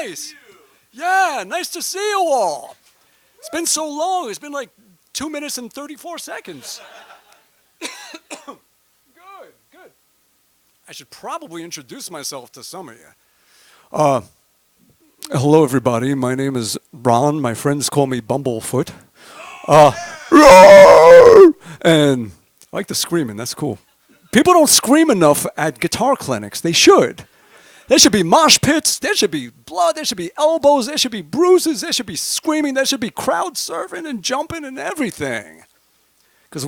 nice. Yeah, nice to see you all. It's been so long. It's been like 2 minutes and 34 seconds. Good, good. I should probably introduce myself to some of you. Hello, everybody. My name is Ron. My friends call me Bumblefoot. And I like the screaming. That's cool. People don't scream enough at guitar clinics. They should. There should be mosh pits. There should be blood. There should be elbows. There should be bruises. There should be screaming. There should be crowd surfing and jumping and everything. Because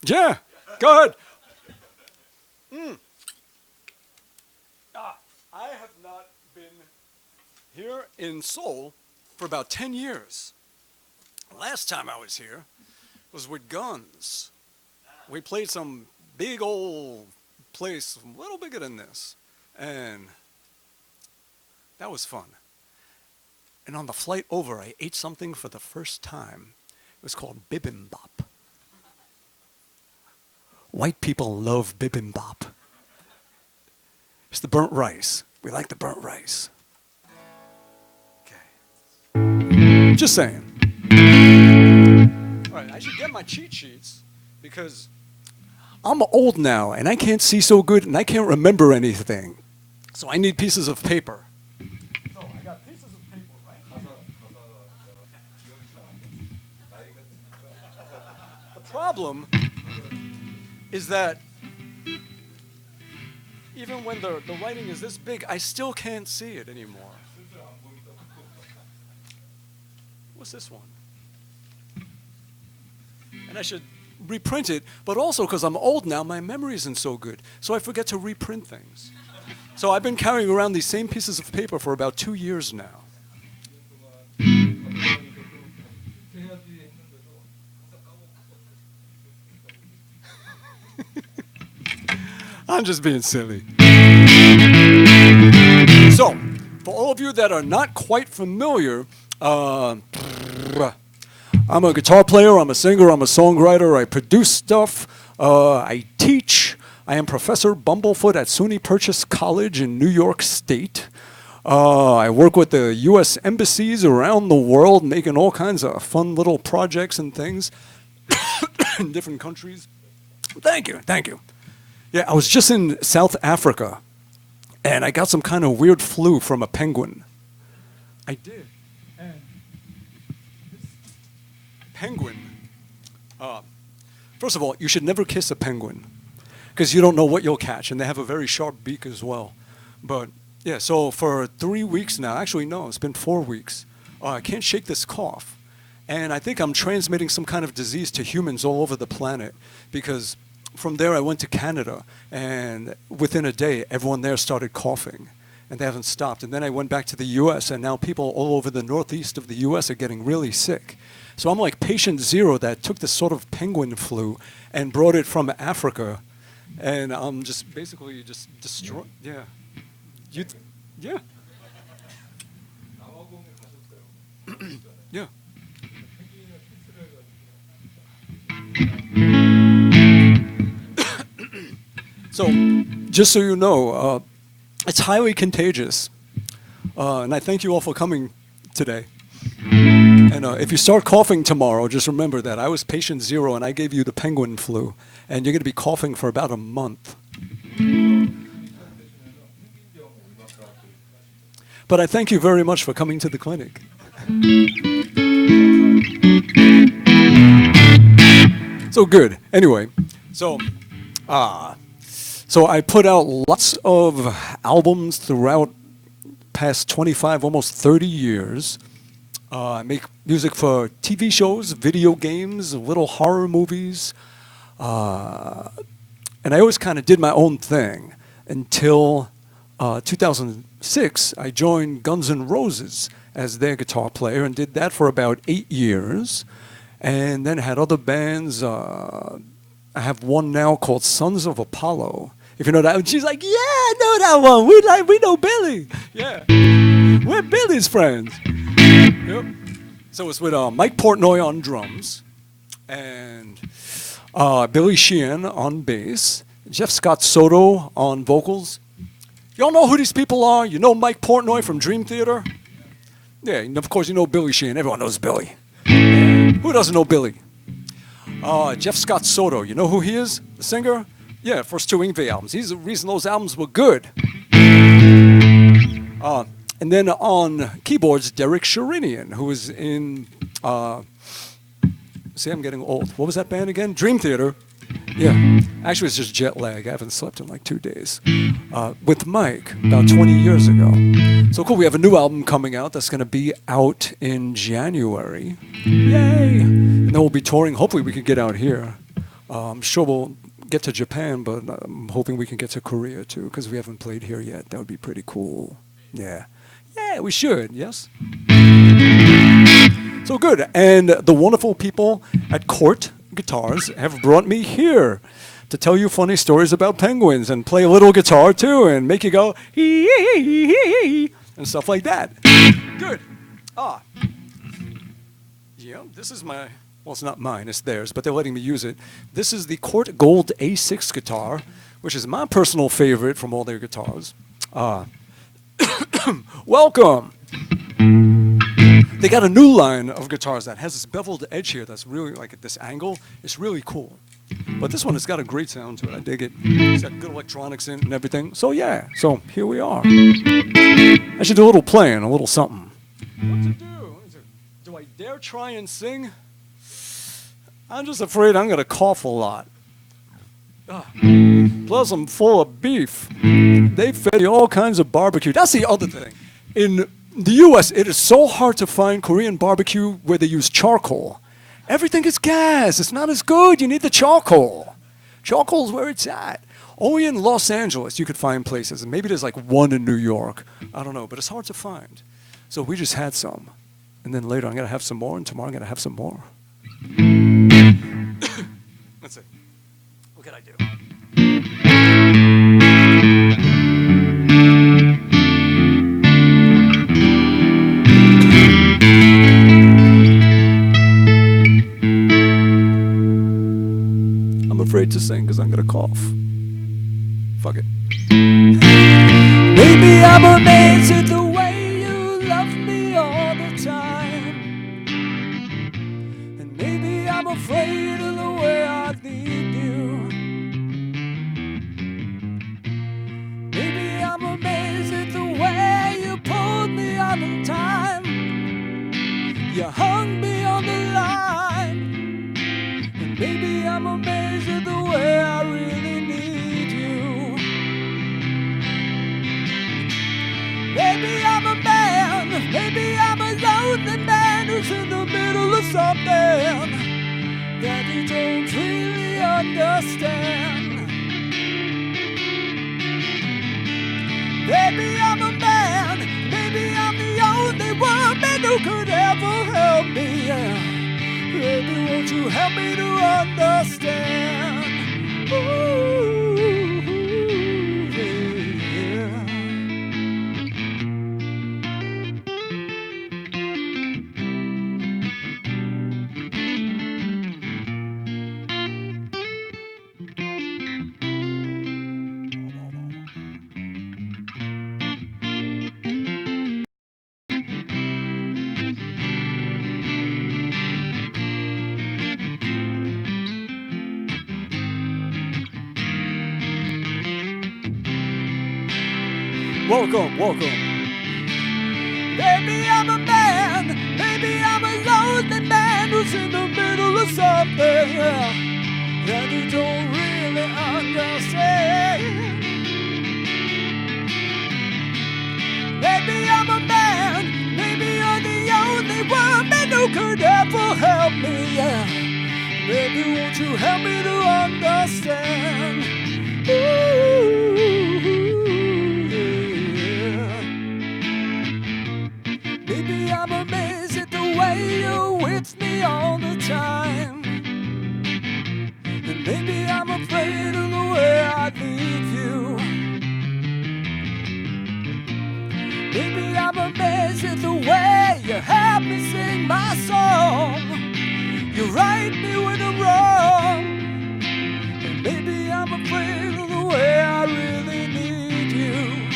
yeah, go ahead. I have not been here in Seoul for about 10 years. Last time I was here was with Guns. We played some big old place, a little bigger than this. And that was fun. And on the flight over, I ate something for the first time. It was called bibimbap. White people love bibimbap. It's the burnt rice. We like the burnt rice. Okay. Just saying. All right, I should get my cheat sheets because I'm old now and I can't see so good and I can't remember anything. So I need pieces of paper. So I got pieces of paper, right? The problem is that even when the writing is this big, I still can't see it anymore. What's this one? And I should reprint it, but also because I'm old now, my memory isn't so good. So I forget to reprint things. So I've been carrying around these same pieces of paper for about 2 years now. I'm just being silly. So, for all of you that are not quite familiar, I'm a guitar player, I'm a singer, I'm a songwriter, I produce stuff, I teach. I am Professor Bumblefoot at SUNY Purchase College in New York State. I work with the U.S. embassies around the world, making all kinds of fun little projects and things in different countries. Thank you, thank you. Yeah, I was just in South Africa, and I got some kind of weird flu from a penguin. I did. And this penguin, first of all, you should never kiss a penguin, because you don't know what you'll catch, and they have a very sharp beak as well. But yeah, so for 3 weeks now, actually no, it's been 4 weeks, I can't shake this cough. And I think I'm transmitting some kind of disease to humans all over the planet, because from there I went to Canada, and within a day, everyone there started coughing, and they haven't stopped. And then I went back to the US, and now people all over the northeast of the US are getting really sick. So I'm like patient zero that took this sort of penguin flu and brought it from Africa. And I'm just basically just destroyed. Yeah. Yeah. Yeah. So, just so you know, it's highly contagious. And I thank you all for coming today. And if you start coughing tomorrow, just remember that I was patient zero and I gave you the penguin flu. And you're going to be coughing for about a month. But I thank you very much for coming to the clinic. So good. Anyway, so I put out lots of albums throughout past 25, almost 30 years. I make music for TV shows, video games, little horror movies. And I always kind of did my own thing until 2006. I joined Guns&Roses as their guitar player and did that for about 8 years. And then had other bands. I have one now called Sons of Apollo. If you know that, she's like, yeah, I know that one. We know Billy. Yeah, we're Billy's friends. Yep. So it's with Mike Portnoy on drums, and Billy Sheehan on bass, Jeff Scott Soto on vocals, Y'all know who these people are? You know Mike Portnoy from Dream Theater? Yeah, and of course you know Billy Sheehan. Everyone knows Billy. Who doesn't know Billy? Jeff Scott Soto. You know who he is? The singer? Yeah, first two Yngwie albums. He's the reason those albums were good. And then on keyboards, Derek Sherinian, who was in, see, I'm getting old. What was that band again? Dream Theater. Yeah, actually it's just jet lag. I haven't slept in like 2 days. With Mike, about 20 years ago. So cool, we have a new album coming out that's going to be out in January. Yay! And then we'll be touring. Hopefully we can get out here. I'm sure we'll get to Japan, but I'm hoping we can get to Korea too, because we haven't played here yet. That would be pretty cool. Yeah. Yeah, we should, yes? So good. And the wonderful people at Court Guitars have brought me here to tell you funny stories about penguins and play a little guitar too and make you go hee hee hee hee and stuff like that. Good. Yeah, this is my, well, it's not mine, it's theirs, but they're letting me use it. This is the Court Gold A6 guitar, which is my personal favorite from all their guitars. Welcome. They got a new line of guitars that has this beveled edge here that's really like at this angle. It's really cool. But this one has got a great sound to it. I dig it. It's got good electronics in it and everything. So yeah, so here we are. I should do a little playing, a little something. What to do? Do I dare try and sing? I'm just afraid I'm going to cough a lot. Plus I'm full of beef. They fed you all kinds of barbecue. That's the other thing. In the U.S., it is so hard to find Korean barbecue where they use charcoal. Everything is gas. It's not as good. You need the charcoal. Charcoal's where it's at. Only in Los Angeles you could find places. And maybe there's like one in New York. I don't know, but it's hard to find. So we just had some. And then later I'm going to have some more, and tomorrow I'm going to have some more. Let's see. What can I do? I'm afraid to sing because I'm going to cough. Fuck it. Maybe I'm amazed at the way you love me all the time. And maybe I'm afraid of the way I need you. Maybe I'm amazed at the way you pulled me out of time. You hung me on the line. And maybe I'm amazed at the way I really need you. Maybe I'm a man, maybe I'm a lonely man who's in the middle of something that you don't really understand. Maybe I'm a man, maybe I'm the only woman who could ever help me. Baby, won't you help me to understand? Ooh, yeah. Welcome, welcome. Maybe I'm a man, maybe I'm a lonely man who's in the middle of something that you don't really understand. Maybe I'm a man, maybe you're the only woman who could ever help me. Maybe won't you help me to understand? Ooh. Maybe I'm amazed at the way you're with me all the time. And maybe I'm afraid of the way I leave you. Maybe I'm amazed at the way you have me sing my song. You right me when I'm wrong. And maybe I'm afraid of the way I really need you.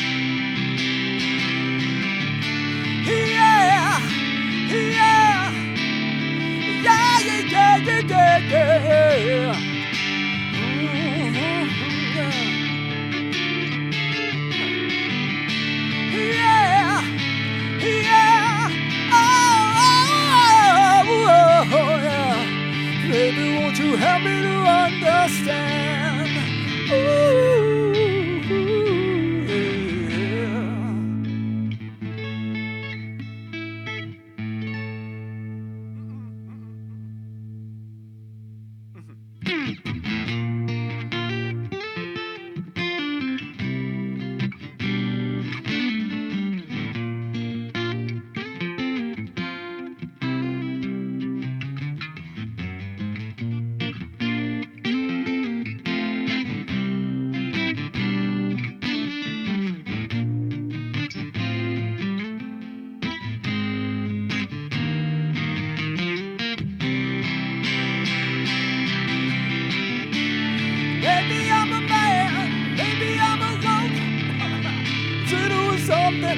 understand. Ooh,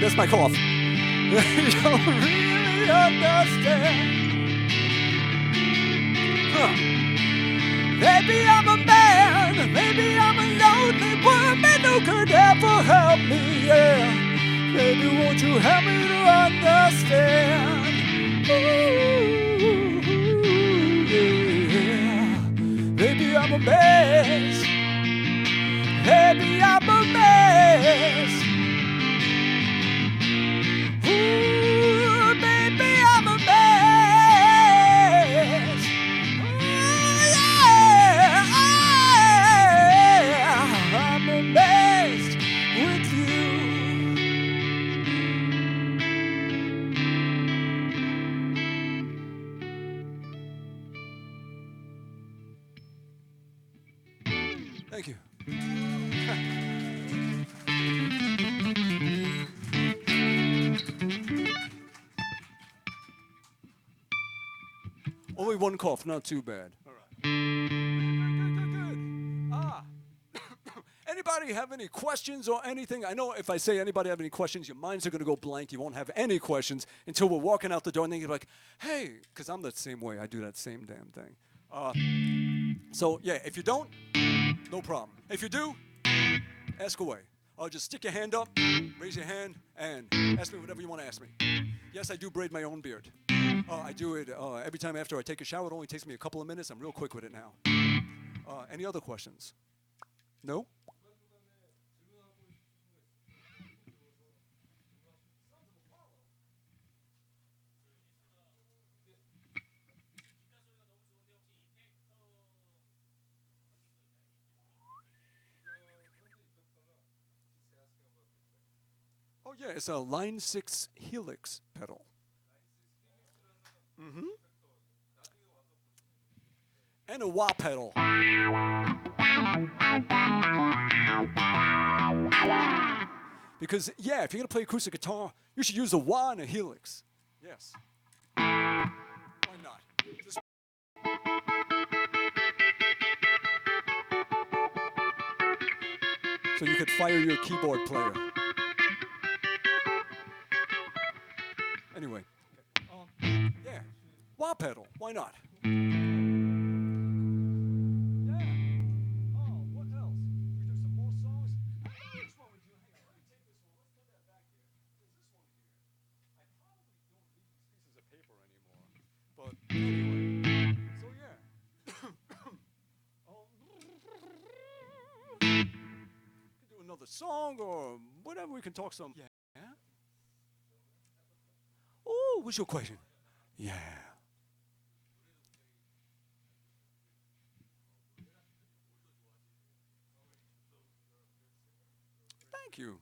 that's my cough. You don't really understand. Maybe I'm a man, maybe I'm a lonely woman who could ever help me, yeah. Maybe won't you help me to understand? Ooh, yeah. Maybe I'm a mess. Maybe I'm a mess. Ooh, baby, I'm a mess. Ooh, yeah, I'm a mess with you. Thank you. Only one cough, not too bad. All right. Good. Anybody have any questions or anything? I know if I say anybody have any questions, your minds are going to go blank. You won't have any questions until we're walking out the door, and then you're like, hey, because I'm the same way. I do that same damn thing. So, yeah, if you don't, no problem. If you do, ask away. Just stick your hand up, raise your hand, and ask me whatever you want to ask me. Yes, I do braid my own beard. I do it every time after I take a shower. It only takes me a couple of minutes. I'm real quick with it now. Any other questions? No? Oh, yeah, it's a Line 6 Helix pedal. Mm-hmm. And a wah pedal. Because, yeah, if you're going to play acoustic guitar, you should use a wah and a helix. Yes. Why not? So you could fire your keyboard player. Anyway. Yeah. Wah pedal. Why not? Yeah. Oh, what else? We do some more songs? I know which one we do. Hang on, let me take this one. Let's put that back here. There's this one here. I probably don't need these pieces of paper anymore. But anyway. So yeah. We can do another song or whatever. We can talk some. Yeah. Oh, what's your question? Yeah. Thank you.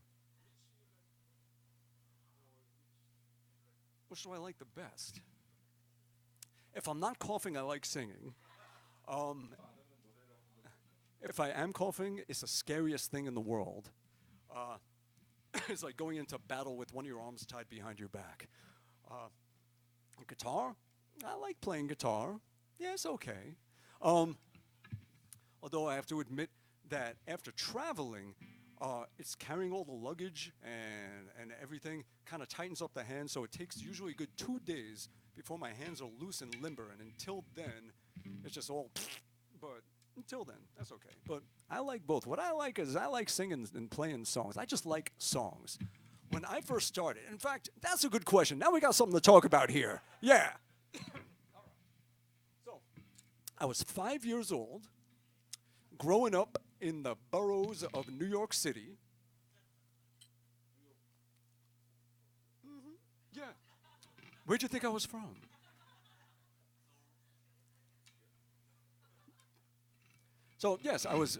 Which do I like the best? If I'm not coughing, I like singing. If I am coughing, it's the scariest thing in the world. It's like going into battle with one of your arms tied behind your back. Guitar, I like playing guitar. Yeah, it's okay. Although I have to admit that after traveling, it's carrying all the luggage and everything kind of tightens up the hands, so it takes usually a good 2 days before my hands are loose and limber, and until then, it's just all, but until then, that's okay. But I like both. What I like is I like singing and playing songs. I just like songs. When I first started, in fact, that's a good question. Now we got something to talk about here. Yeah. All right. So, I was 5 years old, growing up in the boroughs of New York City. Yeah. Where'd you think I was from? So yes, I was,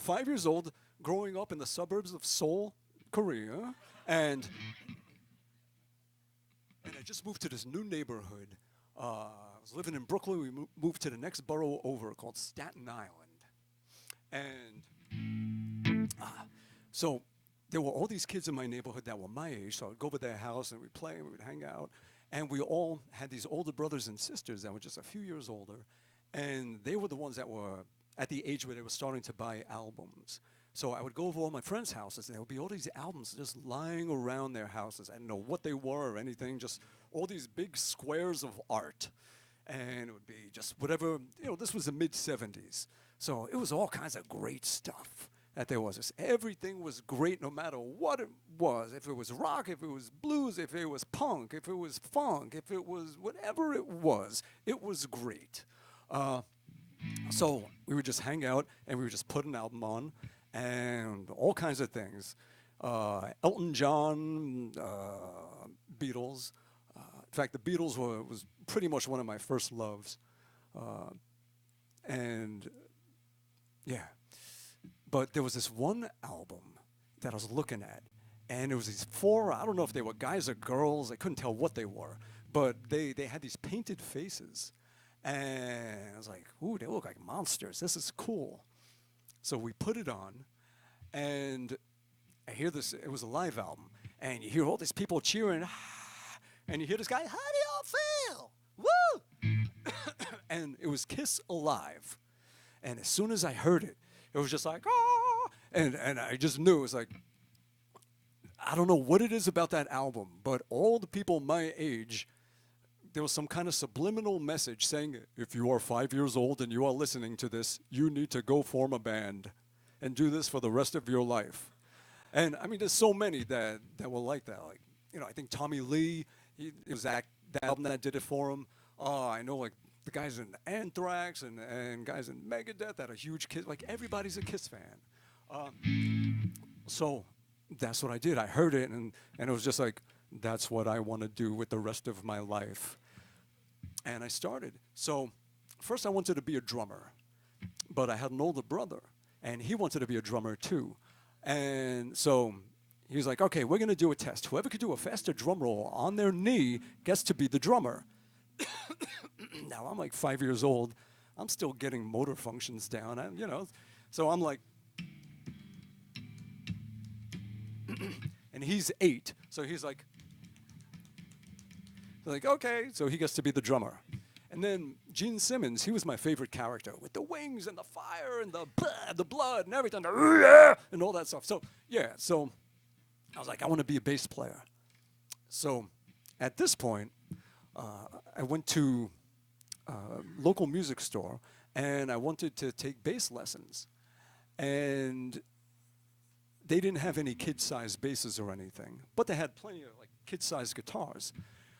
5 years old, growing up in the suburbs of Seoul, Korea, and I just moved to this new neighborhood. I was living in Brooklyn. We moved to the next borough over called Staten Island, and so there were all these kids in my neighborhood that were my age. So I'd go over their house and we'd play and we'd hang out, and we all had these older brothers and sisters that were just a few years older, and they were the ones that were at the age where they were starting to buy albums. So I would go over all my friends' houses, and there would be all these albums just lying around their houses. I didn't know what they were or anything, just all these big squares of art. And it would be just whatever, this was the mid-'70s. So it was all kinds of great stuff that there was. Just everything was great no matter what it was. If it was rock, if it was blues, if it was punk, if it was funk, if it was whatever it was great. So we would just hang out and we would just put an album on and all kinds of things. Elton John, Beatles. In fact, the Beatles was pretty much one of my first loves. And yeah, but there was this one album that I was looking at, and it was these four, I don't know if they were guys or girls, I couldn't tell what they were, but they had these painted faces. And I was like, ooh, they look like monsters. This is cool. So we put it on, and I hear this, it was a live album, and you hear all these people cheering, and you hear this guy, how do y'all feel? Woo! And it was Kiss Alive. And as soon as I heard it, it was just like, ah! And I just knew, it was like, I don't know what it is about that album, but all the people my age, there was some kind of subliminal message saying, if you are 5 years old and you are listening to this, you need to go form a band and do this for the rest of your life. And I mean, there's so many that were like that. Like, I think Tommy Lee, it was that album that did it for him. I know like the guys in Anthrax and guys in Megadeth that are huge Kiss, like everybody's a Kiss fan. So that's what I did. I heard it and it was just like, that's what I want to do with the rest of my life. And I started. So first I wanted to be a drummer, but I had an older brother, and he wanted to be a drummer too. And so he was like, okay, we're going to do a test. Whoever could do a faster drum roll on their knee gets to be the drummer. Now I'm like 5 years old. I'm still getting motor functions down, So I'm like, and he's 8. So he's like, okay, so he gets to be the drummer. And then Gene Simmons, he was my favorite character with the wings and the fire and the blood and everything, and all that stuff. So, yeah, so I was like, I want to be a bass player. So at this point, I went to a local music store, and I wanted to take bass lessons. And they didn't have any kid-sized basses or anything, but they had plenty of like kid-sized guitars.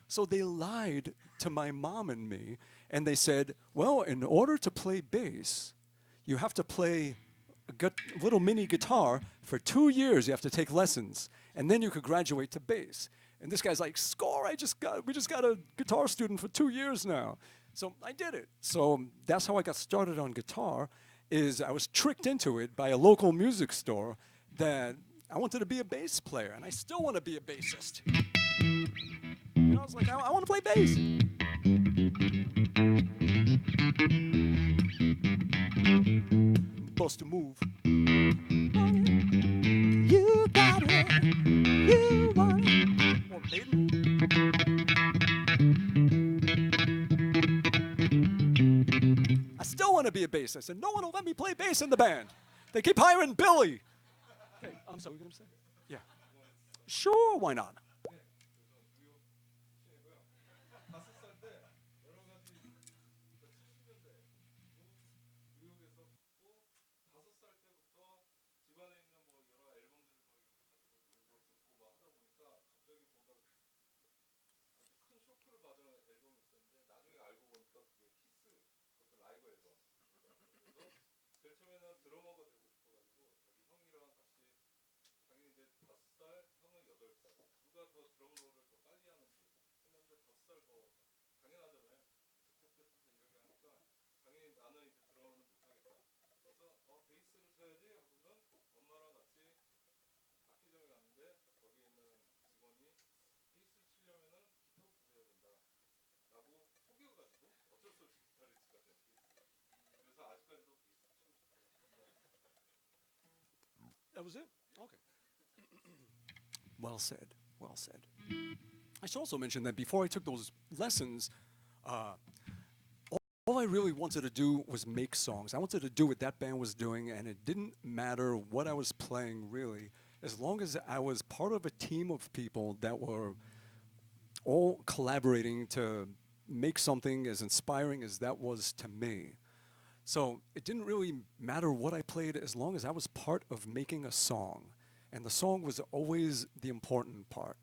So they lied to my mom and me, and they said, well, in order to play bass, you have to play a little mini guitar for 2 years. You have to take lessons, and then you could graduate to bass. And this guy's like, score, we just got a guitar student for 2 years now. So I did it. So that's how I got started on guitar, is I was tricked into it by a local music store that I wanted to be a bass player, and I still want to be a bassist. I was like, I want to play bass. Bust a move. You got it. You want it. More Maiden. I still want to be a bassist, and no one will let me play bass in the band. They keep hiring Billy. Okay, I'm sorry, what were you going to say? Yeah. Sure, why not? 드러머가 되고 싶어가지고 자기 형이랑 같이 당연히 이제 5살, 형은 8살 누가 더 드럼롤을 더 빨리 하는지 했는데 5살 더 당연하잖아요. 이렇게 하니까 당연히 나는 이제 드럼은 못하겠다. 그래서 베이스를 쳐야지 하고선 엄마랑 같이 악기점에 갔는데 거기 있는 직원이 베이스를 치려면은 기타부터 배워야 된다라고 속여가지고 어쩔 수 없이 기타리스트가 된 케이스. 그래서 아직까지도 베이스 치고 싶어요. That was it? Okay. Well said. Well said. I should also mention that before I took those lessons, all I really wanted to do was make songs. I wanted to do what that band was doing, and it didn't matter what I was playing, really, as long as I was part of a team of people that were all collaborating to make something as inspiring as that was to me. So it didn't really matter what I played as long as I was part of making a song. And the song was always the important part.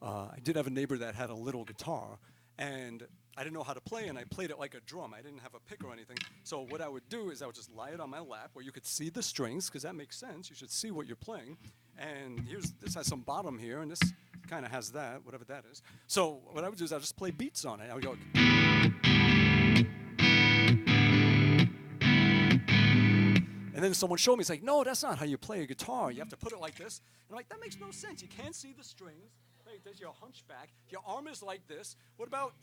I did have a neighbor that had a little guitar, and I didn't know how to play, and I played it like a drum. I didn't have a pick or anything. So what I would do is I would just lie it on my lap where you could see the strings, because that makes sense. You should see what you're playing. And this has some bottom here, and this kind of has that, whatever that is. So what I would do is I would just play beats on it. I would go. And then someone showed me, it's like, no, that's not how you play a guitar. You have to put it like this. And I'm like, that makes no sense. You can't see the strings. Like this, you're a hunchback. Your arm is like this. What about,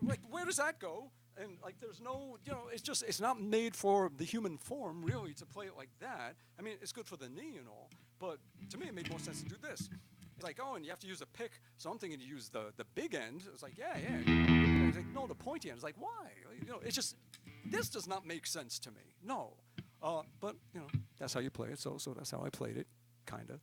like, where does that go? And like, there's no, it's not made for the human form, really, to play it like that. I mean, it's good for the knee and all, but to me, it made more sense to do this. It's like, oh, and you have to use a pick. So I'm thinking to use the big end. It's like, yeah. And it's like, no, the pointy end. It's like, why? It's just, this does not make sense to me. No. But, that's how you play it. So that's how I played it, kind of.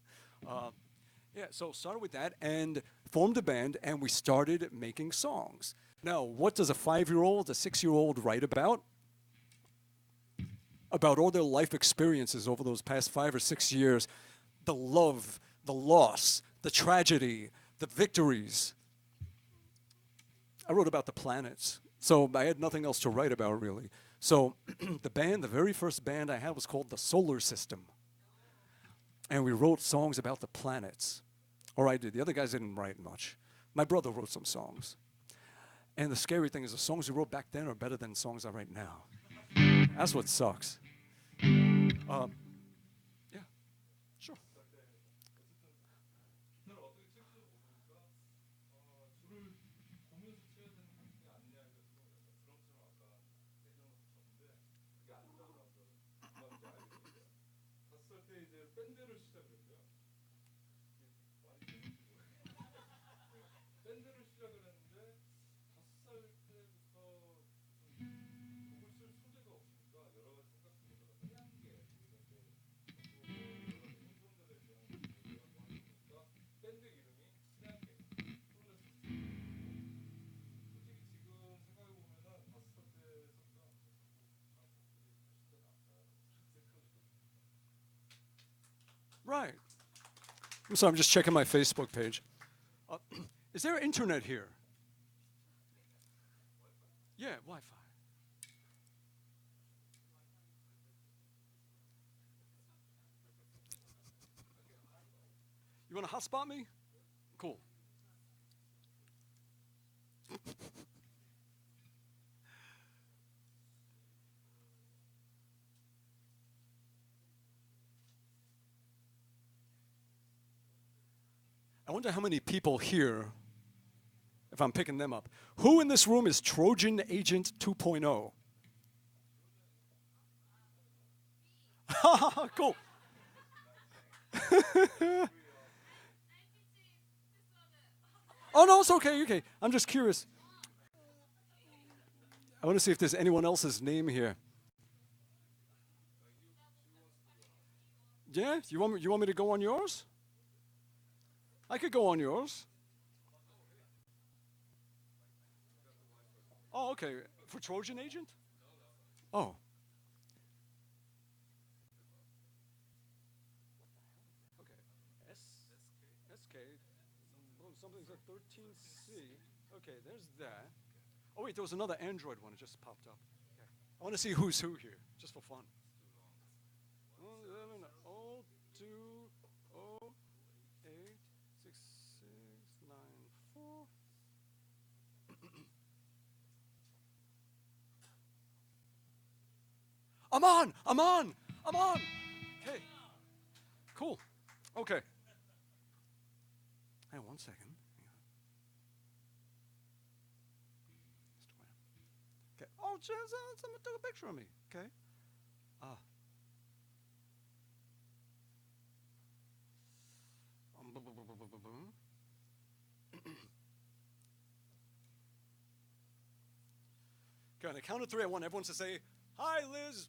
Yeah, so started with that and formed a band, and we started making songs. Now, what does a 5-year-old, a 6-year-old write about? About all their life experiences over those past 5 or 6 years, the love, the loss, the tragedy, the victories. I wrote about the planets, so I had nothing else to write about, really. So the very first band I had was called the Solar System. And we wrote songs about the planets. Or I did. The other guys didn't write much. My brother wrote some songs. And the scary thing is the songs we wrote back then are better than songs I write now. That's what sucks. Yeah, sure. 이제 밴드를 시작했어요. 밴드를 시작을 했는데 5살 때부터 곡을 쓸 소재가 없으니까 여러 가지 생각도 못하다가 태양계 이런 게 여러 가지 행성들에 대한 얘기하고 하니까 밴드 이름이 태양계 솔라시스템. 솔직히 지금 생각해 보면은 5살 때 썼던 훨씬 더 낫다. Right. So I'm just checking my Facebook page. Is there internet here? Yeah, Wi-Fi. You want to hotspot me? Cool. I wonder how many people here, if I'm picking them up. Who in this room is Trojan Agent 2.0? Cool. Oh, no, it's okay, okay. I'm just curious. I want to see if there's anyone else's name here. Yeah? You want me to go on yours? I could go on yours. Oh, okay. For Trojan Agent? Oh. Okay. SK. Something's at 13C. Okay, there's that. Oh, wait, there was another Android one. It just popped up. Okay. I want to see who's who here, just for fun. 1102086694. I'm on. I'm on. I'm on. Okay. Cool. Okay. Hang on 1 second. Okay. Oh, someone took a picture of me. Okay. Ah. Okay, on the count of three, I want everyone to say, "Hi, Liz."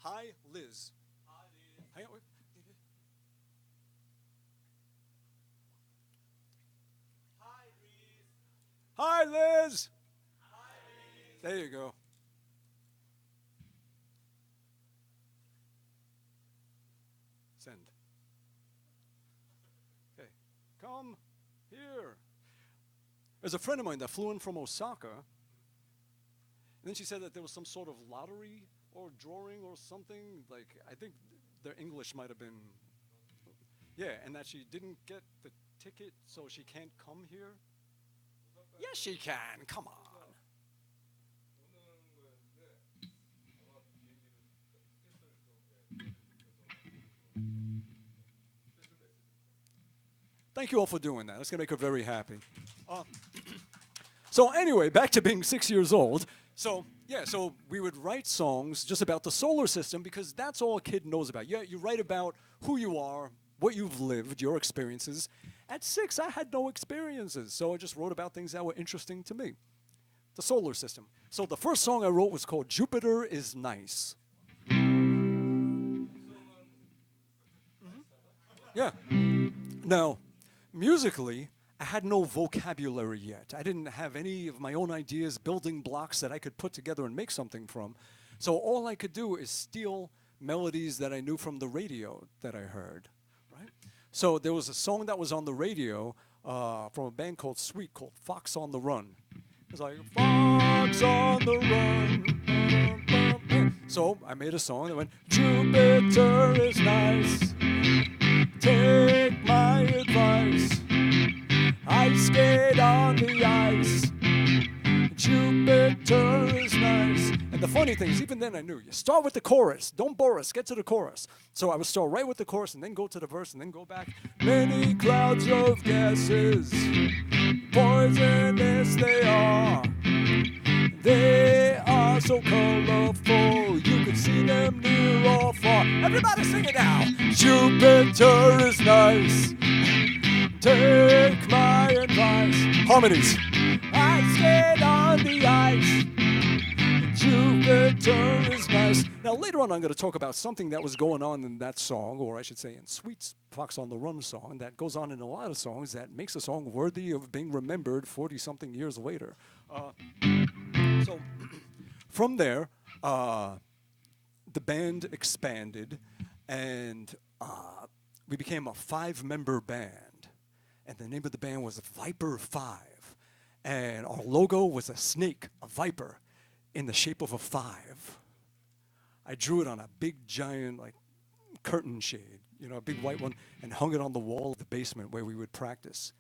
Hi, Liz. Hi, Liz. Hang on. Wait. Hi, Liz. Hi, Liz. Hi, Liz. There you go. Send. Okay. Come here. There's a friend of mine that flew in from Osaka, and then she said that there was some sort of lottery or drawing or something. Like, I think their English might have been, yeah, and that she didn't get the ticket, so she can't come here. Yes, she can. Come on. 오는 거였는데 아마 비행기를 티켓을 Thank you all for doing that. That's going to make her very happy. So anyway, back to being 6 years old. So yeah, so we would write songs just about the solar system because that's all a kid knows about. Yeah, you write about who you are, what you've lived, your experiences. At 6, I had no experiences, so I just wrote about things that were interesting to me. The solar system. So the first song I wrote was called Jupiter is Nice. Yeah. Now, musically, I had no vocabulary yet. I didn't have any of my own ideas, building blocks that I could put together and make something from. So all I could do is steal melodies that I knew from the radio that I heard, right? So there was a song that was on the radio from a band called Sweet, called Fox on the Run. It was like, Fox on the Run. So I made a song that went, Jupiter is nice. Take my advice. I skate on the ice. Jupiter is nice. And the funny thing is, even then I knew, you start with the chorus. Don't bore us, get to the chorus. So I would start right with the chorus and then go to the verse and then go back. Many clouds of gases, poisonous they are. They are so colorful, you can see them near or far. Everybody sing it now. Jupiter is nice. Take my advice. Harmonies. I skate on the ice. Jupiter is nice. Now later on I'm going to talk about something that was going on in that song, or I should say in Sweet's Fox on the Run song, that goes on in a lot of songs that makes a song worthy of being remembered 40-something years later. So from there, the band expanded, and we became a 5-member band. And the name of the band was Viper 5. And our logo was a snake, a viper, in the shape of a 5. I drew it on a big, giant, like, curtain shade, you know, a big white one, and hung it on the wall of the basement where we would practice.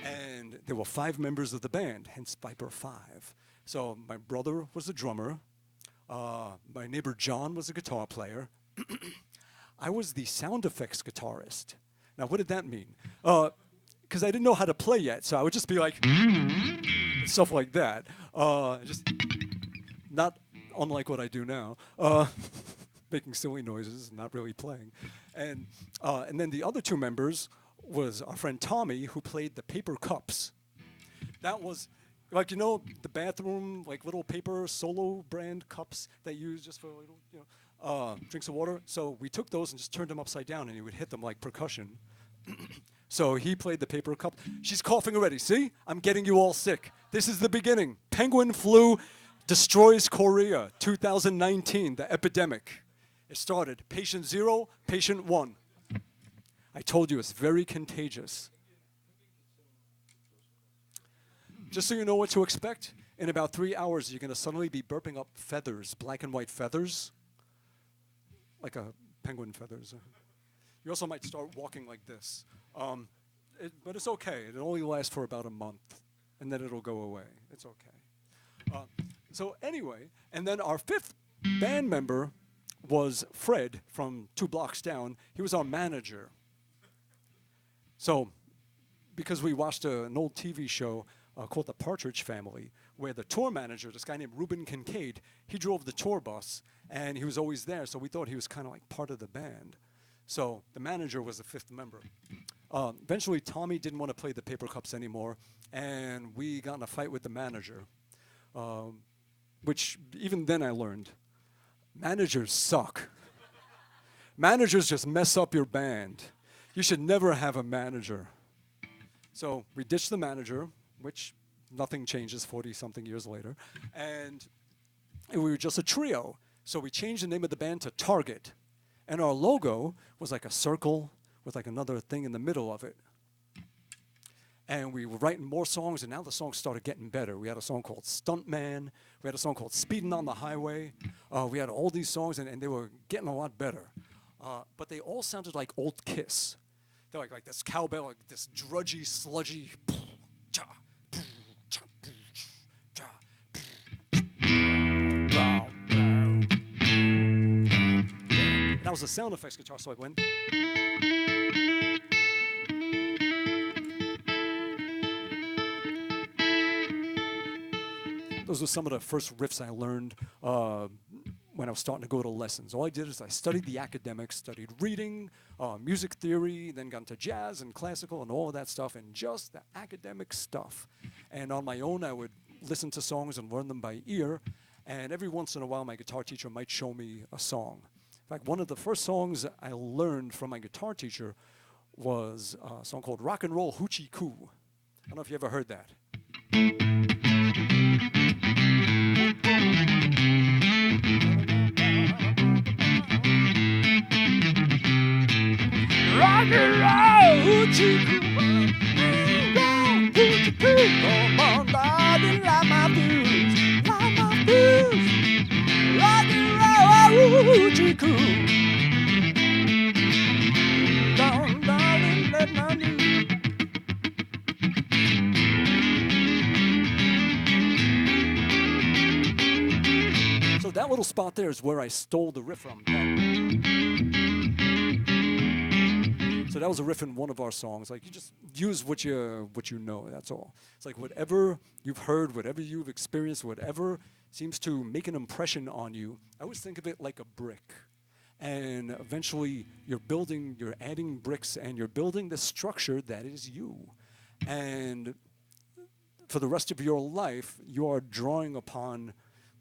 And there were 5 members of the band, hence Viper 5. So my brother was the drummer. My neighbor John was a guitar player. I was the sound effects guitarist. Now, what did that mean? Because I didn't know how to play yet, so I would just be like, stuff like that. Just not unlike what I do now, making silly noises, not really playing. And then the other 2 members was our friend Tommy, who played the paper cups. That was, like, you know, the bathroom, like, little paper Solo brand cups that you use just for little, you know, drinks of water. So we took those and just turned them upside down, and he would hit them like percussion. So he played the paper cup. She's coughing already. See? I'm getting you all sick. This is the beginning. Penguin flu destroys Korea, 2019, the epidemic. It started. Patient 0, patient 1. I told you, it's very contagious. Just so you know what to expect, in about 3 hours, you're going to suddenly be burping up feathers, black and white feathers, like a penguin feathers. You also might start walking like this. But it's okay. It only lasts for about a month, and then it'll go away. It's okay. So anyway, and then our fifth band member was Fred from 2 blocks down. He was our manager. So because we watched an old TV show called The Partridge Family, where the tour manager, this guy named Reuben Kincaid, he drove the tour bus, and he was always there, so we thought he was kind of like part of the band. So the manager was the fifth member. Eventually, Tommy didn't want to play the paper cups anymore, and we got in a fight with the manager, which even then I learned, managers suck. Managers just mess up your band. You should never have a manager. So we ditched the manager, which nothing changes 40-something years later, and we were just a trio. So we changed the name of the band to Target, and our logo was like a circle with like another thing in the middle of it. And we were writing more songs, and now the songs started getting better. We had a song called Stuntman. We had a song called Speeding on the Highway. We had all these songs, and they were getting a lot better. But they all sounded like old Kiss. They're like this cowbell, like this drudgy, sludgy. That was a sound effects guitar, so I went. Those were some of the first riffs I learned when I was starting to go to lessons. All I did is I studied the academics, studied reading, music theory, then got into jazz and classical and all of that stuff, and just the academic stuff. And on my own, I would listen to songs and learn them by ear, and every once in a while, my guitar teacher might show me a song. In fact, one of the first songs I learned from my guitar teacher was a song called Rock and Roll Hoochie Coo. I don't know if you ever heard that. Rock and roll, hoochie coo, hoochie coo, come on, darling, light my fuse, light my fuse. Rock and roll, hoochie coo, down, darling, let my news. So that little spot there is where I stole the riff from. So that was a riff in one of our songs. Like, you just use what you know, that's all. It's like whatever you've heard, whatever you've experienced, whatever seems to make an impression on you. I always think of it like a brick. And eventually you're adding bricks, and you're building the structure that is you. And for the rest of your life, you are drawing upon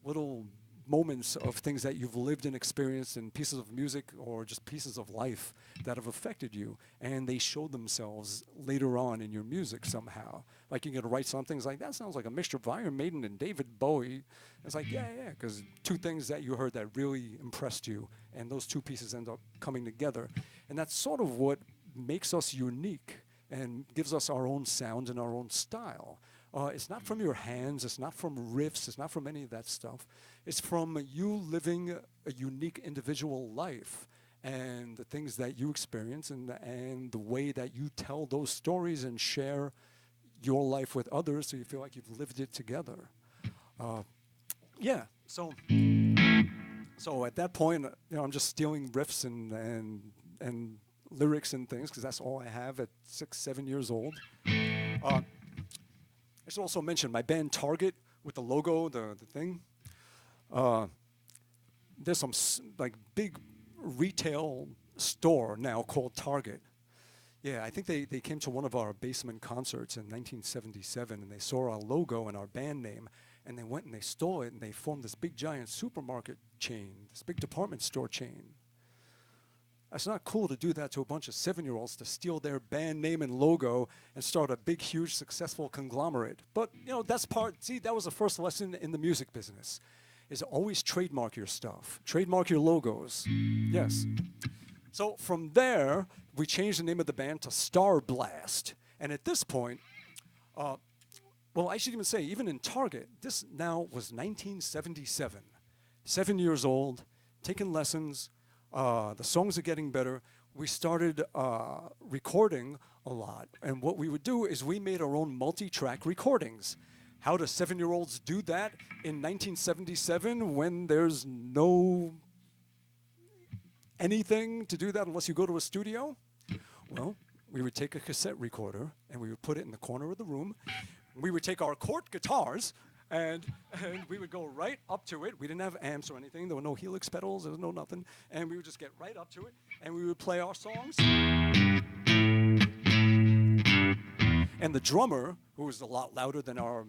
little moments of things that you've lived and experienced, and pieces of music or just pieces of life that have affected you, and they show themselves later on in your music somehow. Like, you can write something, it's like, that sounds like a mixture of Iron Maiden and David Bowie. It's like, yeah, because two things that you heard that really impressed you, and those two pieces end up coming together. And that's sort of what makes us unique and gives us our own sound and our own style. It's not from your hands, it's not from riffs, it's not from any of that stuff. It's from you living a unique individual life, and the things that you experience, and the way that you tell those stories and share your life with others, so you feel like you've lived it together. Yeah, so at that point, I'm just stealing riffs and lyrics and things, because that's all I have at 6, 7 years old. I should also mention my band Target with the logo, the thing. There's some like big retail store now called Target. Yeah, I think they came to one of our basement concerts in 1977, and they saw our logo and our band name, and they went and they stole it, and they formed this big giant supermarket chain, this big department store chain. It's not cool to do that to a bunch of 7-year-olds, to steal their band name and logo and start a big, huge, successful conglomerate. But, that's that was the first lesson in the music business, is always trademark your stuff. Trademark your logos. Yes. So from there, we changed the name of the band to Star Blast. And at this point, I should even say, even in Target, this now was 1977. 7 years old, taking lessons. The songs are getting better. We started recording a lot. And what we would do is we made our own multi-track recordings. How do 7-year-olds do that in 1977 when there's no anything to do that unless you go to a studio? Well, we would take a cassette recorder and we would put it in the corner of the room. We would take our Cort guitars and we would go right up to it. We didn't have amps or anything. There were no helix pedals. There was no nothing. And we would just get right up to it and we would play our songs. And the drummer, who was a lot louder than our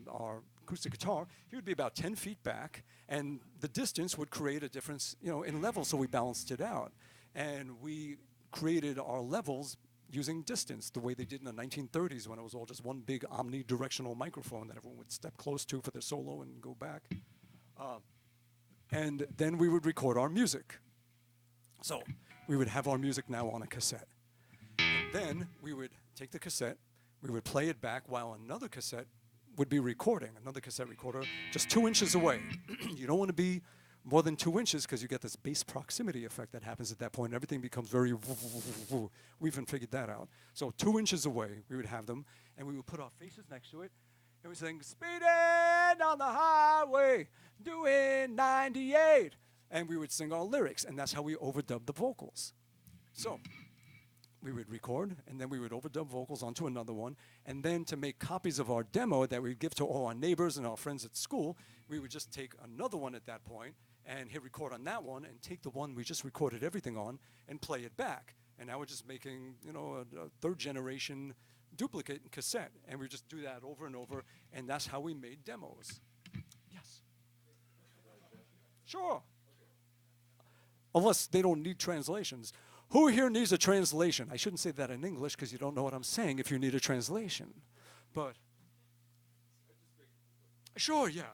acoustic guitar, he would be about 10 feet back, and the distance would create a difference, in level, so we balanced it out. And we created our levels using distance, the way they did in the 1930s when it was all just one big omnidirectional microphone that everyone would step close to for their solo and go back. And then we would record our music. So we would have our music now on a cassette. And then we would take the cassette, we would play it back while another cassette would be recording, another cassette recorder just 2 inches away. You don't want to be more than 2 inches because you get this bass proximity effect that happens at that point. And everything becomes very, we even figured that out. So 2 inches away, we would have them, and we would put our faces next to it, and we sing, speeding on the highway, doing 98. And we would sing our lyrics, and that's how we overdubbed the vocals. So we would record, and then we would overdub vocals onto another one, and then to make copies of our demo that we'd give to all our neighbors and our friends at school, we would just take another one at that point and hit record on that one and take the one we just recorded everything on and play it back. And now we're just making, a third generation duplicate cassette, and we just do that over and over, and that's how we made demos. Yes. Sure. Unless they don't need translations. Who here needs a translation? I shouldn't say that in English because you don't know what I'm saying if you need a translation. But, sure, yeah.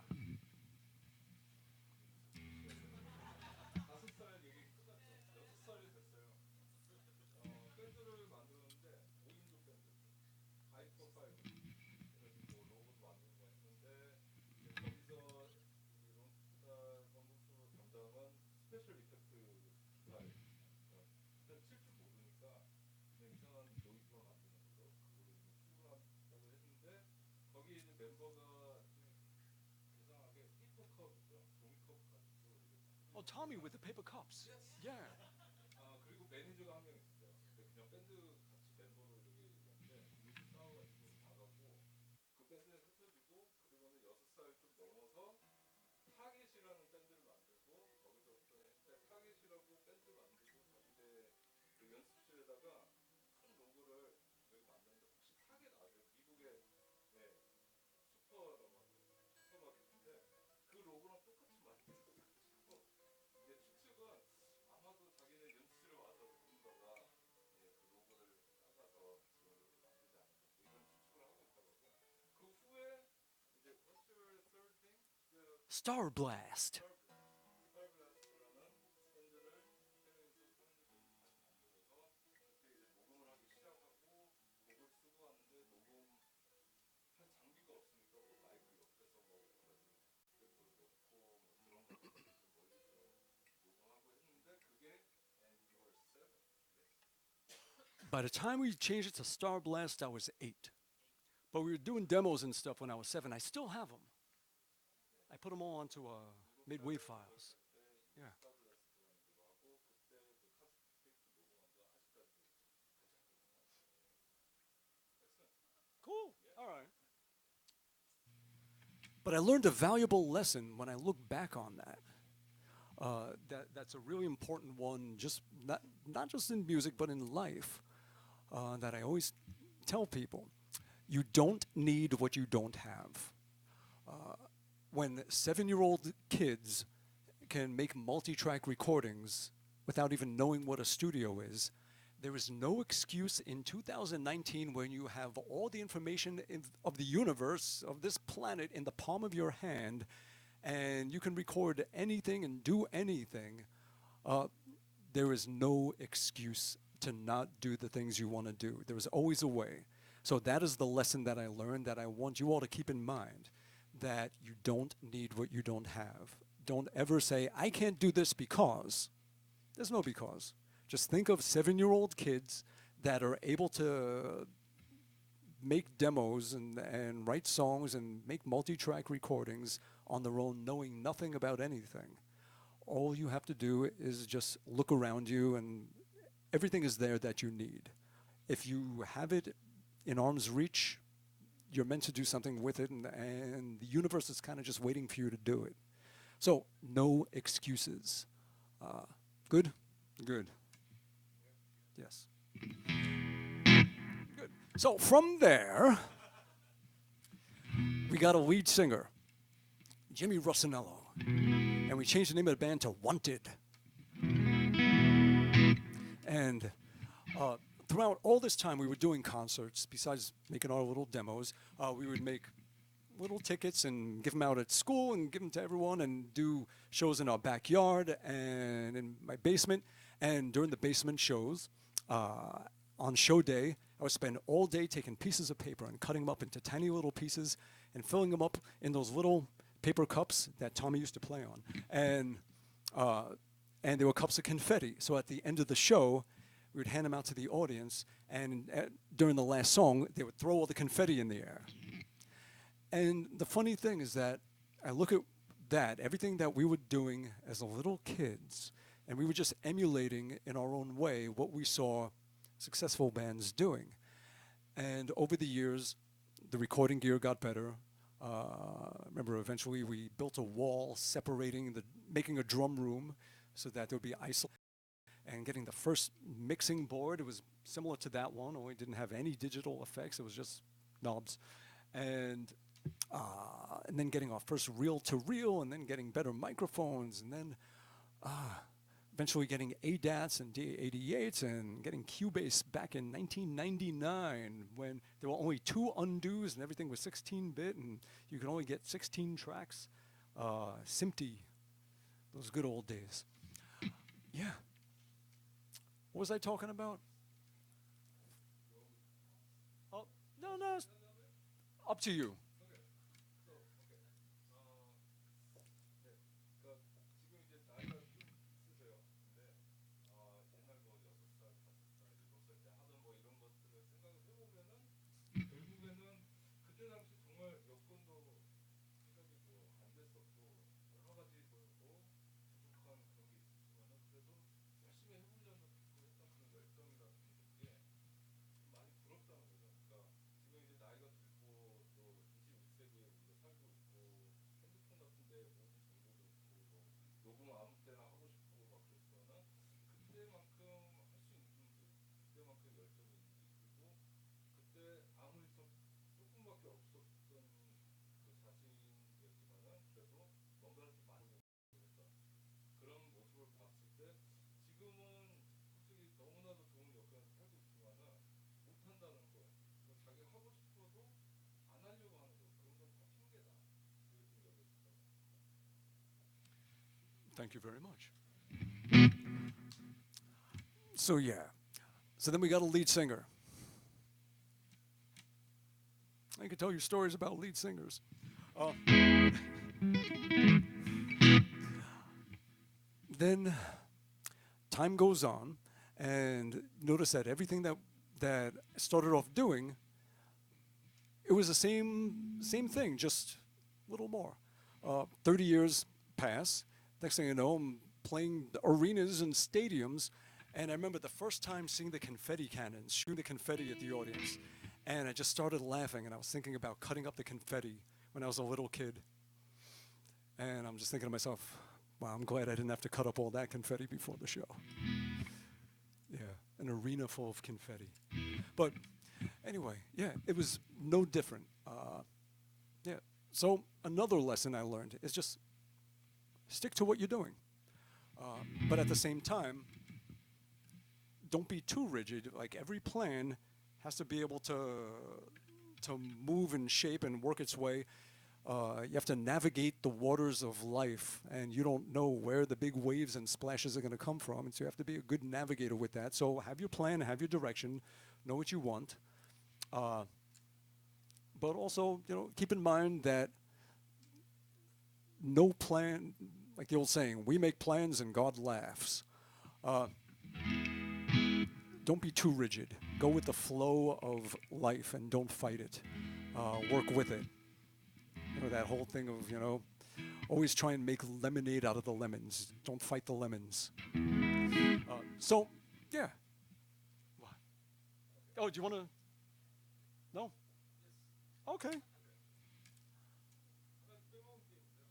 Oh, Tommy with the paper cups. Yeah. 그리고 매니저가 한 명 있었어요. 근데 그냥 밴드 같이 멤버로 이렇게 있는데 음식 사고가 있으면 나가고 그 밴드에 흩어지고 그러고는 6살 좀 넘어서 타겟이라는 밴드를 만들고 거기서부터 했는데 타겟이라고 밴드 만들고 자기네 그 연습실에다가 큰 로고를 여기 만드는데 혹시 타겟 아세요? 미국의 슈퍼마켓인데 그 로고랑 똑같이 만들어가지고 이제 추측은 아마도 자기네 연습실에 와서 누군가가 그 로고를 따가서 지금 이렇게 만들지 않을까 이런 추측을 하고 있다고 하고 그 후에 이제 What's your third thing? Star Blast. 스타블라스트라는 밴드를 캐나다에서 다시 만들어서 그때 이제 녹음을 하기 시작하고 곡을 쓰고 왔는데 녹음할 장비가 없으니까 뭐 마이크 옆에서 뭐 가지고 넣고 뭐 드럼 같은 거 멀리서 녹음하고 했는데 그게 And You Were Seven. By the time we changed it to Star Blast, I was 8. But we were doing demos and stuff when I was 7. I still have them. I put them all onto made WAV files. Yeah. Cool. All right. But I learned a valuable lesson when I look back on that. That's a really important one, just not just in music, but in life, that I always tell people. You don't need what you don't have. When 7-year-old kids can make multi-track recordings without even knowing what a studio is, there is no excuse in 2019 when you have all the information of the universe, of this planet, in the palm of your hand, and you can record anything and do anything. There is no excuse to not do the things you want to do. There is always a way. So that is the lesson that I learned that I want you all to keep in mind, that you don't need what you don't have. Don't ever say, I can't do this because. There's no because. Just think of 7-year-old kids that are able to make demos and write songs and make multi-track recordings on their own, knowing nothing about anything. All you have to do is just look around you, and everything is there that you need. If you have it in arm's reach, you're meant to do something with it, and the universe is kind of just waiting for you to do it. So, no excuses. Good? Good. Yes. Good. So, from there, we got a lead singer, Jimmy Rossinello, and we changed the name of the band to Wanted. And throughout all this time, we were doing concerts. Besides making our little demos, we would make little tickets and give them out at school and give them to everyone, and do shows in our backyard and in my basement. And during the basement shows, on show day, I would spend all day taking pieces of paper and cutting them up into tiny little pieces and filling them up in those little paper cups that Tommy used to play on. And there were cups of confetti. So at the end of the show, we would hand them out to the audience, and during the last song, they would throw all the confetti in the air. And the funny thing is that I look at that, everything that we were doing as little kids, and we were just emulating in our own way what we saw successful bands doing. And over the years, the recording gear got better. Remember, eventually we built a wall separating making a drum room so that there would be isolation. And getting the first mixing board, it was similar to that one, only didn't have any digital effects. It was just knobs. And then getting our first reel-to-reel, and then getting better microphones, and then eventually getting ADATs and D88s, and getting Cubase back in 1999 when there were only 2 undos and everything was 16-bit, and you could only get 16 tracks. SMPTE, those good old days. Yeah. What was I talking about? Oh, no, up to you. Thank you very much. So yeah. So then we got a lead singer. I could tell you stories about lead singers. Then time goes on, and notice that everything that I started off doing, it was the same thing, just a little more. 30 years pass. Next thing you know, I'm playing arenas and stadiums, and I remember the first time seeing the confetti cannons, shooting the confetti at the audience, and I just started laughing, and I was thinking about cutting up the confetti when I was a little kid. And I'm just thinking to myself, wow, I'm glad I didn't have to cut up all that confetti before the show. Yeah, an arena full of confetti. But anyway, yeah, it was no different. Yeah. So another lesson I learned is just stick to what you're doing. But at the same time, don't be too rigid. Like, every plan has to be able to move and shape and work its way. You have to navigate the waters of life, and you don't know where the big waves and splashes are going to come from, and so you have to be a good navigator with that. So have your plan, have your direction, know what you want, but also, keep in mind that no plan, like the old saying, we make plans and God laughs. Don't be too rigid. Go with the flow of life and don't fight it. Work with it. You know, that whole thing of, always try and make lemonade out of the lemons. Don't fight the lemons. So, yeah. What? Oh, do you want to? No? Okay. 하나 빼먹은 게 있는데요.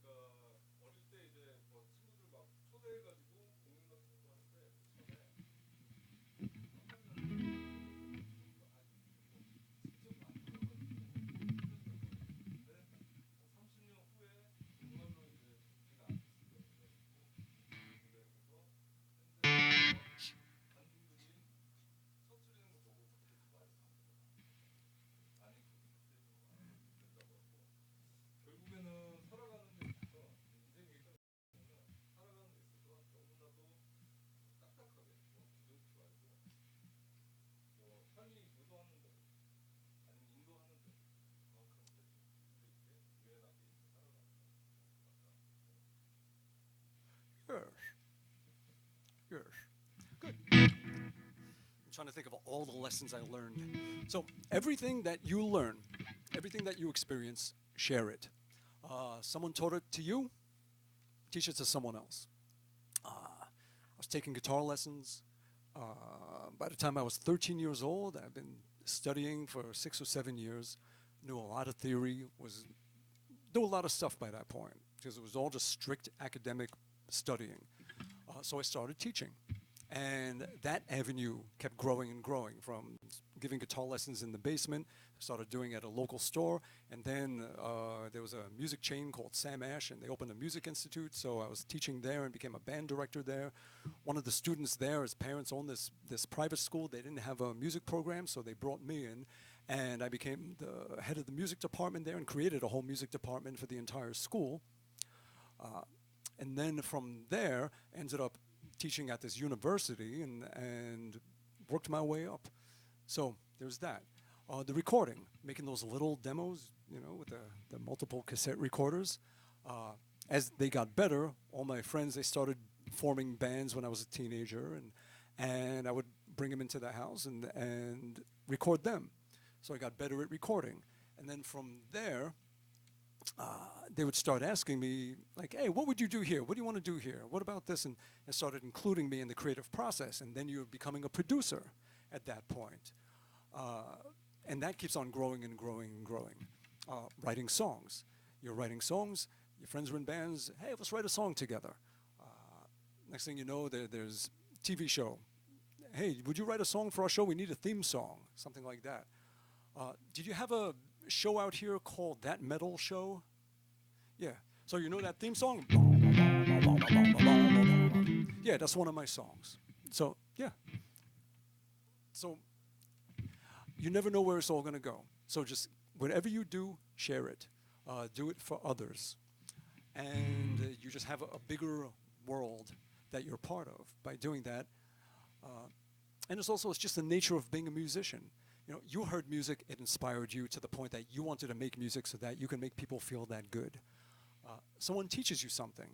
그러니까 어릴 때 이제 뭐 친구들 막 초대해가지고 공연 같은 것도 하는데 전에 직접 만들어가지고 했었던 거예요. 근데 30년 후에 정말로 이제 제가 아티스트가 돼가지고 그래서 밴드에서 관중들이 서투리는 거 보고 그때 좀 많이 봤어요. 아니 그때 좀 많이 느꼈다고 하고 결국에는 살아가는 데 있어서 인생 얘기가 살아가는 데 있어서 너무나도 딱딱하게 기존치 말고 삶이 유도하는 데 아니면 인도하는 데 그만큼 이제 좀 있게 유연하게 이제 살아가는 것 같다. Yes. Yes. Good. I'm trying to think of all the lessons I learned. So, everything that you learn, everything that you experience, share it. Someone taught it to you, teach it to someone else. I was taking guitar lessons. By the time I was 13 years old, I've been studying for 6 or 7 years. Knew a lot of theory, knew a lot of stuff by that point because it was all just strict academic studying. So I started teaching. And that avenue kept growing and growing from giving guitar lessons in the basement, started doing it at a local store, and then there was a music chain called Sam Ash, and they opened a music institute, so I was teaching there and became a band director there. One of the students there, his parents owned this private school. They didn't have a music program, so they brought me in, and I became the head of the music department there and created a whole music department for the entire school. And then from there, ended up teaching at this university and worked my way up. So there's that. The recording, making those little demos, with the multiple cassette recorders. As they got better, all my friends, they started forming bands when I was a teenager, and I would bring them into the house and record them. So I got better at recording. And then from there, they would start asking me, like, hey, what would you do here? What do you want to do here? What about this? And started including me in the creative process. And then you're becoming a producer at that point. And that keeps on growing and growing and growing. Writing songs. You're writing songs. Your friends are in bands. Hey, let's write a song together. Next thing you know, there's TV show. Hey, would you write a song for our show? We need a theme song. Something like that. Did you have a show out here called That Metal Show? Yeah. So you know that theme song? Yeah, that's one of my songs. So, yeah. So, you never know where it's all going to go. So just whatever you do, share it. Do it for others. And you just have a bigger world that you're part of by doing that. And it's just the nature of being a musician. You heard music, it inspired you to the point that you wanted to make music so that you can make people feel that good. Someone teaches you something.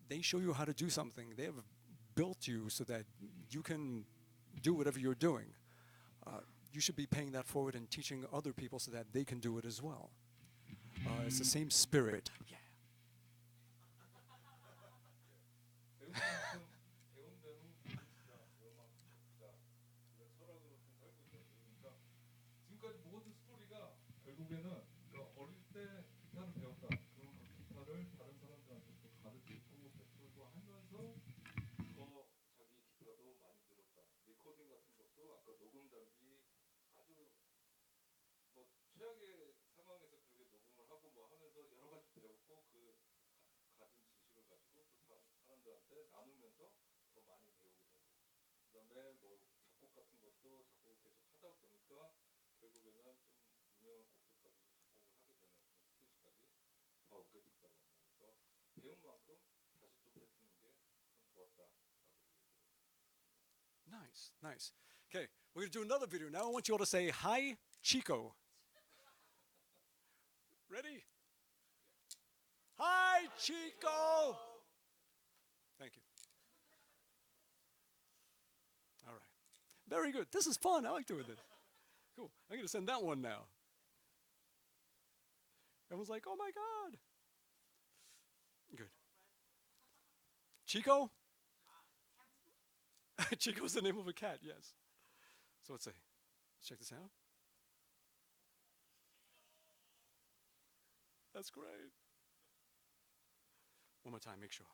They show you how to do something. They have built you so that you can do whatever you're doing. You should be paying that forward and teaching other people so that they can do it as well. It's the same spirit. Yeah. 배운 대로 배우자, 배우만큼 배우자 이런 철학으로 좀 살고 있어요. 그러니까 지금까지 모든 스토리가 결국에는 어릴 때 기타를 배웠다. 그럼 그 기타를 다른 사람들한테 또 가르치고 베풀고 하면서 더 자기 기타도 많이 늘었다. 리코딩 같은 것도 아까 녹음 장비 아주 뭐 최악의 상황에서 그렇게 녹음을 하고 뭐 하면서 여러 가지 배웠고 그 가진 지식을 가지고 또 사람들한테 나누면서 더 많이 배우게 되고 그다음에 뭐 작곡 같은 것도 작곡을 계속 하다 보니까 결국에는 좀 유명한 곡들까지 작곡을 하게 되는 그런 스테이지까지 더 오게 됐다고 합니다. 그래서 배운 만큼 다시 또 뱉는 게 참 좋았다라고 얘기를 Nice, nice. Okay, we're going to do another video. Now I want you all to say, hi, Chico. Ready? Hi, Chico. Thank you. Very good. This is fun. I like doing this. Cool. I'm going to send that one now. Everyone's like, oh my God. Good. Chico? Chico's the name of a cat, yes. So let's see. Let's check this out. That's great. One more time, make sure.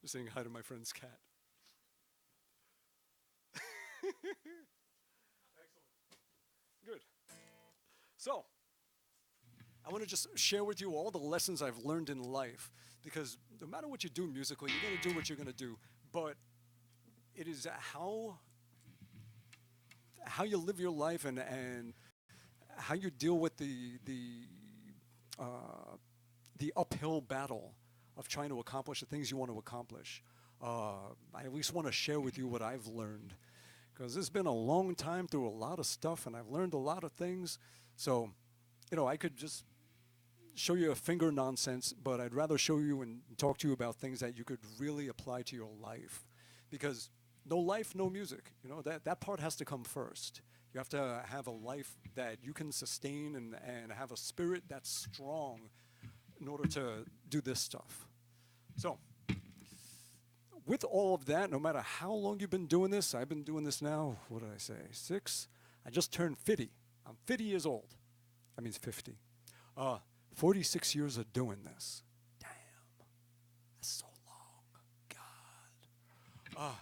You're saying hi to my friend's cat. Excellent. Good. So, I want to just share with you all the lessons I've learned in life because no matter what you do musically, you're going to do what you're going to do. But it is how you live your life and how you deal with the uphill battle of trying to accomplish the things you want to accomplish. I at least want to share with you what I've learned because it's been a long time through a lot of stuff and I've learned a lot of things. So, I could just show you a finger nonsense, but I'd rather show you and talk to you about things that you could really apply to your life. Because no life, no music. That part has to come first. You have to have a life that you can sustain and have a spirit that's strong in order to do this stuff. So, with all of that, no matter how long you've been doing this, I've been doing this now, what did I say, 6? I just turned 50. I'm 50 years old. That means 50. 46 years of doing this. Damn. That's so long. God.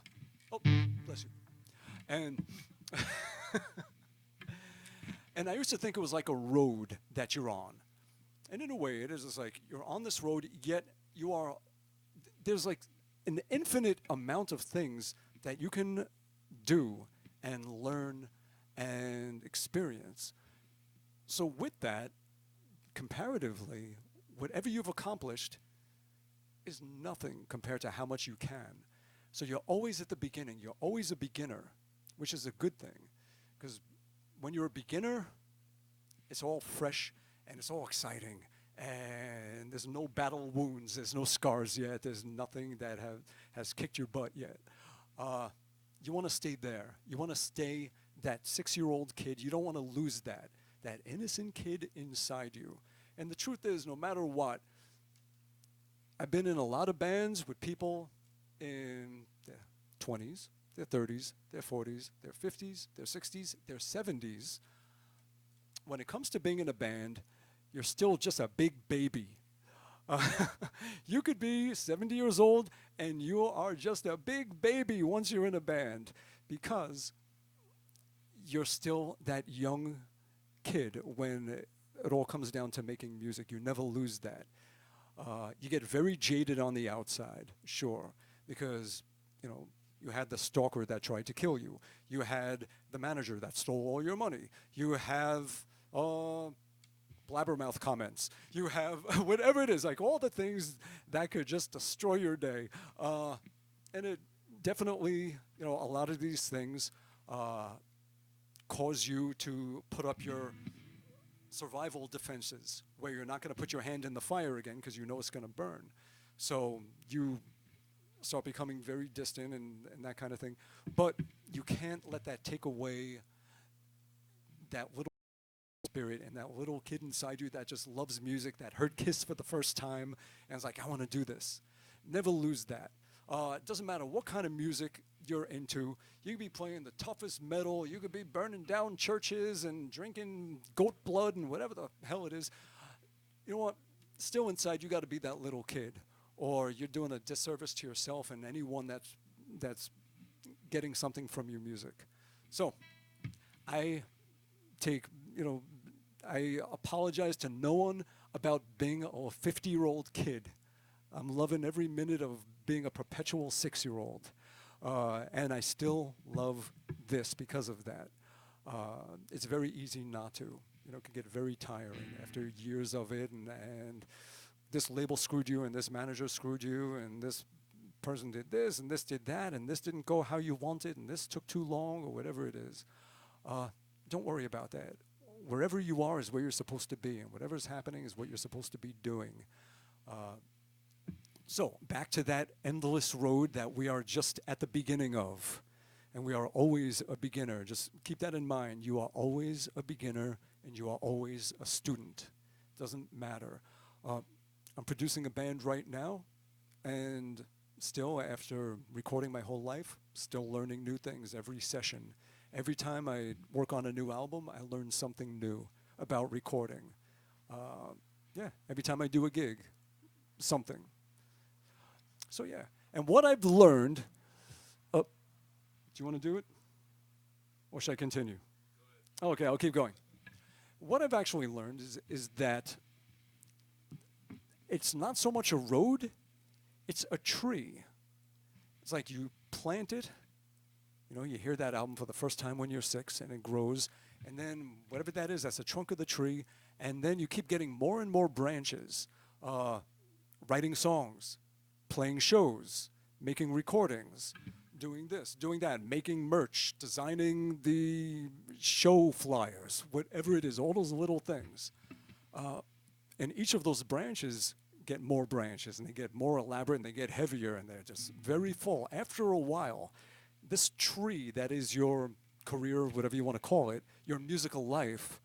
Oh, bless you. And and I used to think it was like a road that you're on. And in a way, it is. It's like you're on this road, yet there's like an infinite amount of things that you can do and learn and experience. So with that, comparatively, whatever you've accomplished is nothing compared to how much you can. So you're always at the beginning. You're always a beginner, which is a good thing. Because when you're a beginner, it's all fresh and it's all exciting. And there's no battle wounds. There's no scars yet. There's nothing that has kicked your butt yet. You want to stay there. You want to stay that 6-year-old kid. You don't want to lose that innocent kid inside you. And the truth is, no matter what, I've been in a lot of bands with people in their 20s, their 30s, their 40s, their 50s, their 60s, their 70s. When it comes to being in a band, you're still just a big baby. You could be 70 years old and you are just a big baby once you're in a band because you're still that young kid when it all comes down to making music. You never lose that. You get very jaded on the outside, sure, because, you had the stalker that tried to kill you. You had the manager that stole all your money. You have blabbermouth comments. You have whatever it is, like all the things that could just destroy your day. And it definitely, a lot of these things cause you to put up your survival defenses where you're not going to put your hand in the fire again because you know it's going to burn. So you start becoming very distant and that kind of thing. But you can't let that take away that little spirit and that little kid inside you that just loves music, that heard Kiss for the first time and is like, I want to do this. Never lose that. It doesn't matter what kind of music you're into. You could be playing the toughest metal. You could be burning down churches and drinking goat blood and whatever the hell it is. You know what? Still inside, you got to be that little kid, or you're doing a disservice to yourself and anyone that's getting something from your music. So, I apologize to no one about being a 50-year-old kid. I'm loving every minute of being a perpetual 6-year-old. And I still love this because of that. It's very easy not to. It can get very tiring after years of it. And this label screwed you, and this manager screwed you, and this person did this, and this did that, and this didn't go how you wanted, and this took too long, or whatever it is. Don't worry about that. wherever you are is where you're supposed to be, and whatever's happening is what you're supposed to be doing. So back to that endless road that we are just at the beginning of, and we are always a beginner. Just keep that in mind. You are always a beginner, and you are always a student. Doesn't matter. I'm producing a band right now, and still, after recording my whole life, still learning new things every session. Every time I work on a new album, I learn something new about recording. Yeah, every time I do a gig, something. So yeah, and what I've learned, do you want to do it? Or should I continue? Okay, I'll keep going. What I've actually learned is that it's not so much a road, it's a tree. It's like you plant it, you know, you hear that album for the first time when you're 6, and it grows, and then whatever that is, that's the trunk of the tree, and then you keep getting more and more branches, writing songs, playing shows, making recordings, doing this, doing that, making merch, designing the show flyers, whatever it is, all those little things. And each of those branches get more branches, and they get more elaborate, and they get heavier, and they're just very full. After a while, this tree that is your career, whatever you want to call it, your musical life,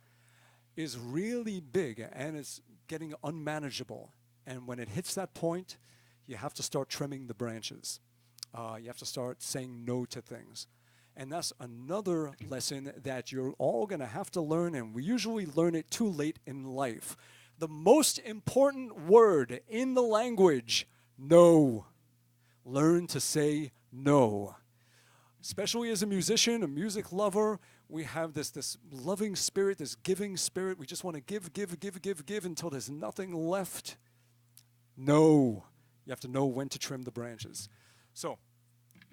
is really big, and it's getting unmanageable. And when it hits that point, you have to start trimming the branches. You have to start saying no to things. And that's another lesson that you're all going to have to learn, and we usually learn it too late in life. The most important word in the language, no. Learn to say no. Especially as a musician, a music lover, we have this loving spirit, this giving spirit. We just want to give until there's nothing left. No. You have to know when to trim the branches. So,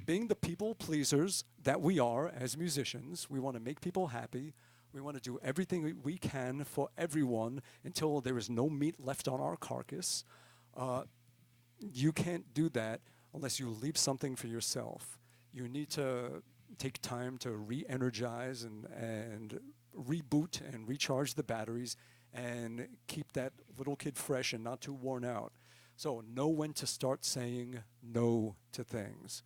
being the people pleasers that we are as musicians, we want to make people happy. We want to do everything we can for everyone until there is no meat left on our carcass. You can't do that unless you leave something for yourself. You need to take time to re-energize and reboot and recharge the batteries and keep that little kid fresh and not too worn out. So know when to start saying no to things.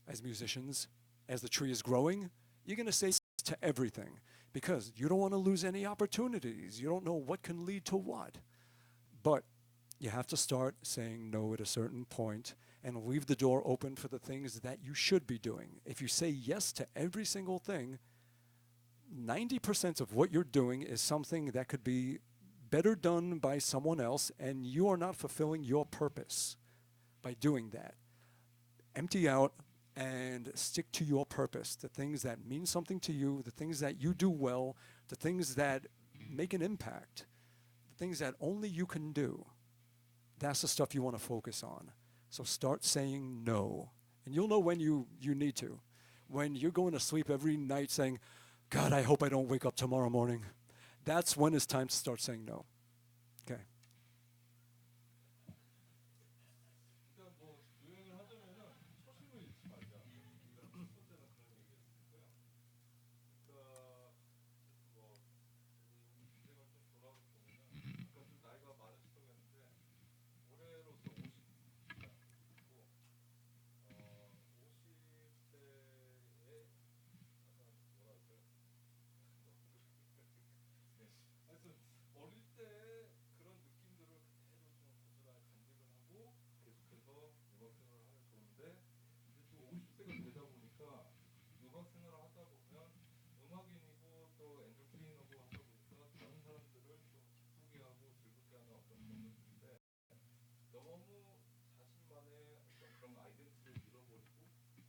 As musicians, as the tree is growing, you're going to say to everything because you don't want to lose any opportunities. You don't know what can lead to what. But you have to start saying no at a certain point and leave the door open for the things that you should be doing. If you say yes to every single thing, 90% of what you're doing is something that could be better done by someone else, and you are not fulfilling your purpose by doing that. Empty out and stick to your purpose, the things that mean something to you, the things that you do well, the things that make an impact, the things that only you can do. That's the stuff you want to focus on. So start saying no. And you'll know when you need to. When you're going to sleep every night saying, God, I hope I don't wake up tomorrow morning. That's when it's time to start saying no. Okay. 일단 뭐 요약을 하자면은 초심을 잃지 말자. 일단 첫 번째는 그런 얘기였고요. 그러니까 뭐 인생을 좀 돌아보면은 아까 좀 나이가 많으시다고 했는데 올해로서 50이고 50대에 약간 뭐라 할까요? 하여튼 어릴 때 그런 느낌들을 그대로 좀 고스란히 간직을 하고 계속해서 음악 생활을 하면 좋은데 이제 또 50세가 되다 보니까 음악 생활을 하다 보면 음악인이고 또 엔터테이너고 하다 보니까 다른 사람들을 좀 기쁘게 하고 즐겁게 하는 어떤 그런 것들인데 너무 자신만의 어떤 그런 아이덴티티를 잃어버리고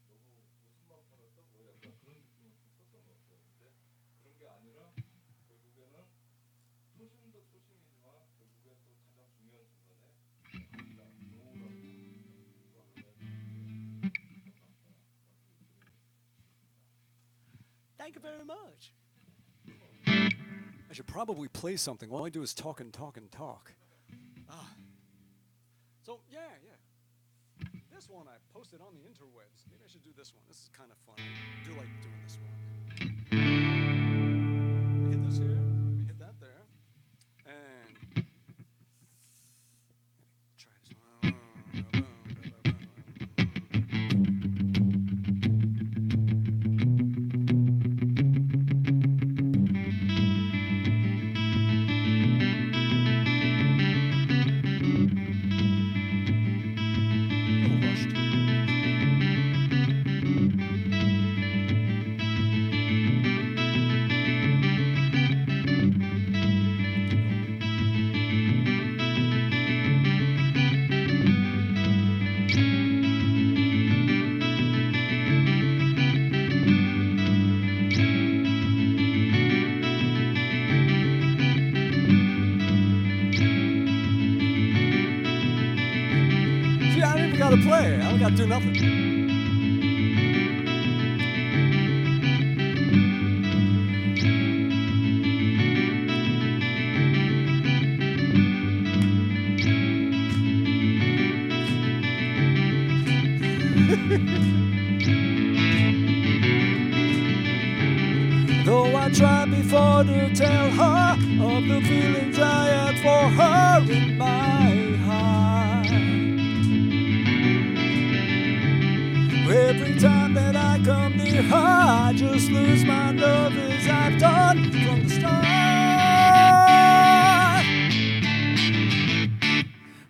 너무 웃음만 팔았다 뭐 약간 그런 느낌은 좀 컸던 것 같아요. 근데 그런 게 아니라 결국에는 초심도 초심이지만 결국에 또 가장 중요한 순간에 아니다, 노라고 또 하면 이게 더 낫다라고 얘기를 Thank you very much. I should probably play something. All I do is talk and talk and talk. So, yeah. This one I posted on the interwebs. Maybe I should do this one. This is kind of fun. I do like doing this one. Hit this here. gotta play. I don't gotta do nothing. Though I tried before to tell her of the feelings I had for her in my heart, every time that I come near her, I just lose my nerve as I've done from the start.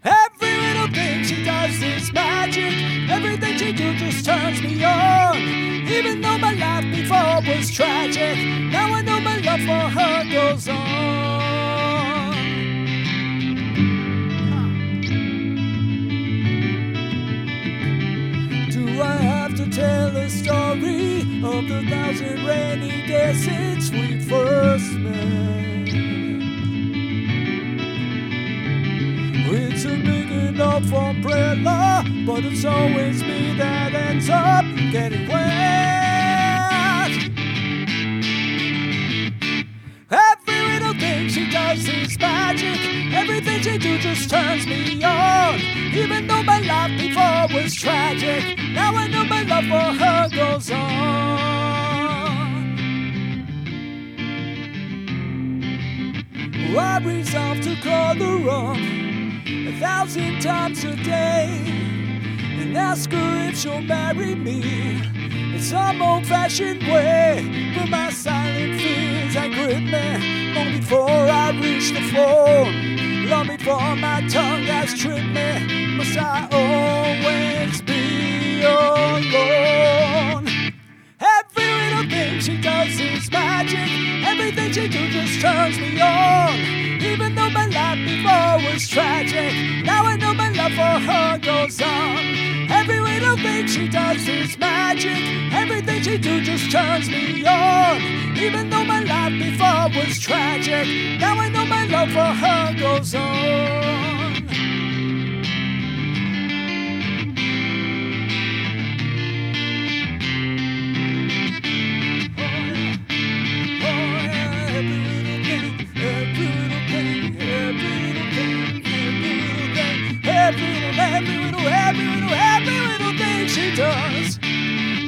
Every little thing she does is magic. Everything she do just turns me on. Even though my life before was tragic, now I know my love for her goes on. Do I have to tell a story of the 1,000 rainy days since we first met? It's a big enough umbrella, but it's always me that ends up getting wet. Every little thing she does is magic. Everything she do just turns me on. Even though my life before was tragic, now I know my love for her goes on. I resolve to call her up 1,000 times a day and ask her if she'll marry me in some old-fashioned way. But my silent fears that grip me long before I reach the phone, long before my tongue has tripped me. Must I always be alone? Every little thing she does is magic. Everything she do just turns me on. Even though my life before was tragic, now I know my love for her goes on. Every little thing she does is magic. Everything she do just turns me on. Even though my life before was tragic, now I know my love for her goes on. Every little thing she does,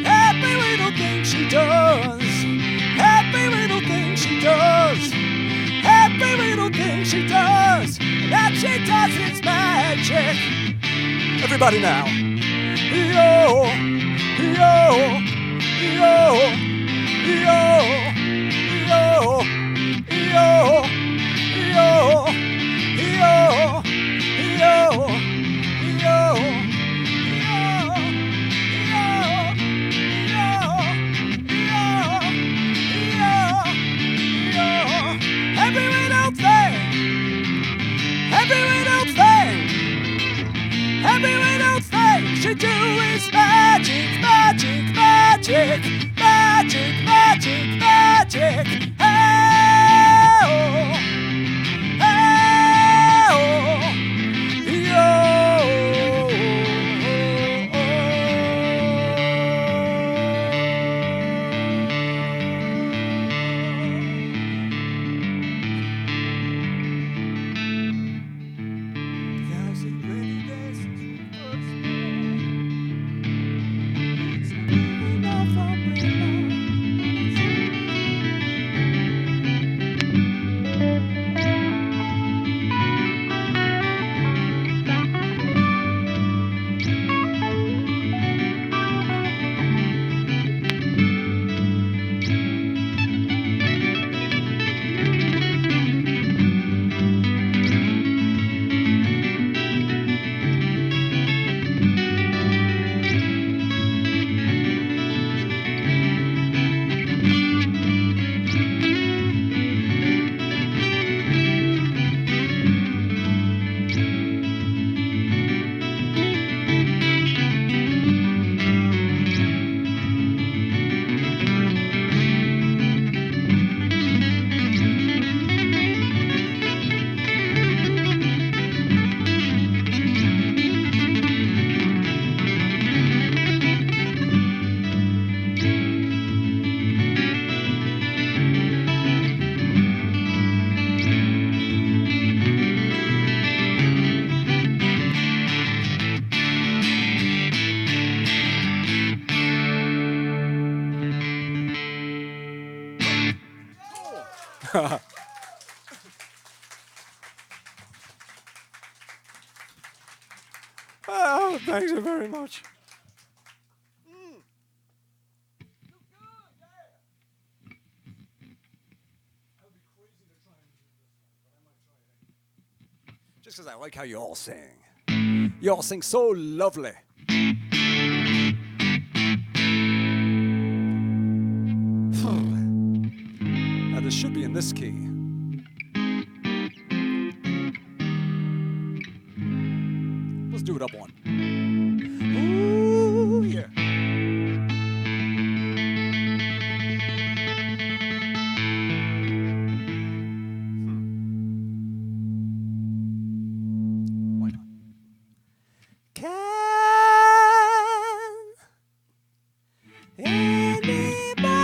every little thing she does, every little thing she does, every little thing she does, that she does is magic. Everybody now. Yo, yo, yo, yo, yo, yo, yo, yo, yo. Every little thing she do is magic, magic, magic, magic, magic, magic. Hey, oh, hey, oh, Oh, thanks you very much. Just because I like how you all sing. You all sing so lovely. Now this should be in this key. Let's do it up one. Ooh, yeah. Why not? Can anybody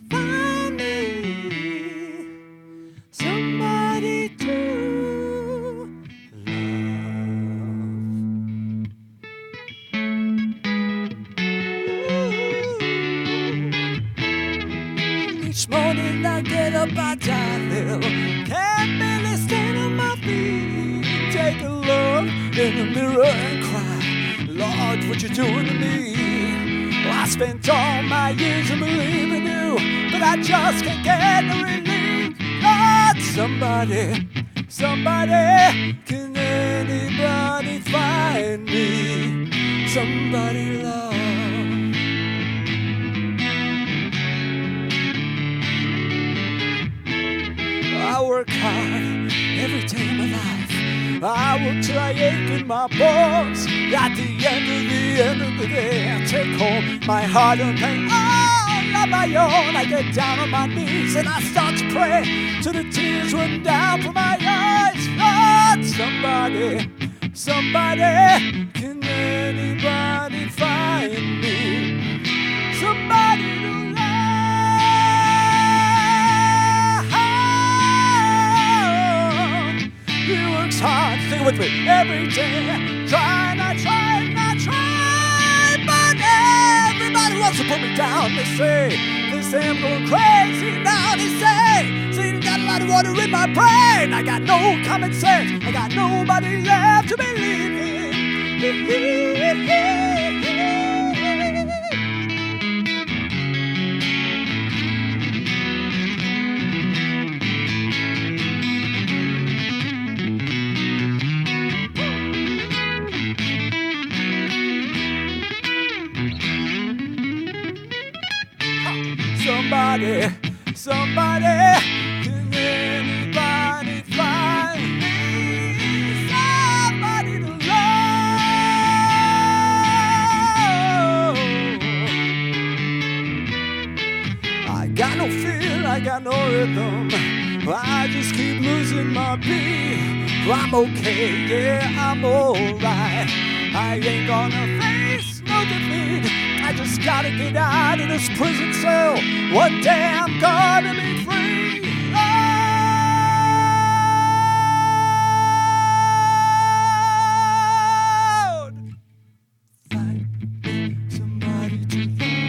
find me somebody to love? Each morning I get up, I dial, can't barely stand on my feet. Take a look in the mirror and cry, Lord, what you doing to me? Well, I spent all my years in believing you, but I just can't get the relief. Lord, somebody, can anybody find me somebody love? I work hard every day of my life. I work till I ache in my bones. At the end of the day, I take home my hard-earned pain all on my own. I get down on my knees and I start to pray till the tears run down from my eyes. Lord, somebody, can anybody find me somebody to love? He works hard, sing with me, every day. Try, but everybody wants to put me down. They say I'm going crazy now. They say you got a lot of water in my brain. I got no common sense. I got nobody left to believe in. Somebody, can anybody find me somebody to love? I got no feel, I got no rhythm. I just keep losing my beat. I'm okay, yeah, I'm alright. I ain't gonna face no defeat. I just gotta get out of this prison cell. One day I'm gonna be free. Lord, find me somebody to love.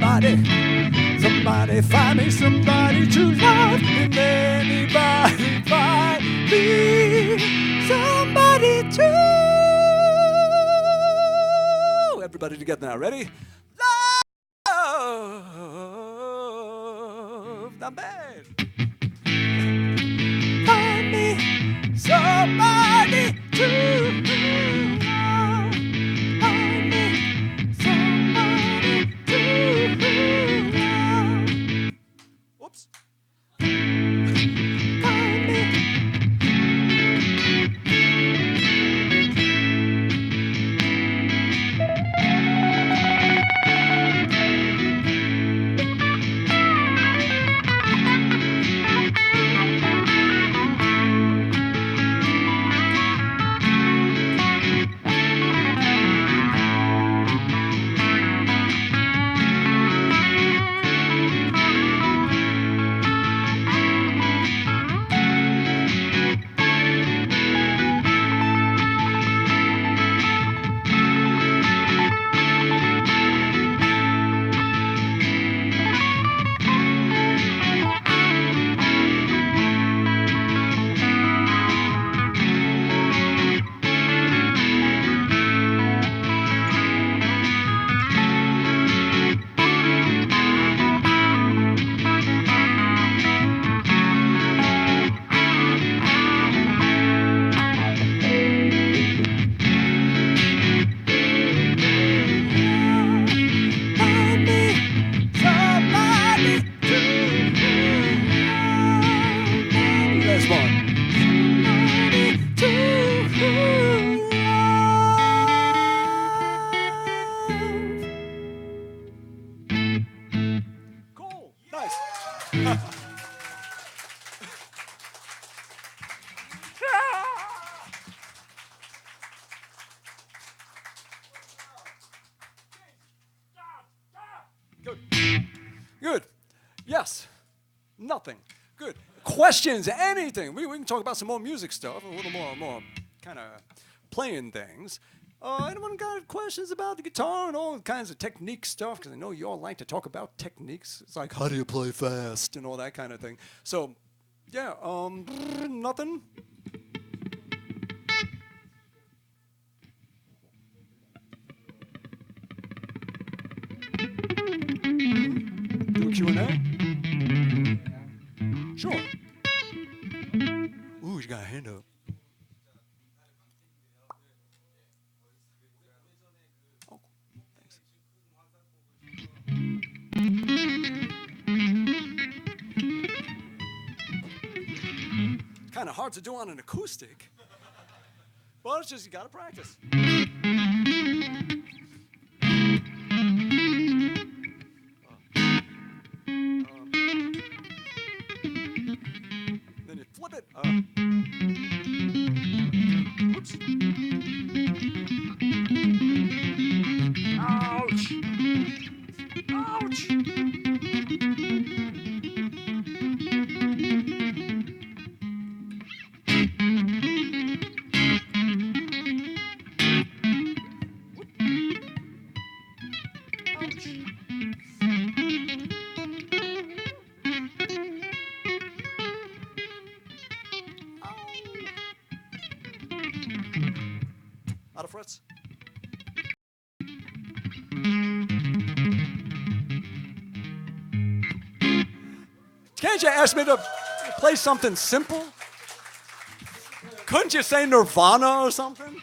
Find somebody, find me somebody to love. Can anybody find me somebody to? Everybody together now, ready? Love, not bad. Nothing. Good. Questions, anything. We can talk about some more music stuff, a little more kind of playing things. Anyone got questions about the guitar and all kinds of technique stuff? Because I know you all like to talk about techniques. It's like, how do you play fast and all that kind of thing. So, yeah, nothing. Do a Q&A? Sure. Ooh, you got a hand up. Oh, thanks. Kind of hard to do on an acoustic. Well, it's just you gotta practice. Then you flip it. Whoops. Ouch! Ouch! Out of frets. Can't you ask me to play something simple? Couldn't you say Nirvana or something?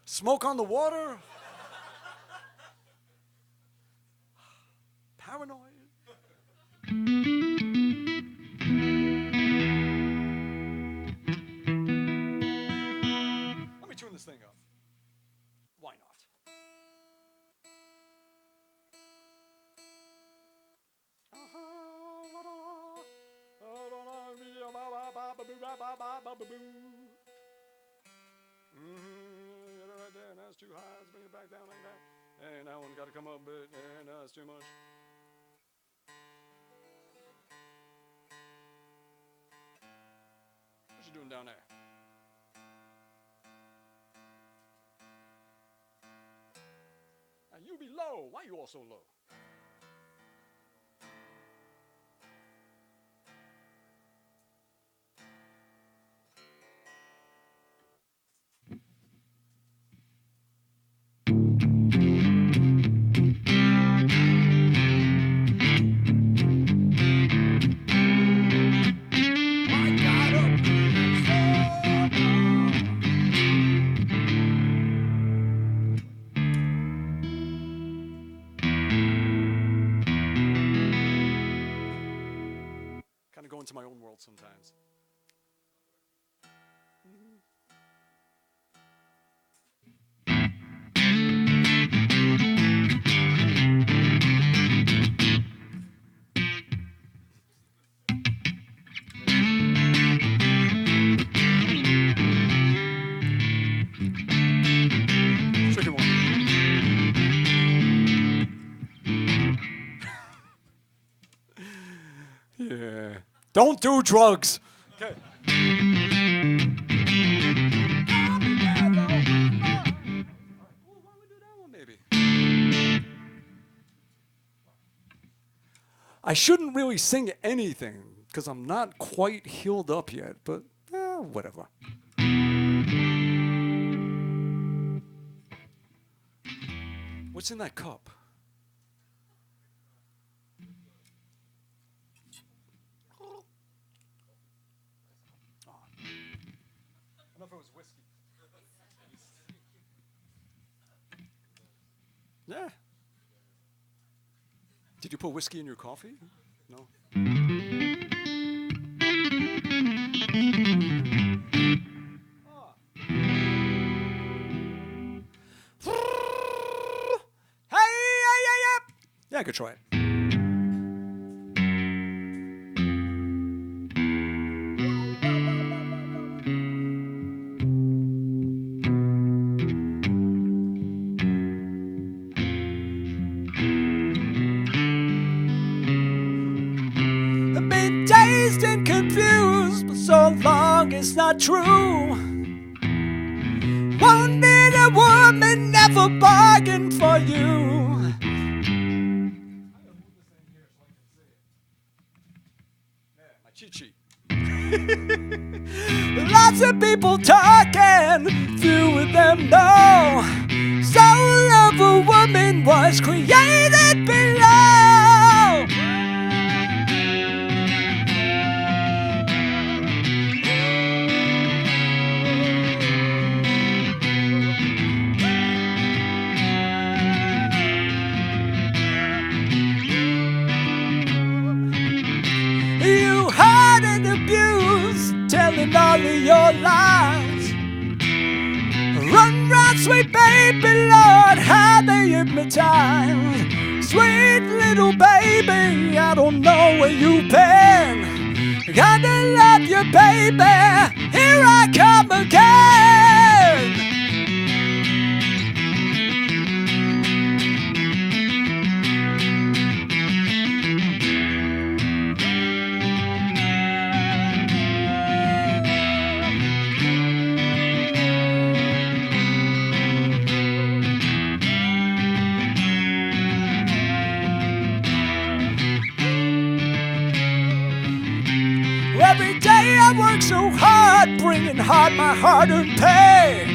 Smoke on the Water? Paranoid? Let me tune this thing up. Why not? Right there, and that's too high. Let's bring it back down like that. Hey, that one got to come up a bit. Hey, no, that's too much. What you doing down there? Now you be low. Why you all so low? Kind of go into my own world sometimes. Tricky one. Yeah. Don't do drugs. Okay. I shouldn't really sing anything because I'm not quite healed up yet, but whatever. What's in that cup? I don't know if it was whiskey. Yeah. Did you put whiskey in your coffee? No. Yeah, I could try it. confused, but so long it's not true. Wanted a woman, never bargained for you. My cheat sheet. Lots of people talking, few of them know. Soul of a woman was created below. You hurt and abused, telling all of your lies. Run, run, sweet baby, Lord, how they hypnotize. Sweet little baby, I don't know where you've been. Gotta love you, baby, here I come again. Every day I work so hard, bringing hard my hard-earned pay.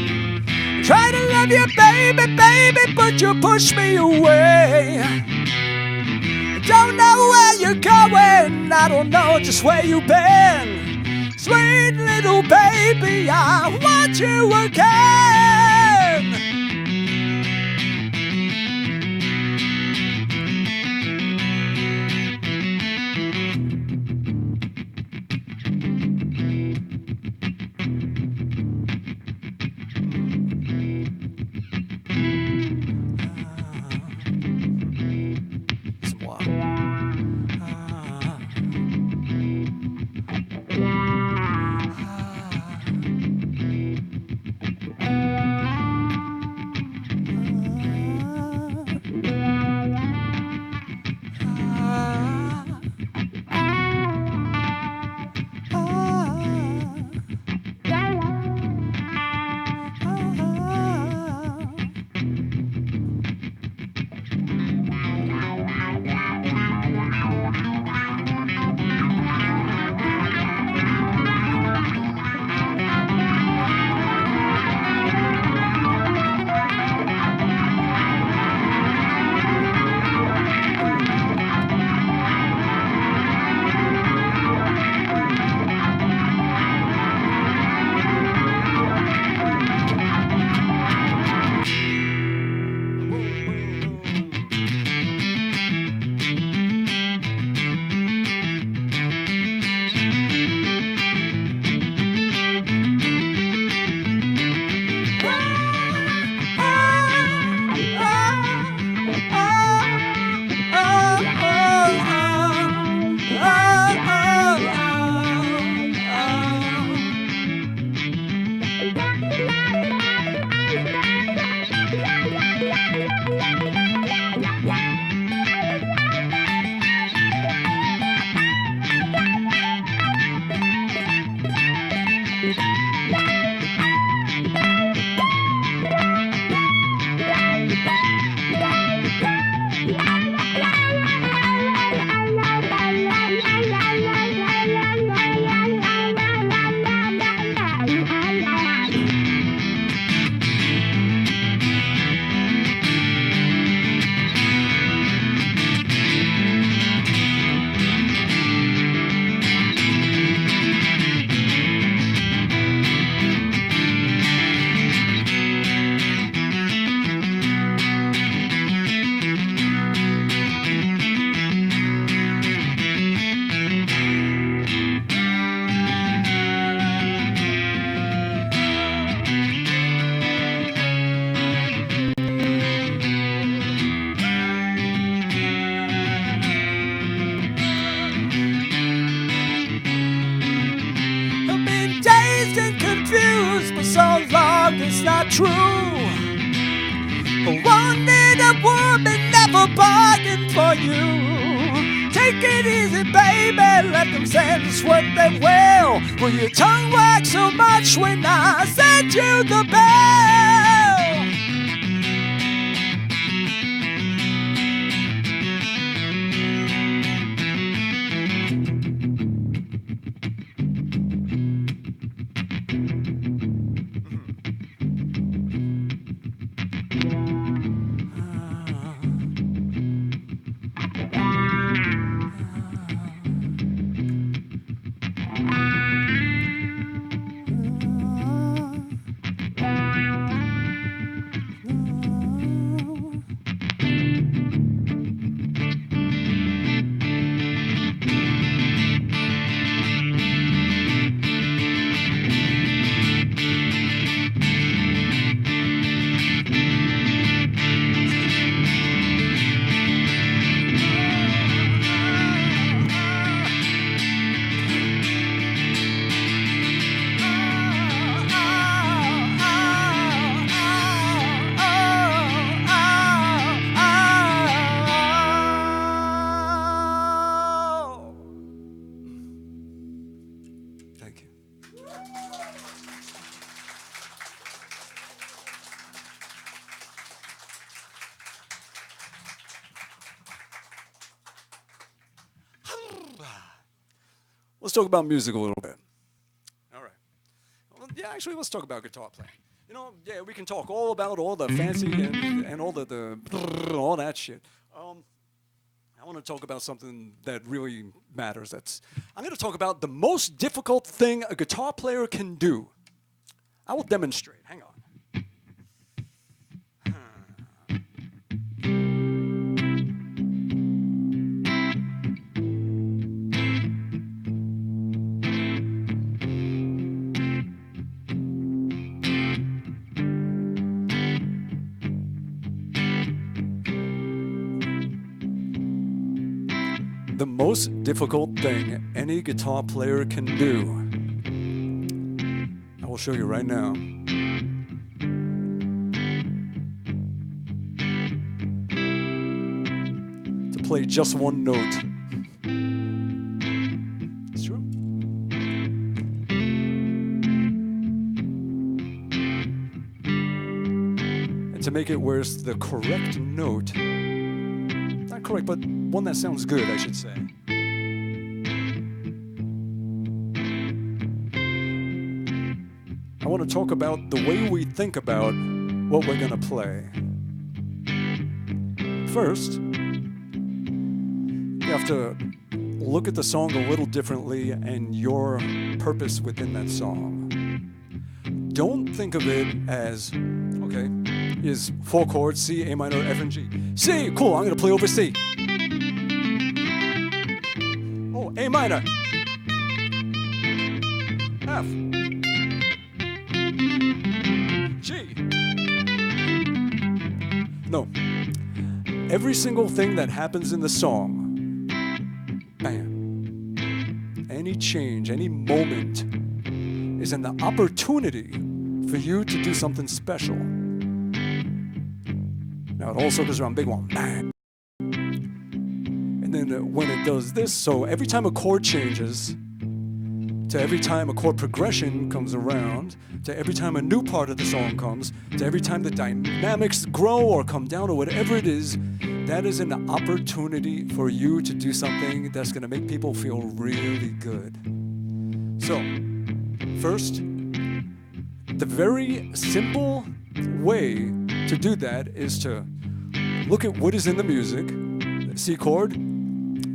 Try to love you, baby, baby, but you push me away. Don't know where you're going, I don't know just where you've been. Sweet little baby, I want you again. So long it's not true. Wanted a woman, never bargained for you. Take Take it easy, baby, let them sentence what they will. Will your tongue wax so much when I send you the bell? Thank you. Let's talk about music a little bit. All right. Well, yeah, actually, let's talk about guitar playing. You know, yeah, we can talk all about all the fancy and all the all that shit. I want to talk about something that really matters. I'm going to talk about the most difficult thing a guitar player can do. I will demonstrate. Hang on. The most difficult thing any guitar player can do, I will show you right now. To play just one note. It's true. And to make it where it's the correct note, not correct, but one that sounds good, I should say. I want to talk about the way we think about what we're going to play. First, you have to look at the song a little differently and your purpose within that song. Don't think of it as, okay, is 4 chords, C, A minor, F, and G. C, cool, I'm going to play over C. Oh, A minor. F. G. No. Every single thing that happens in the song, bam, any change, any moment is an opportunity for you to do something special. Now it all circles around big one, bang. And then when it does this, so every time a chord changes, to every time a chord progression comes around, to every time a new part of the song comes, to every time the dynamics grow or come down or whatever it is, that is an opportunity for you to do something that's going to make people feel really good. So, first, the very simple way to do that is to look at what is in the music. C chord,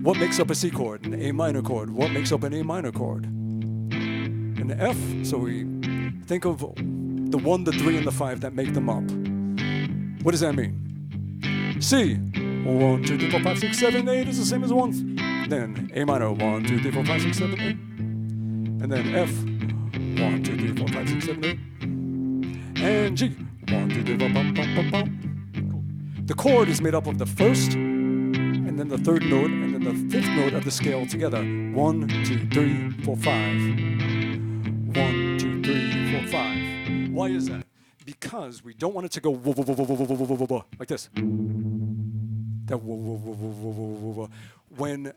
what makes up a C chord? An A minor chord, what makes up an A minor chord? An F, so we think of the 1, the 3, and the 5 that make them up. What does that mean? C, 1, 2, 3, 4, 5, 6, 7, 8 is the same as 1. Then A minor, 1, 2, 3, 4, 5, 6, 7, 8. And then F, 1, 2, 3, 4, 5, 6, 7, 8. And G, 1, 2, 3, 4, 5, 5, 5, 5. Cool. The chord is made up of the first, and then the third note, and then the fifth note of the scale together. 1, 2, 3, 4, 5. 1, 2, 3, 4, 5. Why is that? Because we don't want it to go whoa, whoa, whoa, whoa, whoa, whoa, whoa, whoa, like this. That whoa, whoa, whoa, whoa, whoa, whoa, whoa. When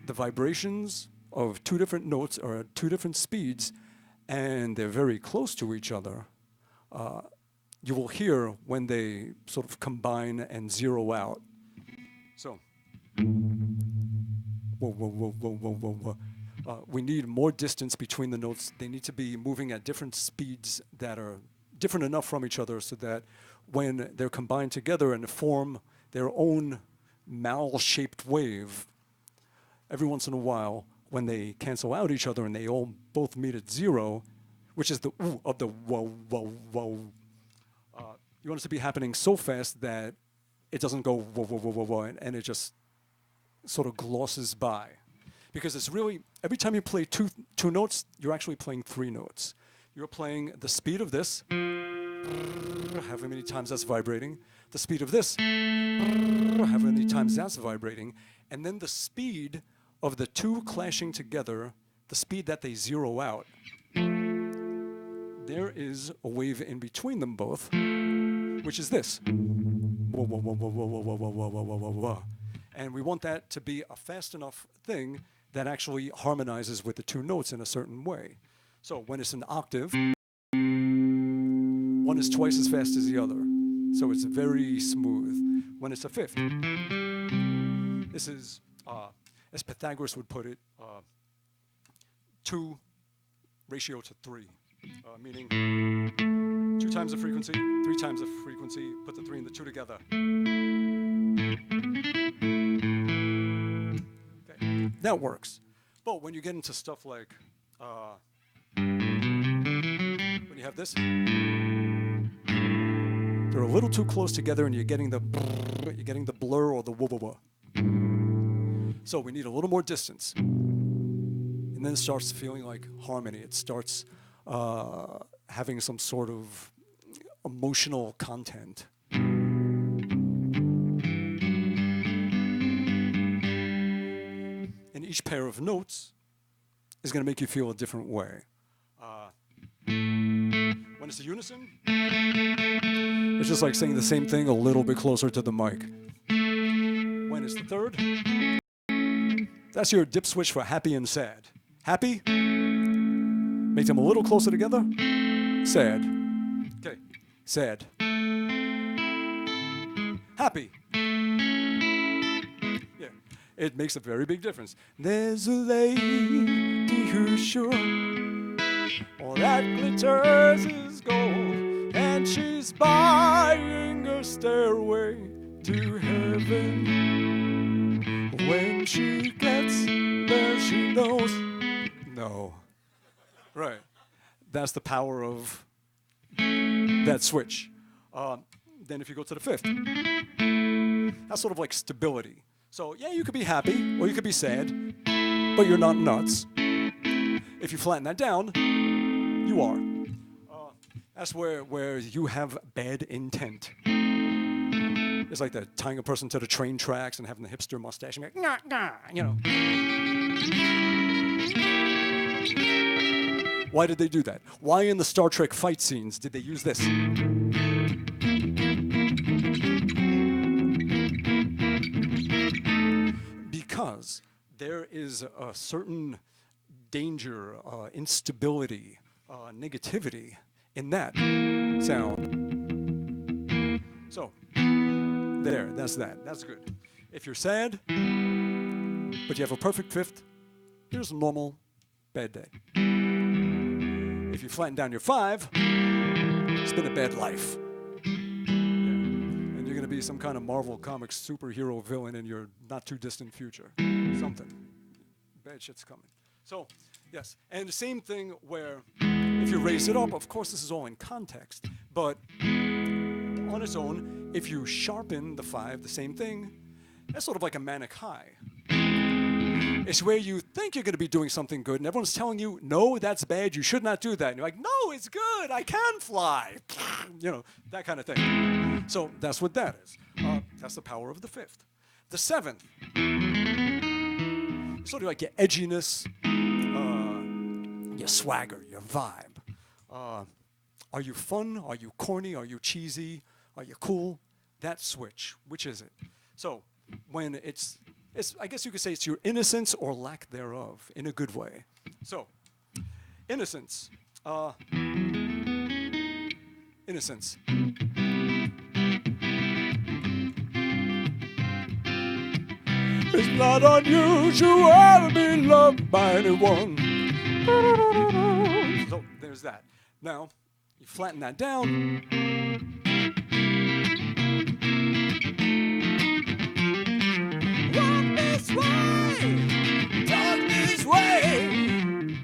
the vibrations of two different notes are at two different speeds, and they're very close to each other, you will hear when they sort of combine and zero out. So, whoa, whoa, whoa, whoa, whoa, whoa, whoa. We need more distance between the notes. They need to be moving at different speeds that are different enough from each other so that when they're combined together and form their own mal-shaped wave, every once in a while, when they cancel out each other and they all both meet at zero, which is the ooh of the whoa, whoa, whoa, you want it to be happening so fast that it doesn't go whoa, whoa, whoa, whoa, whoa, and it just sort of glosses by. Because it's really, every time you play two notes, you're actually playing three notes. You're playing the speed of this, however many times that's vibrating, the speed of this, however many times that's vibrating, and then the speed of the two clashing together, the speed that they zero out. There is a wave in between them both, which is this. Whoa, whoa, whoa, whoa, whoa, whoa, whoa, whoa, whoa, whoa, whoa, whoa. And we want that to be a fast enough thing that actually harmonizes with the two notes in a certain way. So when it's an octave, one is twice as fast as the other. So it's very smooth. When it's a fifth, this is, as Pythagoras would put it, 2:3, meaning 2 times the frequency, 3 times the frequency, put the 3 and the 2 together. Okay, that works. But when you get into stuff like, when you have this, they're a little too close together and you're getting the blur or the wah wah wah. So we need a little more distance. And then it starts feeling like harmony. It starts having some sort of emotional content. And each pair of notes is going to make you feel a different way. When it's a unison, it's just like saying the same thing a little bit closer to the mic. When it's the third, that's your dip switch for happy and sad. Happy, make them a little closer together. Sad. Okay, sad. Happy. Yeah, it makes a very big difference. There's a lady who's sure all that glitters is gold, and she's buying a stairway to heaven. When she gets there, she knows. No. Right. That's the power of that switch. Then if you go to the fifth, that's sort of like stability. So yeah, you could be happy or you could be sad, but you're not nuts. If you flatten that down, you are. That's where you have bad intent. It's like that tying a person to the train tracks and having the hipster mustache and be like, nah, you know. Why did they do that? Why in the Star Trek fight scenes did they use this? Because there is a certain danger, instability, negativity in that sound. So, there, that's that. That's good. If you're sad, but you have a perfect fifth, here's a normal bad day. If you flatten down your five, it's been a bad life. Yeah. And you're going to be some kind of Marvel Comics superhero villain in your not too distant future. Something. Bad shit's coming. So, yes. And the same thing where if you raise it up, of course this is all in context, but on its own, if you sharpen the five, the same thing, that's sort of like a manic high. It's where you think you're going to be doing something good, and everyone's telling you, no, that's bad, you should not do that. And you're like, no, it's good, I can fly. You know, that kind of thing. So that's what that is. That's the power of the fifth. The seventh, sort of like your edginess, your swagger, your vibe. Are you fun? Are you corny? Are you cheesy? Are you cool? That switch, which is it? So when it's I guess you could say it's your innocence or lack thereof in a good way. So, innocence. Innocence. It's not unusual to be loved by anyone. So there's that. Now, you flatten that down. Walk this way, talk this way.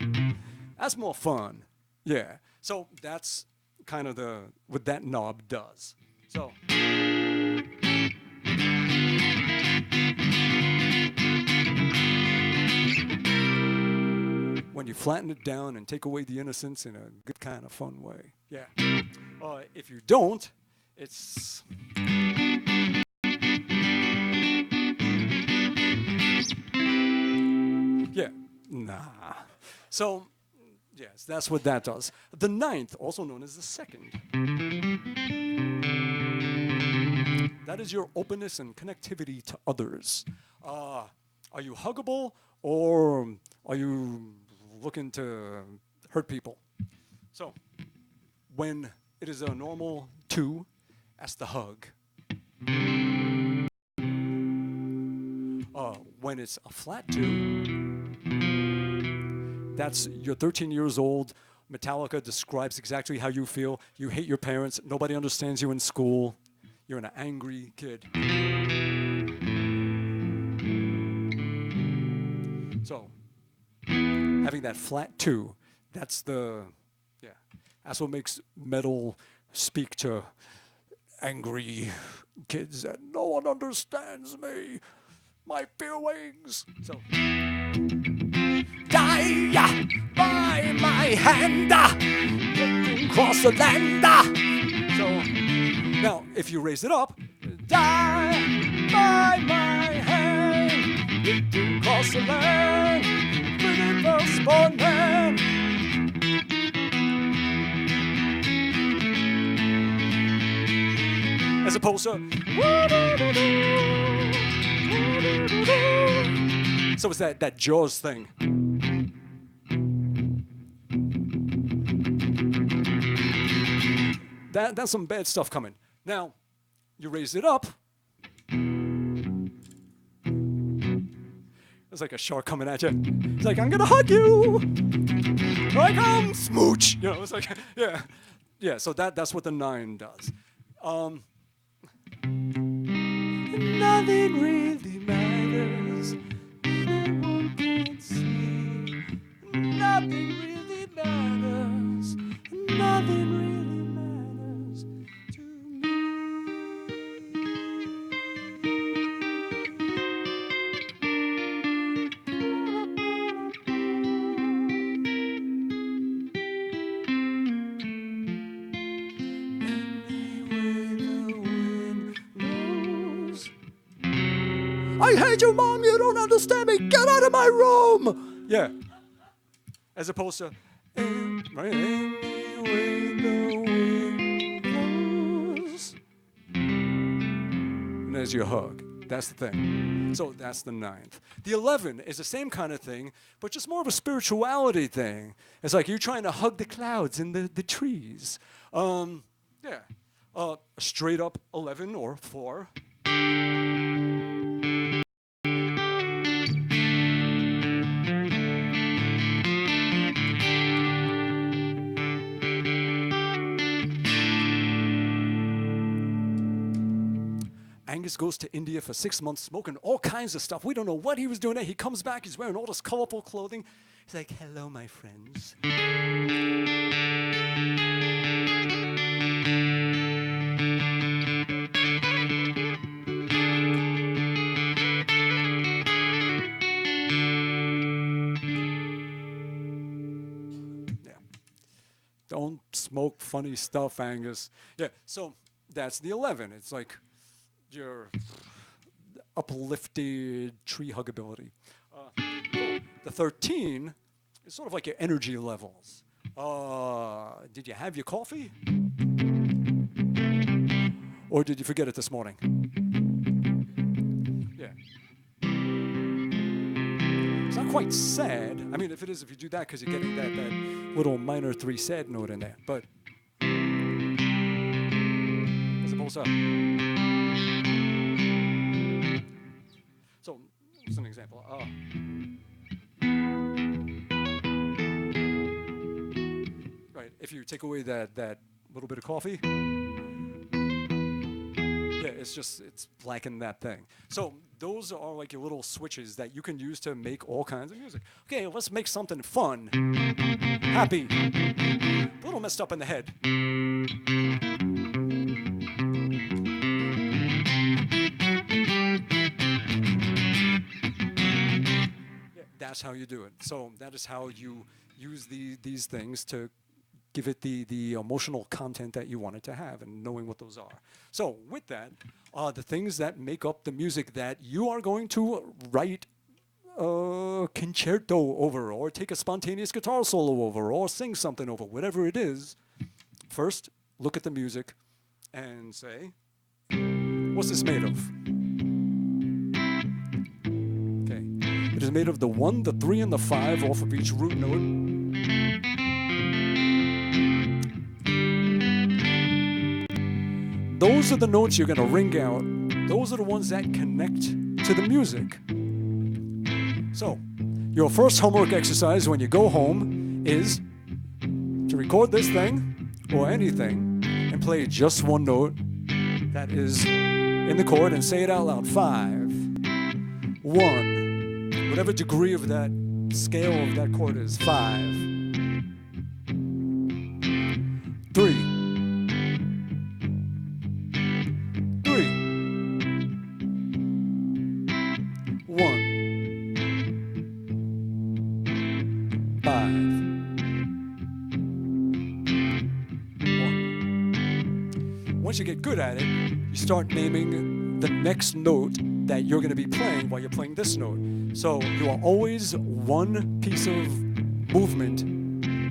That's more fun. Yeah. So that's kind of what that knob does. So. When you flatten it down and take away the innocence in a good kind of fun way. Yeah. If you don't, it's... Yeah. Nah. So, yes, that's what that does. The ninth, also known as the second. That is your openness and connectivity to others. Are you huggable or are you looking to hurt people? So, when it is a normal 2, that's the hug. When it's a flat 2, that's you're 13 years old. Metallica describes exactly how you feel. You hate your parents. Nobody understands you in school. You're an angry kid. So, having that flat 2, that's that's what makes metal speak to angry kids that no one understands me, my feelings. So, die by my hand, across the land. So, now if you raise it up, die by my hand, across the land, pretty firstborn man. As opposed to, so it's that Jaws thing. That's some bad stuff coming. Now, you raise it up. It's like a shark coming at you. It's like, I'm gonna hug you. Here I come, smooch. You know, it's like, yeah. So that's what the 9 does. Nothing really matters. Anyone can see. Nothing really matters. Nothing really matters to me. I hate you, Mom. You don't understand me. Get out of my room. Yeah. As opposed to, anyway the wind blows. And there's your hug. That's the thing. So that's the 9th. The 11 is the same kind of thing, but just more of a spirituality thing. It's like you're trying to hug the clouds and the trees. Straight up 11 or 4. Angus goes to India for 6 months smoking all kinds of stuff. We don't know what he was doing there. He comes back, he's wearing all this colorful clothing. He's like, hello, my friends. Yeah. Don't smoke funny stuff, Angus. Yeah, so that's the 11. It's like your uplifted tree huggability. The 13 is sort of like your energy levels. Did you have your coffee? Or did you forget it this morning? Yeah. not quite sad. I mean, if it is, if you do that, because you're getting that little minor 3 sad note in there. But as opposed to. So, as an example. Right, if you take away that little bit of coffee, yeah, it's lacking that thing. So those are like your little switches that you can use to make all kinds of music. Okay, let's make something fun, happy, a little messed up in the head. Yeah, that's how you do it. So that is how you use these things to give it the emotional content that you want it to have, and knowing what those are. So with that, the things that make up the music that you are going to write a concerto over, or take a spontaneous guitar solo over, or sing something over, whatever it is, first look at the music and say, what's this made of? Okay, it is made of the 1, the 3, and the 5 off of each root note. Those are the notes you're going to ring out. Those are the ones that connect to the music. So, your first homework exercise when you go home is to record this thing, or anything, and play just one note that is in the chord, and say it out loud. 5, 1, whatever degree of that scale of that chord is. 5, 3, 1, 5, 1. Once you get good at it, you start naming the next note that you're going to be playing while you're playing this note. So you are always one piece of movement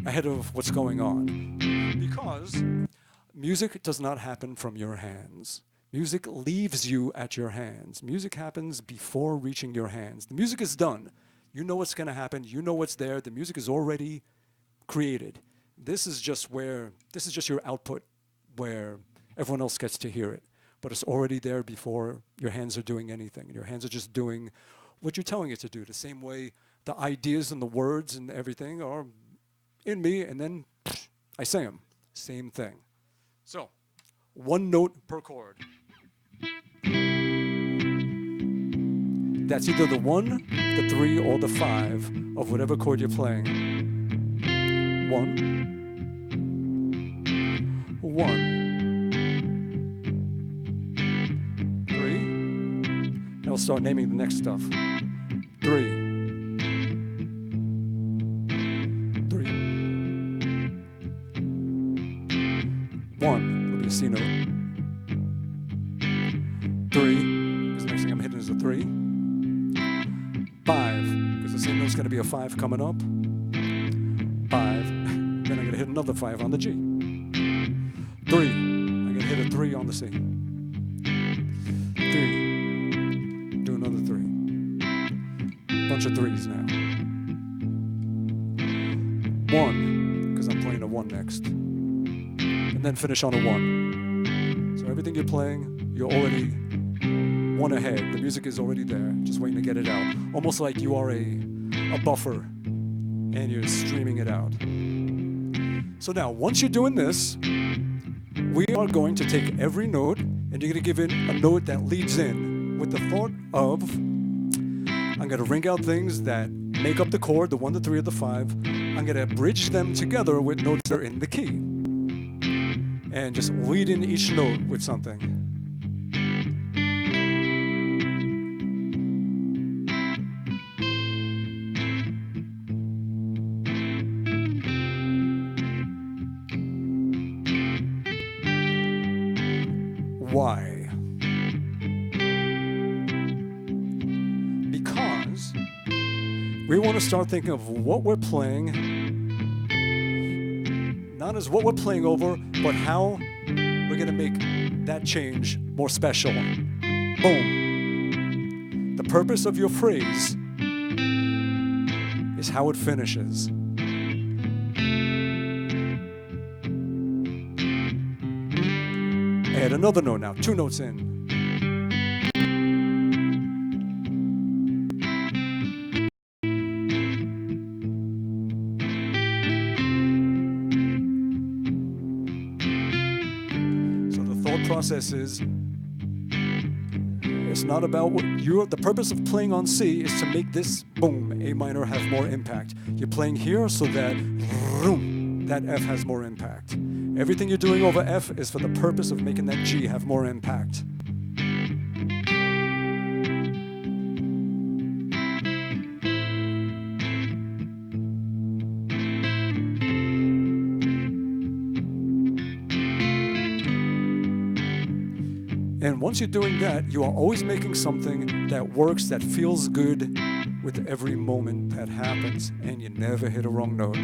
ahead of what's going on. Because music does not happen from your hands. Music leaves you at your hands. Music happens before reaching your hands. The music is done. You know what's going to happen. You know what's there. The music is already created. This is just your output, where everyone else gets to hear it. But it's already there before your hands are doing anything. Your hands are just doing what you're telling it to do. The same way the ideas and the words and everything are in me, and then I say them. Same thing. So, one note per chord. That's either the 1, the 3, or the 5 of whatever chord you're playing. 1, 1, 3. Now we'll start naming the next stuff. 3, 3, 1. It'll be a C note. 3, because the next thing I'm hitting is a 3. 5, because the same note's going to be a 5 coming up. 5, then I'm going to hit another 5 on the G. 3, I'm going to hit a 3 on the C. 3, do another 3. Bunch of 3s now. 1, because I'm playing a 1 next. And then finish on a 1. So everything you're playing, you're already 1 ahead. The music is already there, just waiting to get it out. Almost like you are a buffer, and you're streaming it out. So now, once you're doing this, we are going to take every note, and you're going to give it a note that leads in with the thought of, I'm going to ring out things that make up the chord, the 1, the 3, or the 5. I'm going to bridge them together with notes that are in the key. And just lead in each note with something. Why? Because we want to start thinking of what we're playing, not as what we're playing over, but how we're going to make that change more special. Boom. The purpose of your phrase is how it finishes. Add another note now, 2 notes in. So the thought process is, it's not about what the purpose of playing on C is to make this, boom, A minor have more impact. You're playing here so that, vroom, that F has more impact. Everything you're doing over F is for the purpose of making that G have more impact. And once you're doing that, you are always making something that works, that feels good with every moment that happens, and you never hit a wrong note.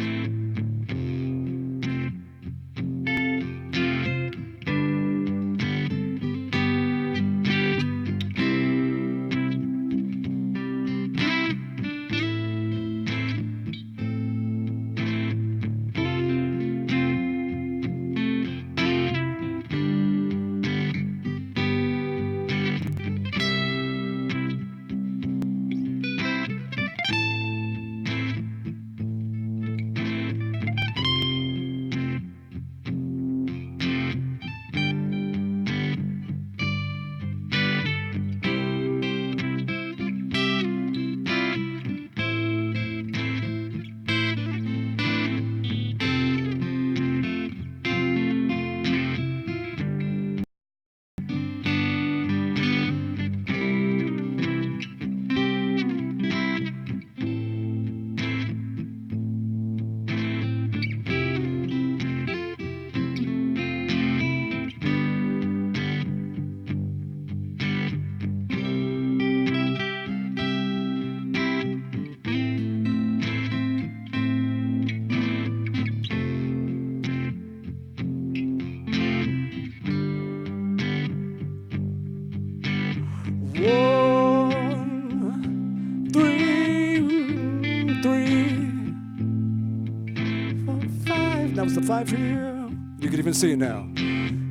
That was the 5 here. You can even see it now.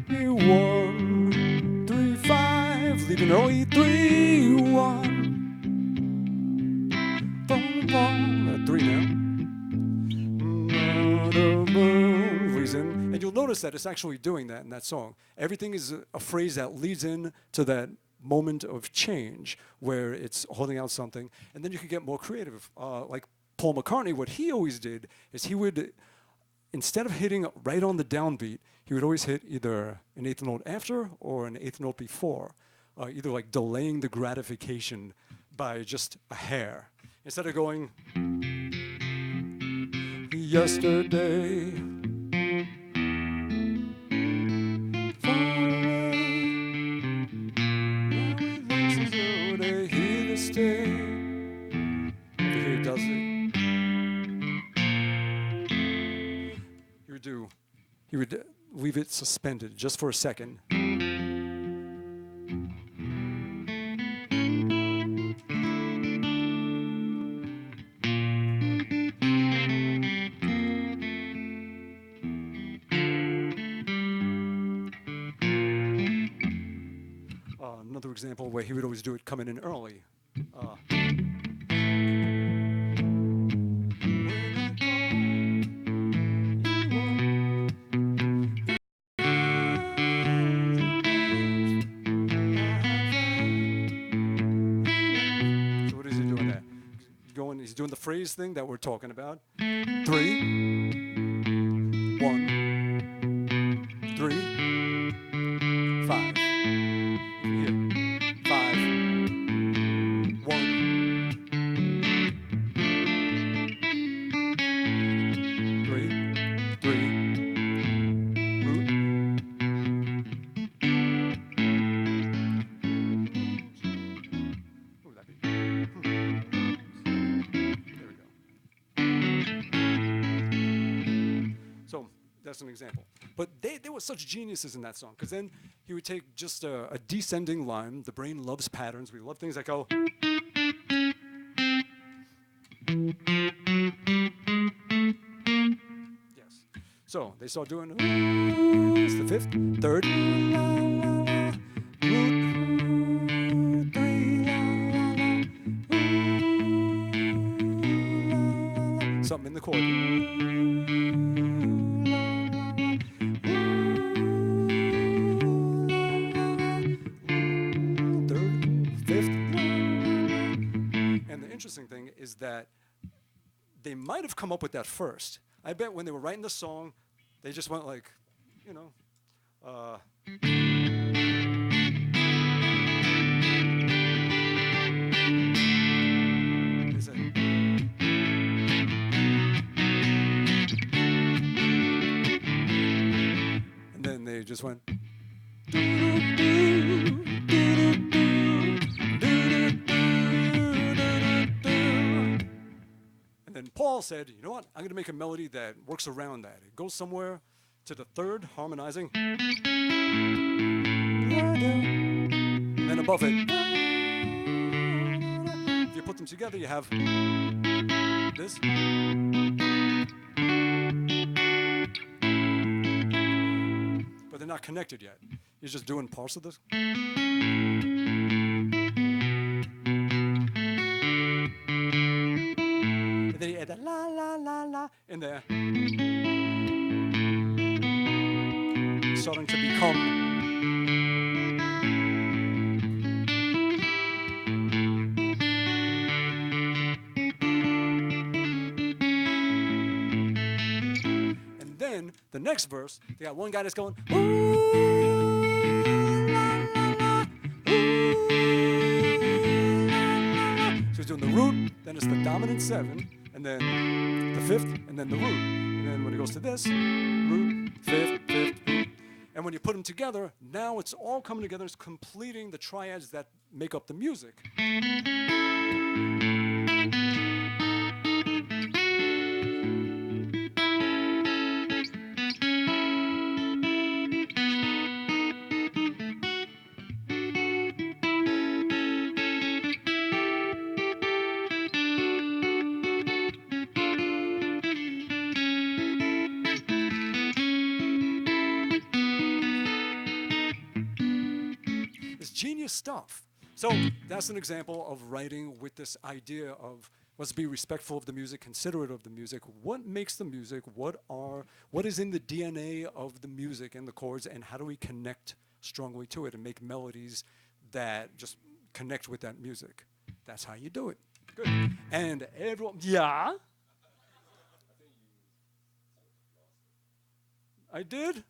1, 3, 5, leaving early. 3, 1. Boom, boom. 3 now. Reason. And you'll notice that it's actually doing that in that song. Everything is a phrase that leads in to that moment of change where it's holding out something, and then you can get more creative. Like Paul McCartney, what he always did is he would, instead of hitting right on the downbeat, he would always hit either an 8th note after or an 8th note before, either like delaying the gratification by just a hair. Instead of going, yesterday, far away, now it looks as though they're here to stay. Over here he does it. He would leave it suspended just for a second. Another example where he would always do it coming in early. He's doing the phrase thing that we're talking about. 3, 1, 3, 5. Here. 5, 1. 3, 3. Root. What would that be? So that's an example. But they were such geniuses in that song, because then he would take just a descending line. The brain loves patterns. We love things that go. So they start doing, it's the fifth, third, la, la, la, root, three, la, la, la, la, la, something in the chord. Third, fifth, and the interesting thing is that they might have come up with that first. I bet when they were writing the song, they just went like, you know, they said, and then they just went, and then Paul said, you know what, I'm going to make a melody that works around that. It goes somewhere to the third, harmonizing. And then above it, if you put them together, you have this. But they're not connected yet. You're just doing parts of this. And then you add that la la la la in there. It's starting to become the next verse, they got one guy that's going, ooh, la, la, la, ooh, la, la, la. So he's doing the root, then it's the dominant seven, and then the fifth, and then the root. And then when he goes to this, root, fifth, fifth, root. And when you put them together, now it's all coming together, it's completing the triads that make up the music. Genius stuff. So that's an example of writing with this idea of let's be respectful of the music, considerate of the music. What makes the music? What is in the DNA of the music and the chords, and how do we connect strongly to it and make melodies that just connect with that music? That's how you do it. Good. And everyone, yeah. I did?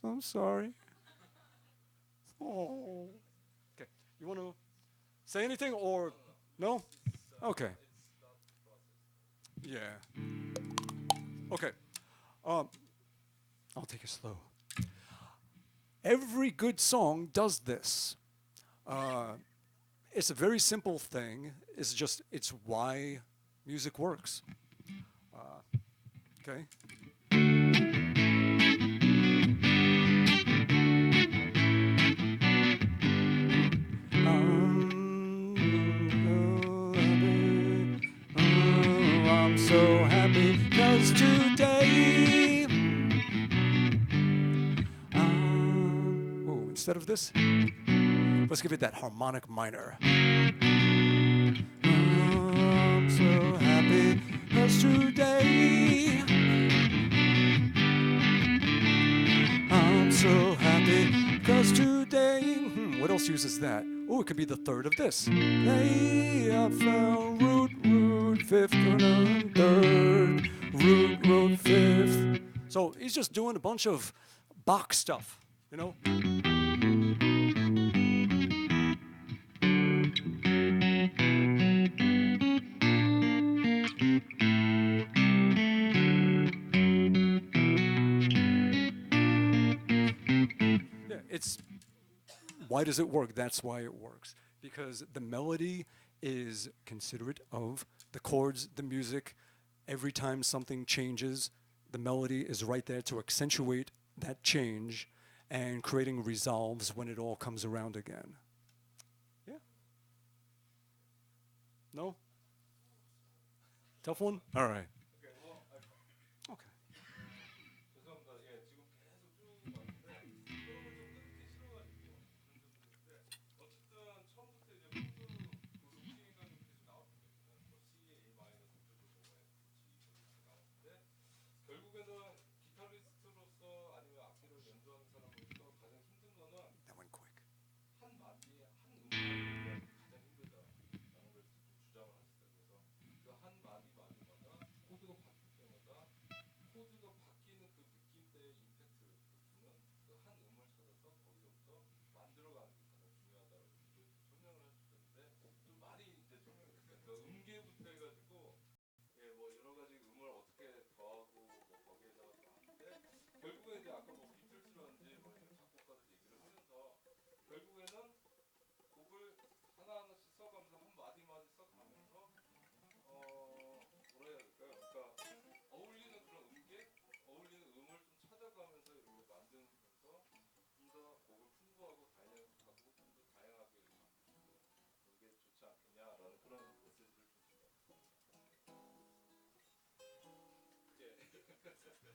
I'm sorry. Oh. Okay. You want to say anything or no? Okay. Yeah. Okay. I'll take it slow. Every good song does this. It's a very simple thing. It's why music works. Okay. I'm so happy 'cause today instead of this, let's give it that harmonic minor. I'm so happy 'cause today I'm so happy 'cause today what else uses that? Oh, it could be the third of this. Hey, I found root, root, fifth, third, root, root, fifth. So he's just doing a bunch of Bach stuff, you know? Yeah, it's why does it work? That's why it works. Because the melody is considerate of the chords, the music. Every time something changes, the melody is right there to accentuate that change and creating resolves when it all comes around again. Yeah? No? Tough one? All right. Okay.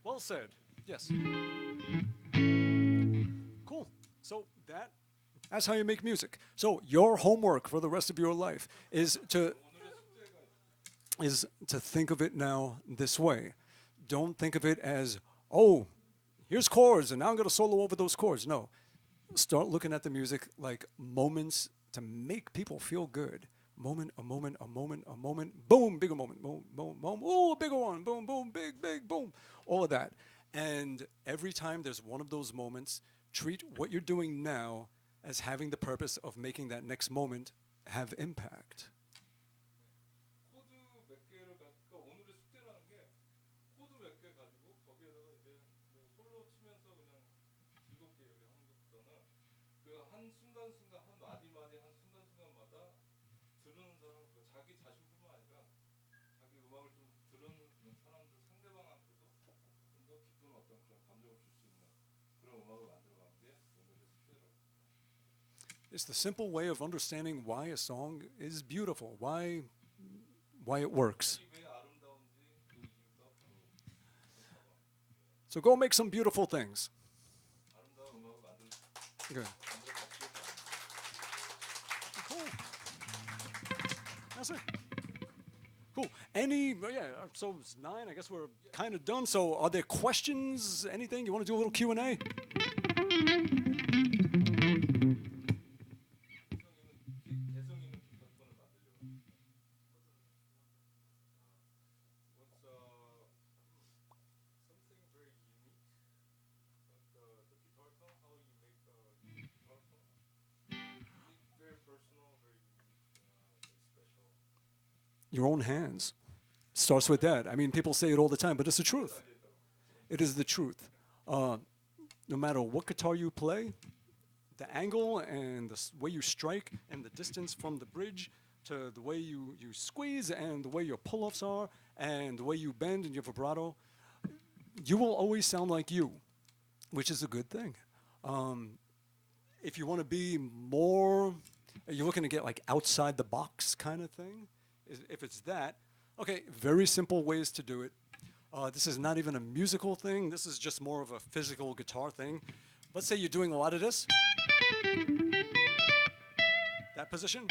Well said. Yes. Cool. So that's how you make music. So your homework for the rest of your life is to think of it now this way. Don't think of it as, oh, here's chords and now I'm going to solo over those chords. No. Start looking at the music like moments to make people feel good. Moment, a moment, a moment, a moment, boom, bigger moment, boom, boom, boom, oh, a bigger one, boom, boom, big, big, boom, all of that. And every time there's one of those moments, treat what you're doing now as having the purpose of making that next moment have impact. 코드 몇 개를 가니까 오늘의 숙제라는 게 코드 몇 개 가지고 거기에다가 이제 뭐 솔로 치면서 그냥 즐겁게 얘기하는 것보다는 그 한 순간순간 한 마디마디 한 순간순간마다 들은 사람 그 자기 자신뿐만 아니라 자기 음악을 좀 들은 사람들 상대방한테도 좀 더 깊은 어떤 그런 감정을 줄 수 있는 그런 음악을 만들어가는 게 오늘의 숙제라고. It's the simple way of understanding why a song is beautiful, why it works. 왜 아름다운지 그 이유가 바로 그렇다고. So go make some beautiful things. 아름다운 음악을 만들 Good. 만들어 가시길 바랍니다. Cool. That's it. Cool. So it's 9. I guess we're kind of done. So are there questions? Anything? You want to do a little Q&A? 개성 있는 기타폰을 만들려고 합니다. What's something very unique about the guitar tone? How you make the guitar tone? Very personal, very unique, very special. Your own hands. Starts with that. I mean, people say it all the time, but it's the truth. It is the truth. No matter what guitar you play, the angle and the way you strike and the distance from the bridge to the way you squeeze and the way your pull-offs are and the way you bend and your vibrato, you will always sound like you, which is a good thing. If you want to be more, you're looking to get like outside the box kind of thing, if it's that, okay, very simple ways to do it. This is not even a musical thing. This is just more of a physical guitar thing. Let's say you're doing a lot of this. That position.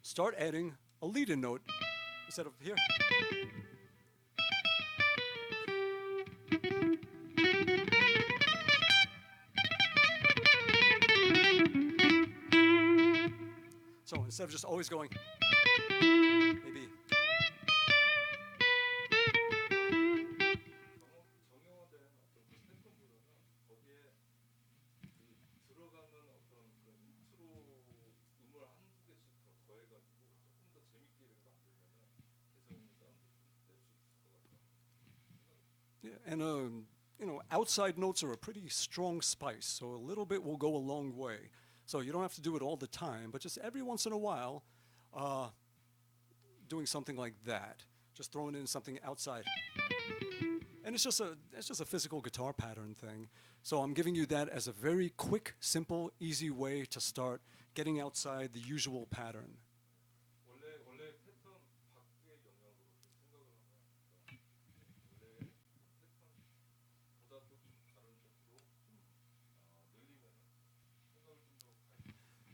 Start adding a lead-in note instead of here. So instead of just always going, maybe. 정형화된 어떤 그 패턴보다는 거기에 그 들어가는 어떤 그 인트로 음을 한두 개씩 더 더해가지고 조금 더 재밌게 이렇게 만들면은 개성 있는 사운드 낼수 있을 것 같아요. Yeah, and outside notes are a pretty strong spice, so a little bit will go a long way. So you don't have to do it all the time, but just every once in a while, doing something like that, just throwing in something outside. And it's just a physical guitar pattern thing. So I'm giving you that as a very quick, simple, easy way to start getting outside the usual pattern. 원래 패턴 밖의 영역으로 좀 생각을 하면 원래 패턴보다도 좀 다른 쪽으로 좀 늘리면은 생각을 좀더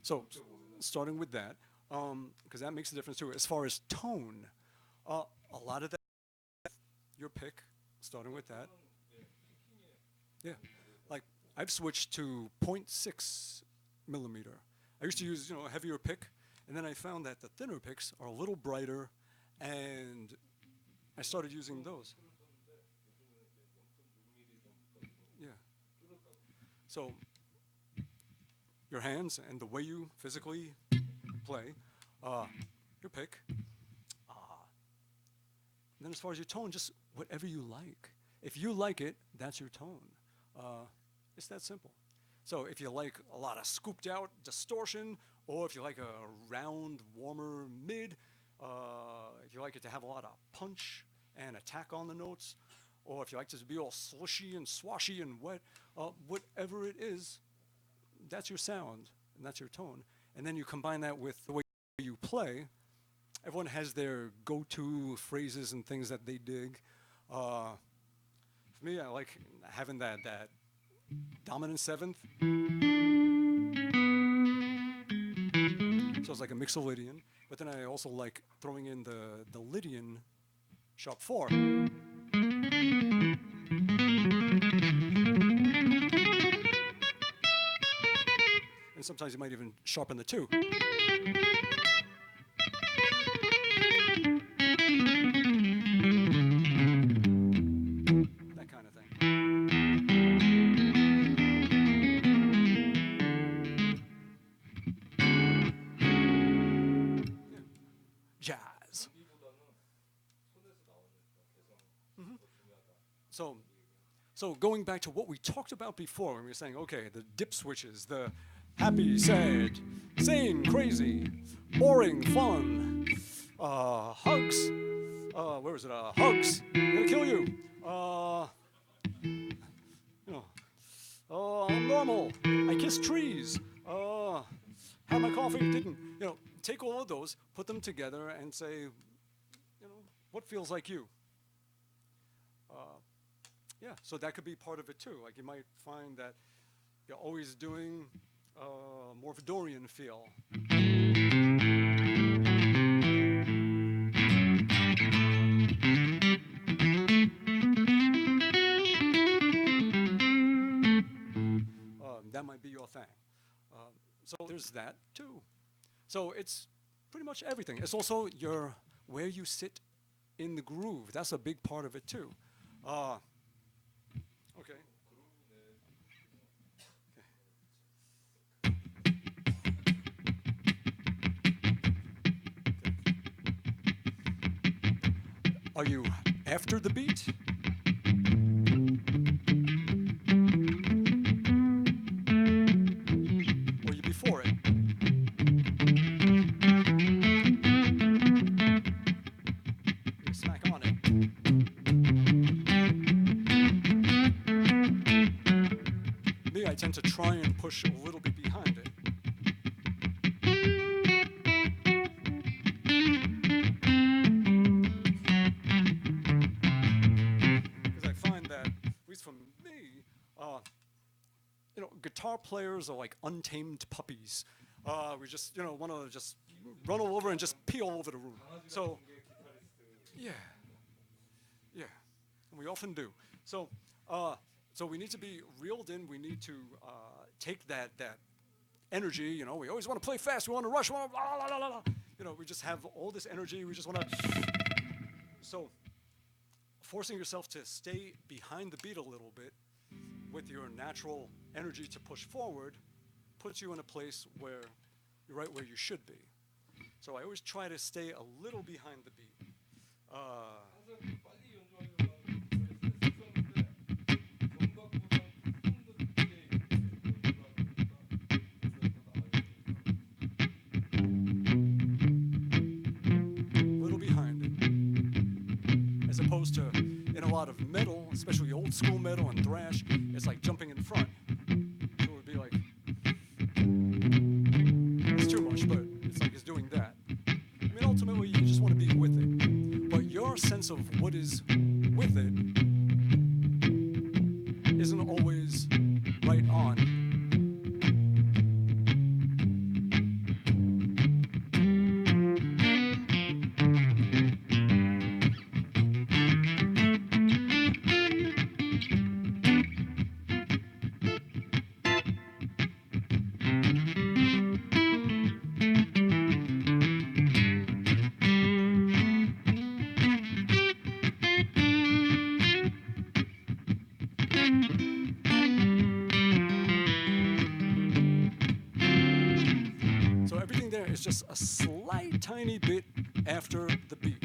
So starting with that, because that makes a difference too. As far as tone, a lot of that, your pick, starting with that. Yeah, like I've switched to 0.6 millimeter. I used to use a heavier pick, and then I found that the thinner picks are a little brighter, and I started using those. Yeah. So your hands and the way you physically play, your pick. And then as far as your tone, just whatever you like. If you like it, that's your tone. It's that simple. So if you like a lot of scooped out distortion, or if you like a round, warmer mid, if you like it to have a lot of punch and attack on the notes, or if you like it to be all slushy and swashy and wet, whatever it is, that's your sound and that's your tone. And then you combine that with the way you play. Everyone has their go-to phrases and things that they dig. For me, I like having that dominant seventh. So it's like a mixolydian, but then I also like throwing in the Lydian sharp 4. And sometimes you might even sharpen the 2. That kind of thing. Yeah. Jazz. 이보다는 손에서 나오는 그런 개성 더 중요하다. So going back to what we talked about before, when we were saying, okay, the dip switches, the happy, sad, sane, crazy, boring, fun, hugs, where is it? Hugs, I'm gonna kill you. I'm normal. I kiss trees. Had my coffee, didn't. Take all of those, put them together, and say, what feels like you? Yeah, so that could be part of it too. Like you might find that you're always doing more of a Dorian feel. That might be your thing. So there's that too. So it's pretty much everything. It's also where you sit in the groove. That's a big part of it too. Okay. Are you after the beat? Or are you before it? You smack on it. Me, I tend to try and push a little bit behind it. Because I find that, at least for me, guitar players are like untamed puppies. We just, want to just run all over and just pee all over the room. So, yeah, and we often do. So we need to be reeled in. We need to take that energy. We always want to play fast. We want to rush. We want to blah, blah, blah, blah. We just have all this energy. We just want to. So, forcing yourself to stay behind the beat a little bit with your natural energy to push forward puts you in a place where you're right where you should be. So I always try to stay a little behind the beat. 항상 빨리 연주하려고 하는 기타리스트의 특성인데 정각보다 조금 더 늦게 연주하다 보니까 A little behind it. As opposed to in a lot of metal, especially old school metal and thrash, it's like jumping in front. So it would be like, it's too much, but it's like it's doing that. I mean, ultimately, you just want to be with it. But your sense of what is with it isn't always right on. It's just a slight tiny bit after the beat.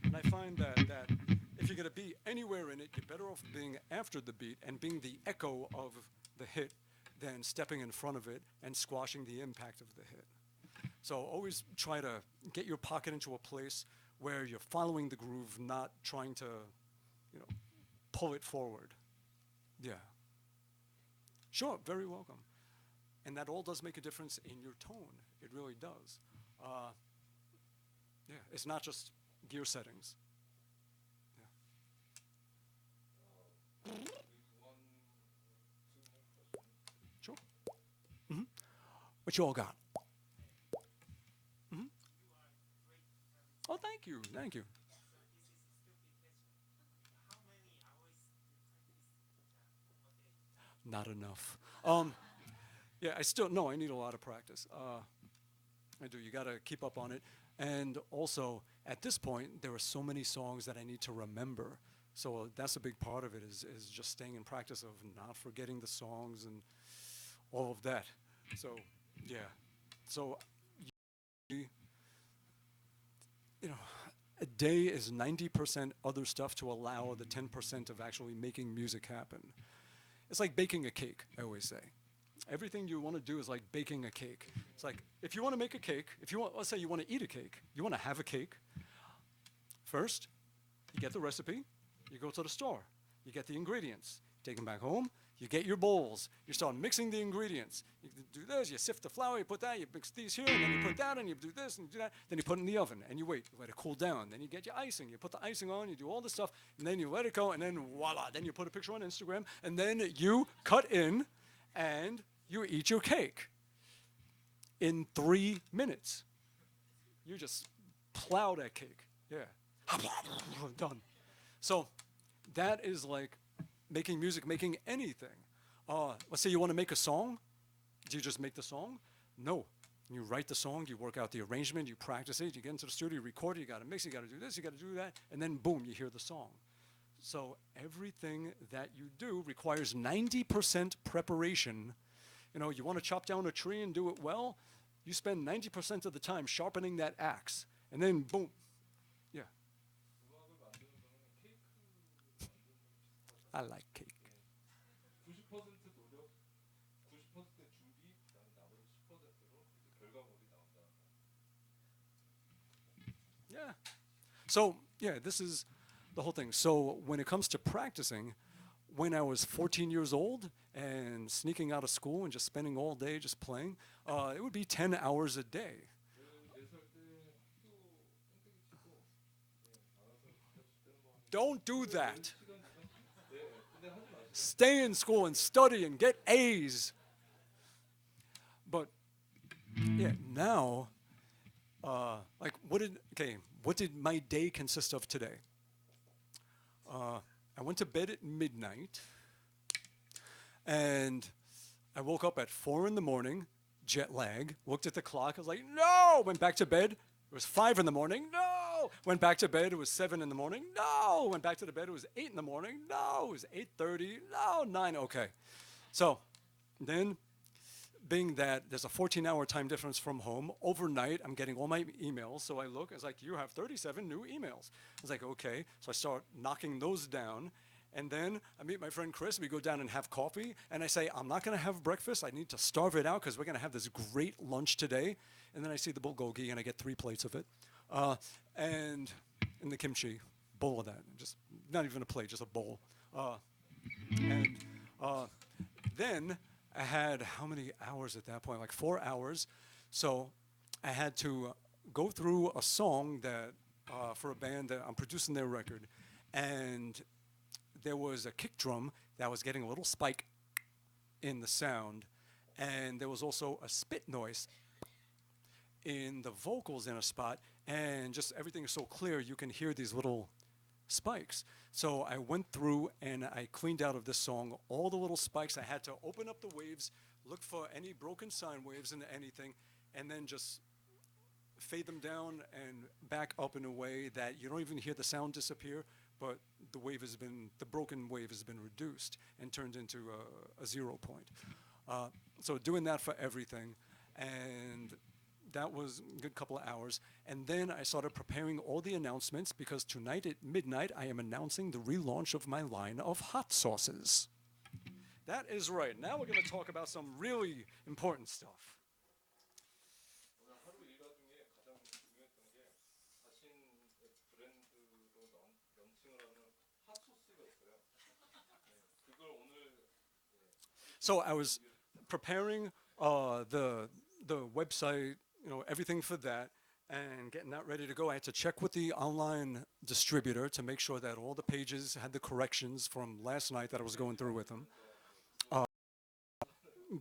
And I find that if you're going to be anywhere in it, you're better off being after the beat and being the echo of the hit than stepping in front of it and squashing the impact of the hit. So always try to get your pocket into a place where you're following the groove, not trying to, pull it forward. Yeah. Sure, very welcome. And that all does make a difference in your tone. It really does. Yeah, it's not just gear settings. Yeah. Sure. What you all got? Oh, thank you, thank you. Not enough. Yeah, I still no. I need a lot of practice. I do. You got to keep up on it. And also, at this point, there are so many songs that I need to remember. So that's a big part of it is just staying in practice of not forgetting the songs and all of that. So, yeah. So, you know, a day is 90% other stuff to allow the 10% of actually making music happen. It's like baking a cake, I always say. Everything you want to do is like baking a cake. It's like if you want to make a cake, if you want, let's say you want to eat a cake, you want to have a cake. First, you get the recipe, you go to the store, you get the ingredients, take them back home, you get your bowls, you start mixing the ingredients. You do this, you sift the flour, you put that, you mix these here, and then you put that, and you do this, and you do that. Then you put it in the oven, and you wait, you let it cool down. Then you get your icing, you put the icing on, you do all this stuff, and then you let it go, and then voila, then you put a picture on Instagram, and then you cut in, and you eat your cake in 3 minutes. You just plow that cake, yeah. Done. So that is like making music, making anything. Let's say you want to make a song. Do you just make the song? No. You write the song, you work out the arrangement, you practice it, you get into the studio, you record it, you got to mix it, you got to do this, you got to do that, and then boom, you hear the song. So everything that you do requires 90% preparation. You know, you want to chop down a tree and do it well, you spend 90% of the time sharpening that axe, and then boom, yeah. I like cake. 90% 노력, 90% 준비, 그다음에 나머지 10%로 이렇게 결과물이 나온다. Yeah. So, yeah, this is the whole thing. So, when it comes to practicing, when I was 14 years old and sneaking out of school and just spending all day just playing, it would be 10 hours a day. 4살 때 학교 땡땡이 치고 나가서 기타 칠 때는 뭐 Don't do that. 1시간 근데 하지 마세요. Stay in school and study and get A's. But, yeah, now, like, what did my day consist of today? I went to bed at midnight, and I woke up at 4 in the morning, jet lag, looked at the clock, I was like, no! Went back to bed, it was 5 in the morning, no! Went back to bed, it was 7 in the morning, no! Went back to the bed, it was 8 in the morning, no! It was 8:30, no! 9, okay. So, then, being that there's a 14-hour time difference from home, overnight I'm getting all my emails, so I look, it's like, you have 37 new emails. I was like, okay, so I start knocking those down, and then I meet my friend Chris, we go down and have coffee, and I say, I'm not gonna have breakfast, I need to starve it out, because we're gonna have this great lunch today, and then I see the bulgogi, and I get 3 plates of it, and the kimchi, bowl of that, just not even a plate, just a bowl. And then I had how many hours at that point? Like 4 hours. So I had to go through a song that for a band that I'm producing their record, and there was a kick drum that was getting a little spike in the sound, and there was also a spit noise in the vocals in a spot, and just everything is so clear you can hear these little spikes. So I went through and I cleaned out of this song all the little spikes. I had to open up the waves, look for any broken sine waves and anything, and then just fade them down and back up in a way that you don't even hear the sound disappear, but the broken wave has been reduced and turned into a 0 point. So doing that for everything, and that was a good couple of hours. And then I started preparing all the announcements, because tonight at midnight I am announcing the relaunch of my line of hot sauces. That is right. Now we're going to talk about some really important stuff. 오늘 하루 일과 중에 가장 중요했던 게 자신의 브랜드로 런칭을 하는 핫소스였어요. 그걸 오늘 So I was preparing the website, everything for that, and getting that ready to go. I had to check with the online distributor to make sure that all the pages had the corrections from last night that I was going through with them.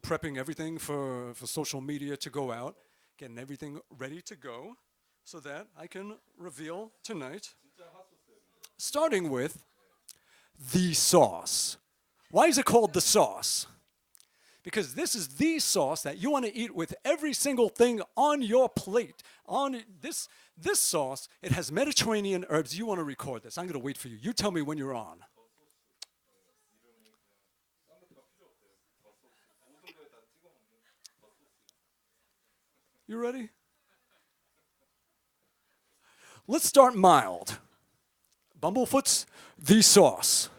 Prepping everything for social media to go out, getting everything ready to go so that I can reveal tonight, starting with the sauce. Why is it called the sauce? Because this is the sauce that you want to eat with every single thing on your plate. On this sauce, it has Mediterranean herbs. You want to record this. I'm going to wait for you. You tell me when you're on. You ready? Let's start mild. Bumblefoot's the sauce.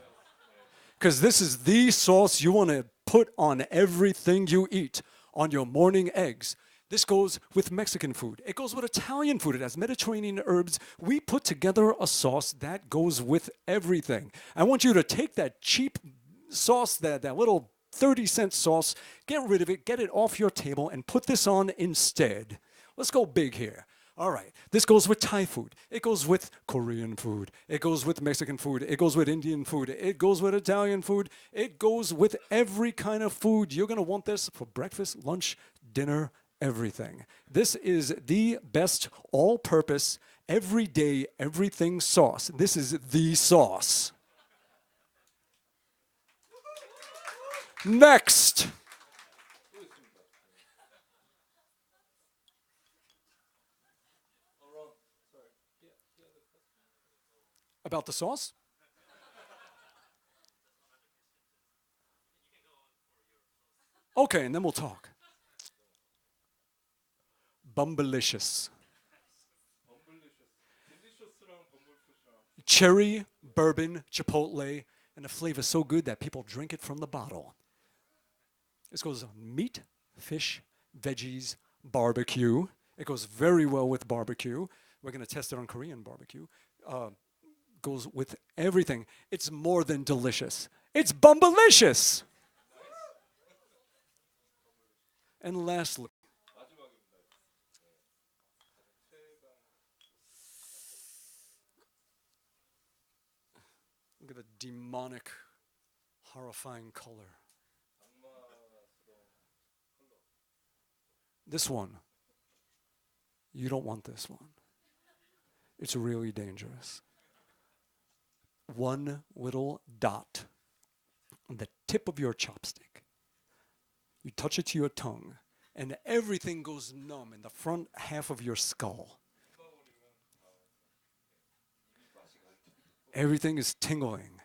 Because this is the sauce you want to put on everything you eat, on your morning eggs. This goes with Mexican food. It goes with Italian food. It has Mediterranean herbs. We put together a sauce that goes with everything. I want you to take that cheap sauce, that little 30-cent sauce, get rid of it, get it off your table, and put this on instead. Let's go big here. All right, this goes with Thai food. It goes with Korean food. It goes with Mexican food. It goes with Indian food. It goes with Italian food. It goes with every kind of food. You're going to want this for breakfast, lunch, dinner, everything. This is the best all-purpose, everyday, everything sauce. This is the sauce. Next. About the sauce? Okay, and then we'll talk. Bumblicious. Cherry, bourbon, chipotle, and the flavor is so good that people drink it from the bottle. This goes meat, fish, veggies, barbecue. It goes very well with barbecue. We're going to test it on Korean barbecue. Goes with everything. It's more than delicious. It's bumblicious. And lastly, look at the demonic, horrifying color. This one, you don't want this one. It's really dangerous. One little dot on the tip of your chopstick. You touch it to your tongue, and everything goes numb in the front half of your skull. Everything is tingling.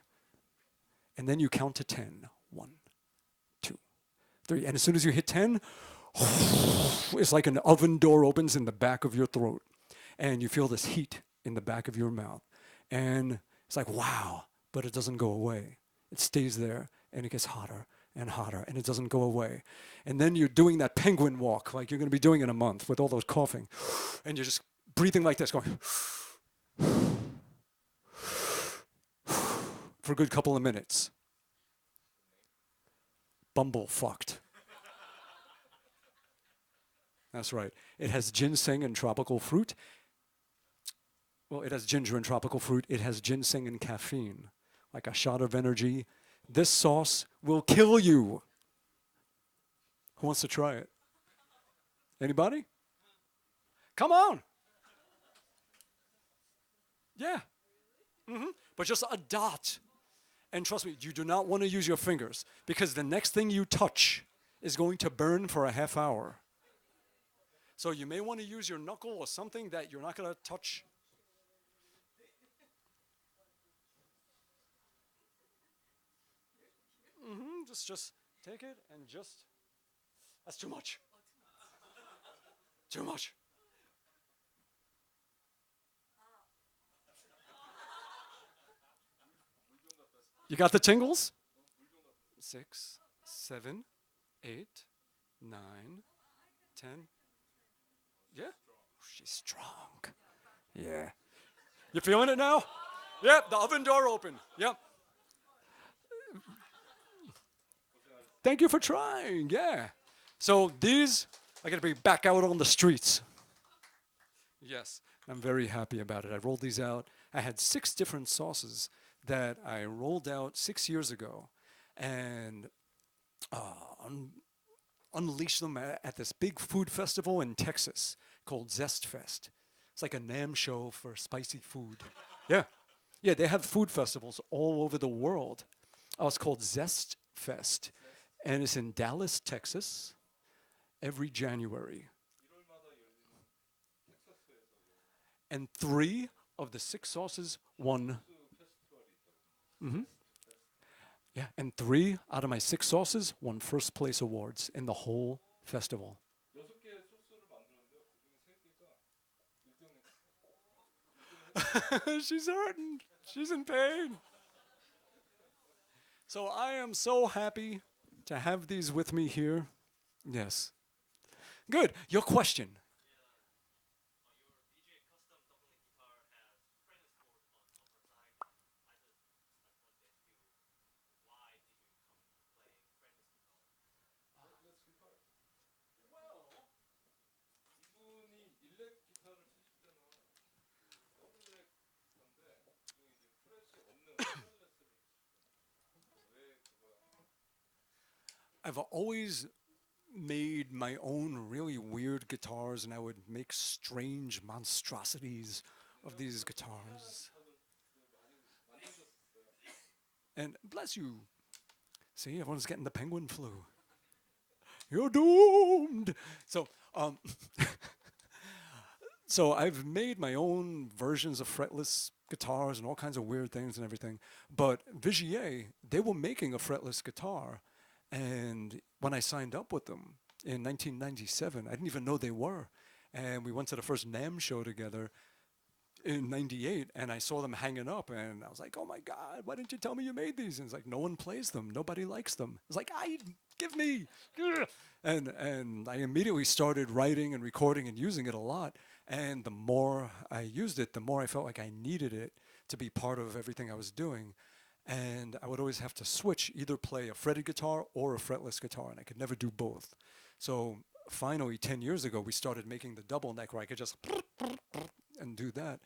And then you count to 10. 1, 2, 3. And as soon as you hit 10, it's like an oven door opens in the back of your throat. And you feel this heat in the back of your mouth. And it's like, wow, but it doesn't go away. It stays there, and it gets hotter and hotter, and it doesn't go away. And then you're doing that penguin walk, like you're going to be doing in a month with all those coughing. And you're just breathing like this, going for a good couple of minutes. Bumble fucked. That's right. It has ginseng and tropical fruit. Well, it has ginger and tropical fruit. It has ginseng and caffeine, like a shot of energy. This sauce will kill you. Who wants to try it? Anybody? Come on. Yeah. But just a dot. And trust me, you do not want to use your fingers because the next thing you touch is going to burn for a half hour. So you may want to use your knuckle or something that you're not going to touch. Just take it and just, that's too much. Too much. You got the tingles? 6, 7, 8, 9, 10. Yeah? She's strong. Yeah. You feeling it now? Yep, the oven door open. Yep. Thank you for trying. Yeah. So these are going to be back out on the streets. Yeah. Yes, I'm very happy about it. I rolled these out. I had 6 different sauces that I rolled out 6 years ago, and unleashed them at this big food festival in Texas called Zest Fest. It's like a NAM show for spicy food. Yeah. Yeah, they have food festivals all over the world. It's called Zest Fest, and it's in Dallas, Texas, every January. 1월마다 열리는 텍사스에서 열리는 And 3 of the 6 sauces won. 수 페스티벌이 있다고. Mhm. Yeah, and 3 out of my 6 sauces won first place awards in the whole festival. 6개의 소스를 만들었는데요. 그중에 3개가 1등했어요. She's hurting. She's in pain. So I am so happy to have these with me here. Yes. Good. Your question. 이분이 일렉 기타를 치실 때는 더블렉 기타인데 그중에 이제 프렛이 없는 프렛레스를 왜 그걸 I've always made my own really weird guitars, and I would make strange monstrosities of these guitars. And bless you. See, everyone's getting the penguin flu. You're doomed. So I've made my own versions of fretless guitars and all kinds of weird things and everything. But Vigier, they were making a fretless guitar. And when I signed up with them in 1997, I didn't even know they were. And we went to the first NAMM show together in 98, and I saw them hanging up, and I was like, oh my God, why didn't you tell me you made these? And it's like, no one plays them. Nobody likes them. It's like, give me. And I immediately started writing and recording and using it a lot. And the more I used it, the more I felt like I needed it to be part of everything I was doing. And I would always have to switch, either play a fretted guitar or a fretless guitar, and I could never do both. So finally, 10 years ago, we started making the double neck where I could just and do that.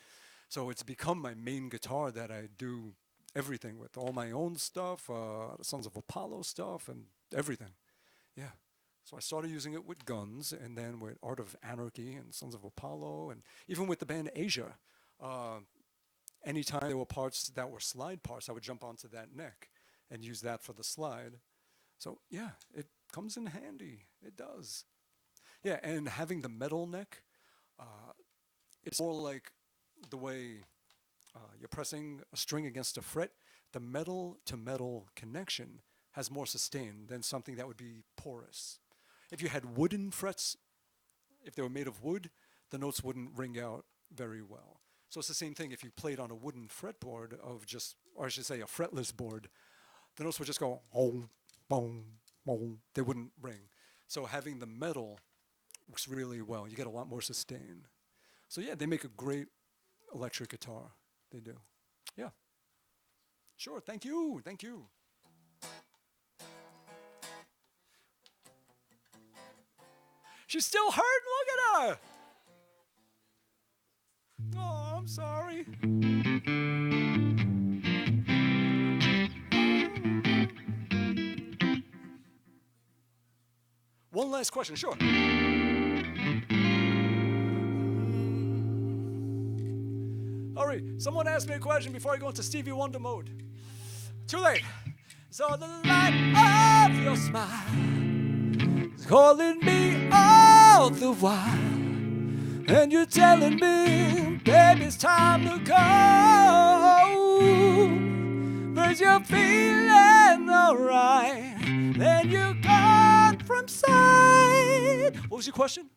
So it's become my main guitar that I do everything with, all my own stuff, Sons of Apollo stuff, and everything. Yeah. So I started using it with Guns, and then with Art of Anarchy and Sons of Apollo, and even with the band Asia. Anytime there were parts that were slide parts, I would jump onto that neck and use that for the slide. So yeah, it comes in handy. It does. Yeah, and having the metal neck, it's more like the way you're pressing a string against a fret. The metal to metal connection has more sustain than something that would be porous. If you had wooden frets, if they were made of wood, the notes wouldn't ring out very well. So it's the same thing if you played on a wooden fretboard or I should say a fretless board, the notes would just go, boom, boom, boom. They wouldn't ring. So having the metal works really well. You get a lot more sustain. So yeah, they make a great electric guitar. They do. Yeah. Sure, thank you, thank you. She's still hurt, look at her. Oh, I'm sorry. One last question, sure. All right, someone asked me a question before I go into Stevie Wonder mode. Too late. So the light of your smile is calling me all the while. And you're telling me, baby, it's time to go. But you're feeling alright. Then you're gone from sight. What was your question?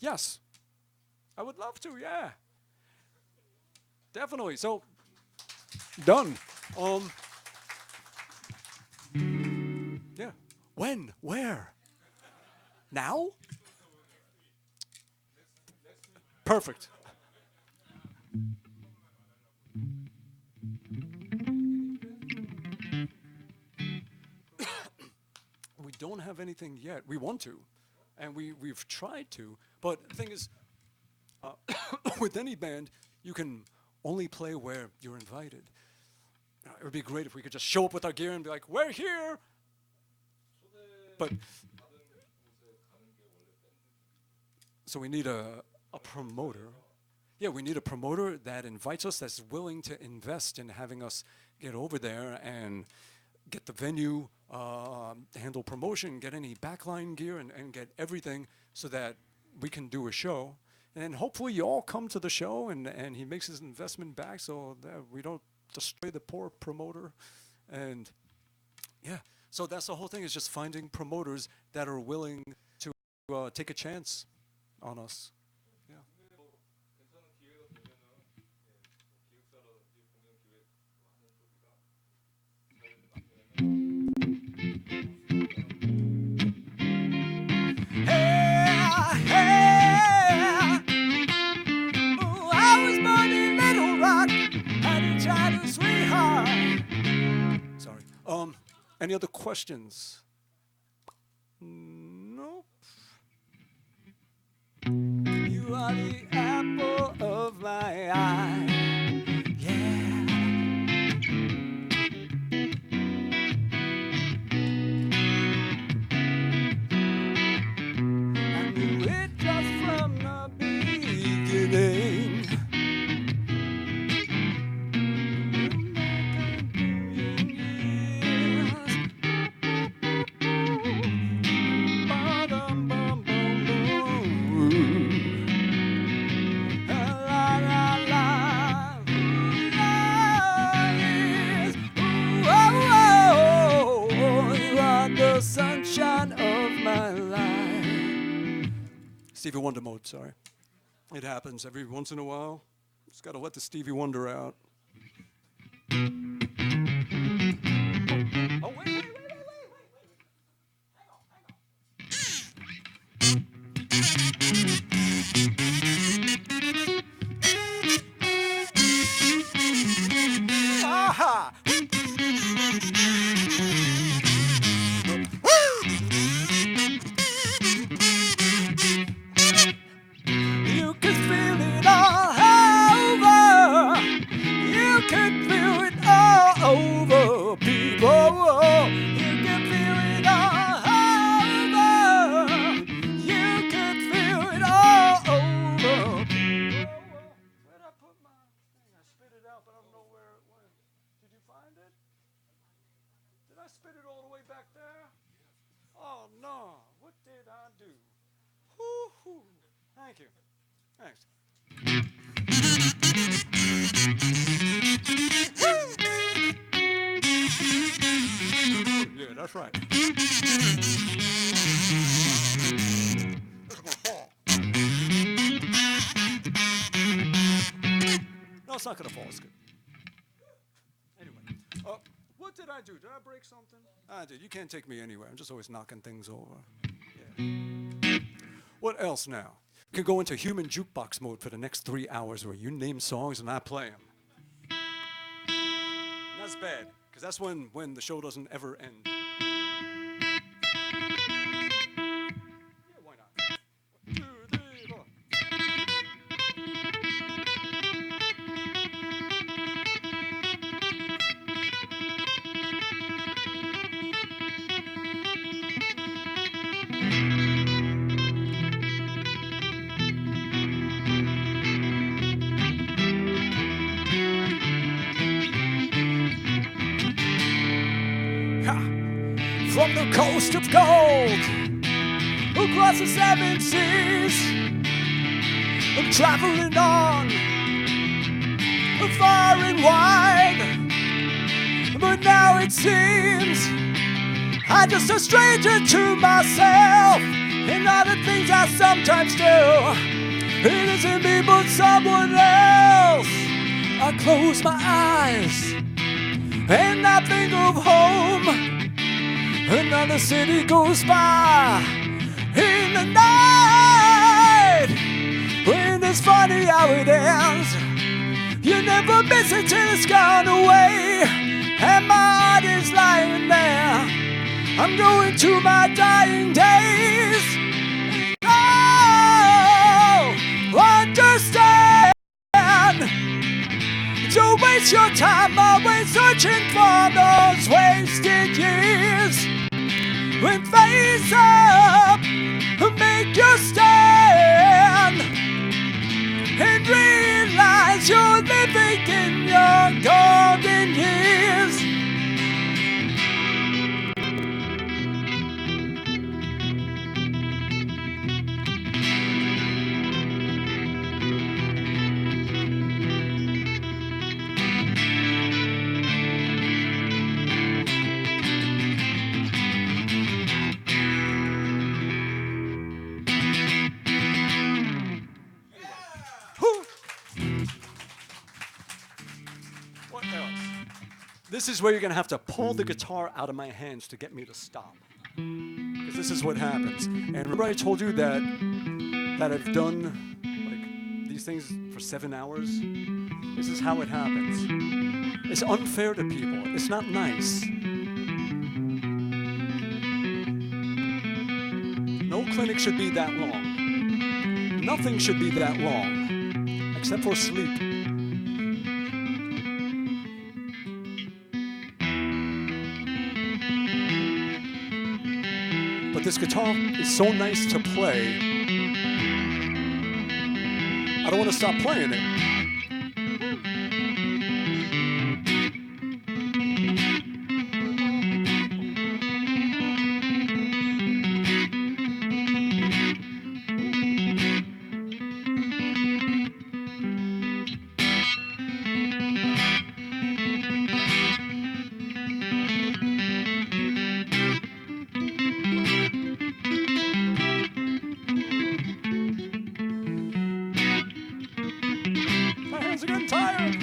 Yes. I would love to, yeah. Definitely. So, done. Yeah. When? Where? Now? Perfect. don't have anything yet. We want to, and we've tried to. But the thing is, with any band, you can only play where you're invited. It would be great if we could just show up with our gear and be like, we're here. But so we need a promoter. Yeah, we need a promoter that invites us, that's willing to invest in having us get over there and get the venue, handle promotion, get any backline gear, and get everything so that we can do a show. And hopefully you all come to the show and he makes his investment back so that we don't destroy the poor promoter. And yeah, so that's the whole thing, is just finding promoters that are willing to take a chance on us. Yeah. 괜찮은 기회가 되면은 기획사라든지 공연 기획 하는 쪽이가 I was born in Little Rock, had a childhood sweetheart. Sorry. Any other questions? Nope. You are the apple of my eye. Yeah. I knew it just from the beginning. Sunshine of my life. Stevie Wonder mode, sorry. It happens every once in a while. Just gotta let the Stevie Wonder out. Oh, wait. Hang on. Aha! You can feel it all over. You can feel it all over, people. You can feel it all over. You can feel it all over, people. Where'd I put my thing? I spit it out, but I don't know where it went. Did you find it? Did I spit it all the way back there? Oh no, what did I do? Woo-hoo. Thank you. Thanks. Yeah, that's right. No, it's not gonna fall. It's good. Anyway, what did I do? Did I break something? I did. You can't take me anywhere. I'm just always knocking things over. Yeah. What else now? You can go into human jukebox mode for the next 3 hours where you name songs and I play them. And that's bad, because that's when the show doesn't ever end. Yeah, why not? 1, 2, 3, 4. From the coast of gold, across the 7 seas, I'm traveling on, far and wide. But now it seems I'm just a stranger to myself and all the things I sometimes do. It isn't me but someone else. I close my eyes and I think of home. Another city goes by in the night. When it's funny how it ends, you never miss it till it's gone away. And my heart is lying there I'm going to my dying days. Oh, understand. Don't waste your time always searching for those wasted years. When face up, make your stand and realize you're living in your golden years. What else? This is where you're going to have to pull the guitar out of my hands to get me to stop. Because this is what happens. And remember I told you that I've done like these things for 7 hours? This is how it happens. It's unfair to people. It's not nice. No clinic should be that long. Nothing should be that long, except for sleep. But this guitar is so nice to play. I don't want to stop playing it. My hands are getting tired.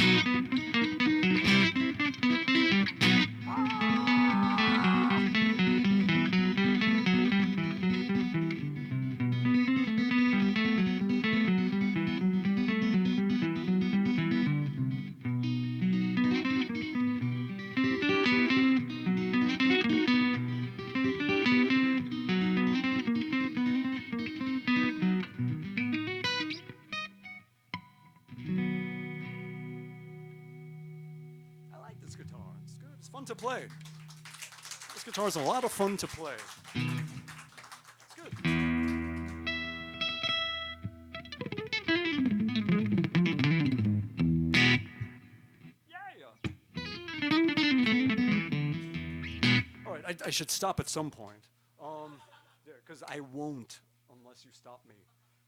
I like this guitar. It's good. It's fun to play. This guitar is a lot of fun to play. It's good. Yeah. All right, I should stop at some point. Yeah, because I won't unless you stop me.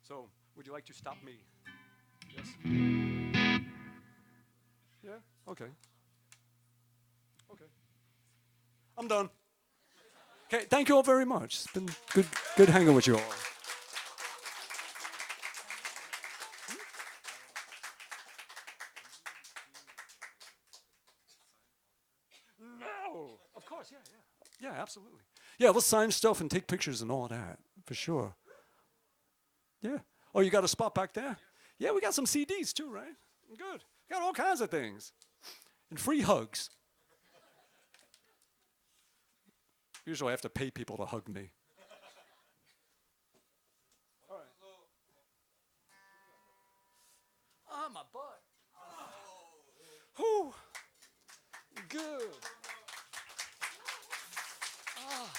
So, would you like to stop me? Yes. Yeah. Okay. Okay. I'm done. Okay. Thank you all very much. It's been good hanging with you all. No. Of course. Yeah. Yeah. Yeah. Absolutely. Yeah. We'll sign stuff and take pictures and all that for sure. Yeah. Oh, you got a spot back there? Yeah. We got some CDs too, right? Good. Got all kinds of things. And free hugs. Usually I have to pay people to hug me. All right. Ah, my butt. Whew. Good. Ah.